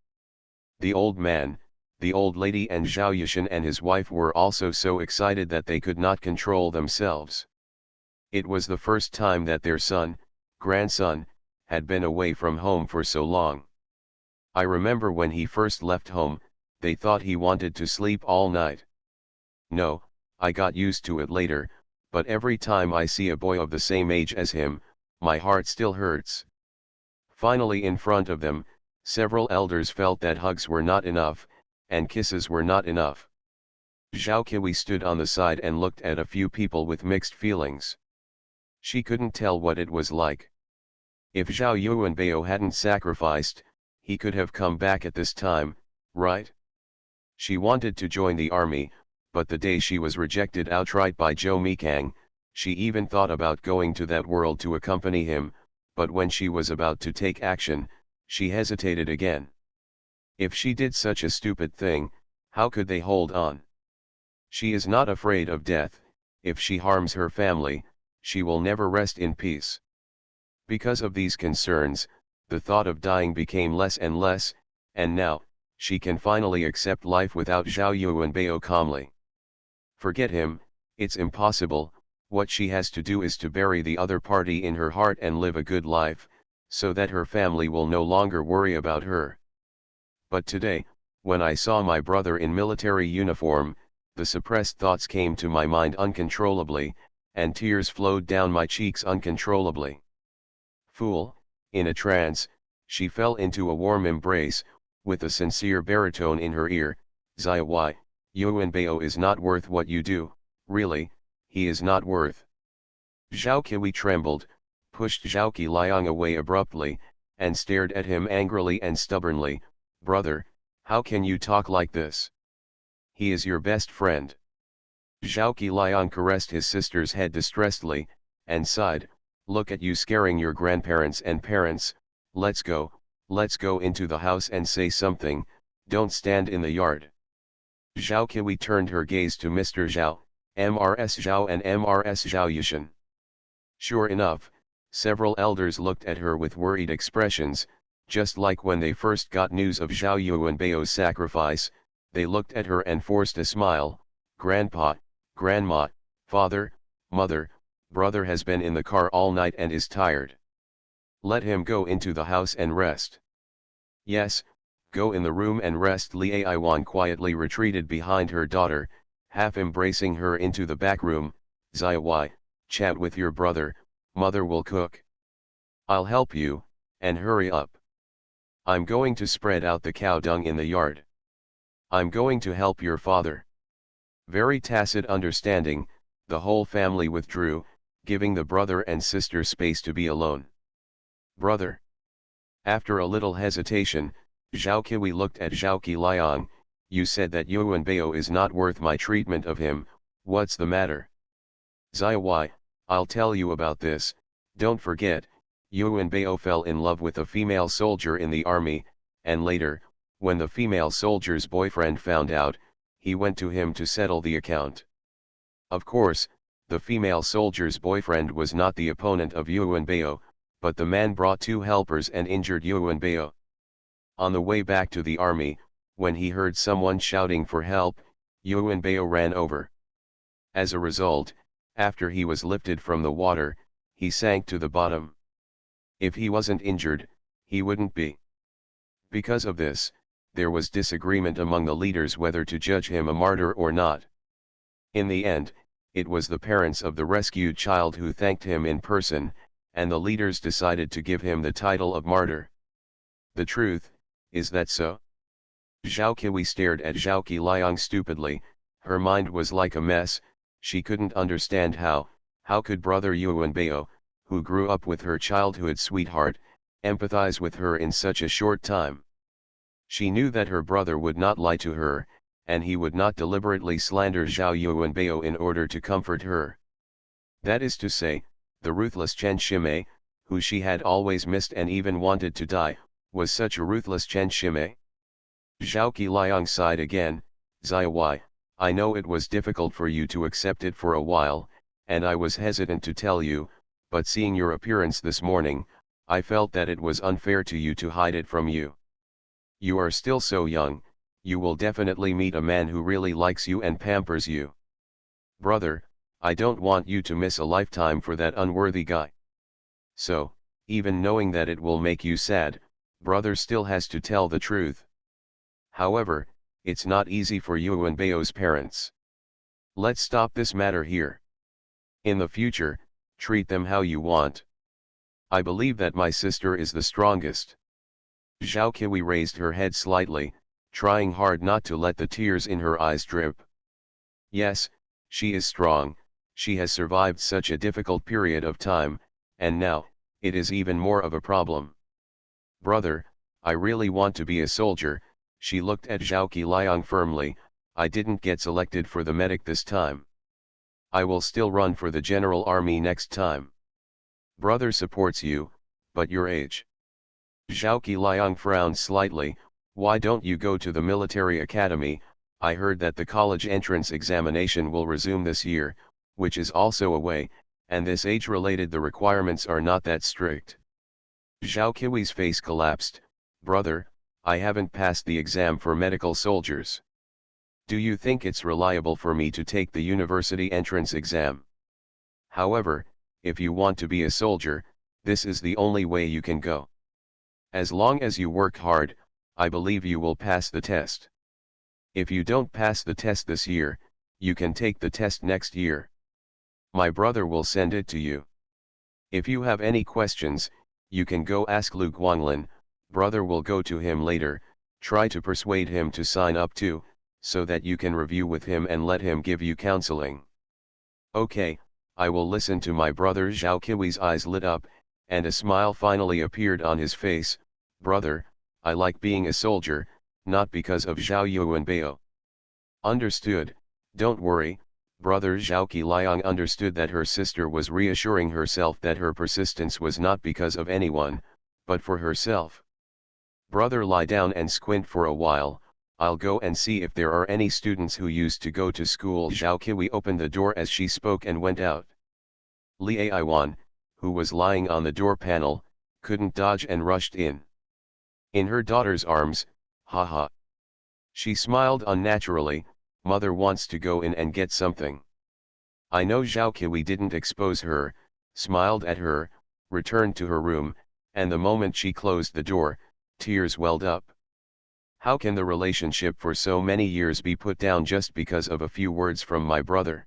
The old man, the old lady and Zhao Yishan and his wife were also so excited that they could not control themselves. It was the first time that their son, grandson, had been away from home for so long. I remember when he first left home, they thought he wanted to sleep all night. No, I got used to it later, but every time I see a boy of the same age as him, my heart still hurts. Finally, in front of them, several elders felt that hugs were not enough, and kisses were not enough. Zhao Kiwi stood on the side and looked at a few people with mixed feelings. She couldn't tell what it was like. If Zhao Yuanbao hadn't sacrificed, he could have come back at this time, right? She wanted to join the army, but the day she was rejected outright by Joe Mikang, she even thought about going to that world to accompany him, but when she was about to take action, she hesitated again. If she did such a stupid thing, how could they hold on? She is not afraid of death. If she harms her family, she will never rest in peace. Because of these concerns, the thought of dying became less and less, and now, she can finally accept life without Zhao Yuanbao calmly. Forget him, it's impossible. What she has to do is to bury the other party in her heart and live a good life, so that her family will no longer worry about her. But today, when I saw my brother in military uniform, the suppressed thoughts came to my mind uncontrollably, and tears flowed down my cheeks uncontrollably. Fool, in a trance, she fell into a warm embrace, with a sincere baritone in her ear. Zai, Yuanbao is not worth what you do, really, he is not worth. Zhao Qiwei trembled, pushed Zhao Qiliang away abruptly, and stared at him angrily and stubbornly. Brother, how can you talk like this? He is your best friend. Zhao Qiliang caressed his sister's head distressedly, and sighed, look at you scaring your grandparents and parents. Let's go into the house and say something, don't stand in the yard. Zhao Qiwei turned her gaze to Mr. Zhao, Mrs. Zhao and Mrs. Zhao Yushan. Sure enough, several elders looked at her with worried expressions, just like when they first got news of Zhao Yuanbao's sacrifice. They looked at her and forced a smile. Grandpa, Grandma, Father, Mother, Brother has been in the car all night and is tired. Let him go into the house and rest. Yes, go in the room and rest. Li Aiwan quietly retreated behind her daughter, half embracing her into the back room. Zai, chat with your brother, Mother will cook. I'll help you, and hurry up. I'm going to spread out the cow dung in the yard. I'm going to help your father. Very tacit understanding, the whole family withdrew, giving the brother and sister space to be alone. Brother. After a little hesitation, Zhao Qiwei looked at Zhao Qiliang. You said that Yuanbao is not worth my treatment of him. What's the matter? Zai, I'll tell you about this. Don't forget, Yuanbao fell in love with a female soldier in the army, and later, when the female soldier's boyfriend found out, he went to him to settle the account. Of course, the female soldier's boyfriend was not the opponent of Yuanbao, but the man brought two helpers and injured Yuanbao. On the way back to the army, when he heard someone shouting for help, Yuanbao ran over. As a result, after he was lifted from the water, he sank to the bottom. If he wasn't injured, he wouldn't be. Because of this, there was disagreement among the leaders whether to judge him a martyr or not. In the end, it was the parents of the rescued child who thanked him in person, and the leaders decided to give him the title of martyr. The truth, is that so? Zhao Qiwei stared at Zhao Qiliang stupidly. Her mind was like a mess. She couldn't understand how could brother Yuanbao, who grew up with her childhood sweetheart, empathize with her in such a short time. She knew that her brother would not lie to her, and he would not deliberately slander Zhao Yuanbao in order to comfort her. That is to say, the ruthless Chen Shimei, who she had always missed and even wanted to die, was such a ruthless Chen Shimei. Zhao Qiliang sighed again. Zai, I know it was difficult for you to accept it for a while, and I was hesitant to tell you, but seeing your appearance this morning, I felt that it was unfair to you to hide it from you. You are still so young, you will definitely meet a man who really likes you and pampers you. Brother, I don't want you to miss a lifetime for that unworthy guy. So, even knowing that it will make you sad, brother still has to tell the truth. However, it's not easy for Yuanbao's parents. Let's stop this matter here. In the future, treat them how you want. I believe that my sister is the strongest. Zhao Qiwei raised her head slightly, trying hard not to let the tears in her eyes drip. Yes, she is strong, she has survived such a difficult period of time, and now, it is even more of a problem. Brother, I really want to be a soldier. She looked at Zhao Qiliang firmly. I didn't get selected for the medic this time. I will still run for the general army next time. Brother supports you, but your age. Zhao Qiliang frowned slightly. Why don't you go to the military academy? I heard that the college entrance examination will resume this year, which is also away, and this age-related the requirements are not that strict. Zhao Qiui's face collapsed. Brother, I haven't passed the exam for medical soldiers. Do you think it's reliable for me to take the university entrance exam? However, if you want to be a soldier, this is the only way you can go. As long as you work hard, I believe you will pass the test. If you don't pass the test this year, you can take the test next year. My brother will send it to you. If you have any questions, you can go ask Lu Guanglin. Brother will go to him later, try to persuade him to sign up too, so that you can review with him and let him give you counseling. Okay, I will listen to my brother. Zhao Qiui's eyes lit up, and a smile finally appeared on his face. Brother, I like being a soldier, not because of Zhao Yuanbao. Understood, don't worry. Brother. Zhao Qiliang understood that her sister was reassuring herself that her persistence was not because of anyone, but for herself. Brother, lie down and squint for a while. I'll go and see if there are any students who used to go to school. Zhao Qiui opened the door as she spoke and went out. Li Aiwan, who was lying on the door panel, couldn't dodge and rushed in. In her daughter's arms, haha. She smiled unnaturally. Mother wants to go in and get something. I know. Zhao Qiui didn't expose her, smiled at her, returned to her room, and the moment she closed the door, tears welled up. How can the relationship for so many years be put down just because of a few words from my brother?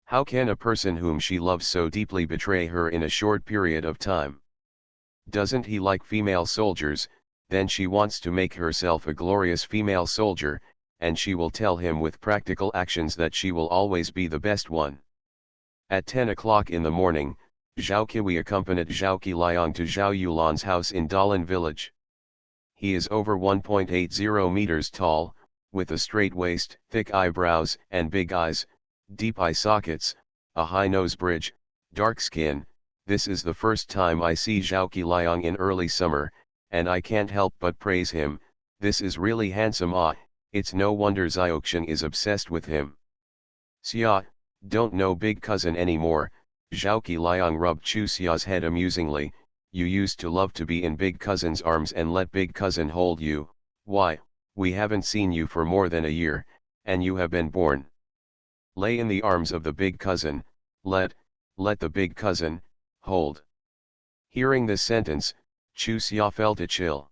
How can a person whom she loves so deeply betray her in a short period of time? Doesn't he like female soldiers? Then she wants to make herself a glorious female soldier, and she will tell him with practical actions that she will always be the best one. At 10 o'clock in the morning, Zhao Qiui accompanied Zhao Qiliang to Zhao Yulan's house in Dalian village. He is over 1.80 meters tall, with a straight waist, thick eyebrows and big eyes, deep eye sockets, a high nose bridge, dark skin. This is the first time I see Zhao Qiliang in early summer, and I can't help but praise him. This is really handsome. It's no wonder Xiaoxian is obsessed with him. Xia, don't know big cousin anymore. Zhao Qiliang rubbed Chu Xia's head amusingly. You used to love to be in big cousin's arms and let big cousin hold you. Why, we haven't seen you for more than a year, and you have been born. Lay in the arms of the big cousin, let the big cousin, hold. Hearing this sentence, Chu Xia felt a chill.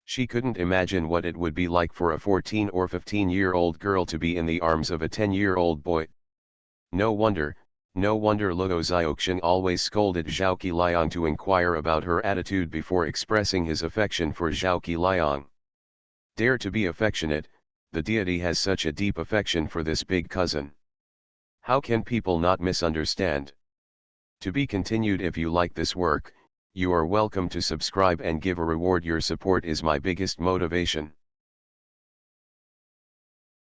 She couldn't imagine what it would be like for a 14 or 15-year-old girl to be in the arms of a 10-year-old boy. No wonder Luo Xiaoxian always scolded Zhao Qiliang to inquire about her attitude before expressing his affection for Zhao Qiliang. Dare to be affectionate, the deity has such a deep affection for this big cousin. How can people not misunderstand? To be continued. If you like this work, you are welcome to subscribe and give a reward. Your support is my biggest motivation.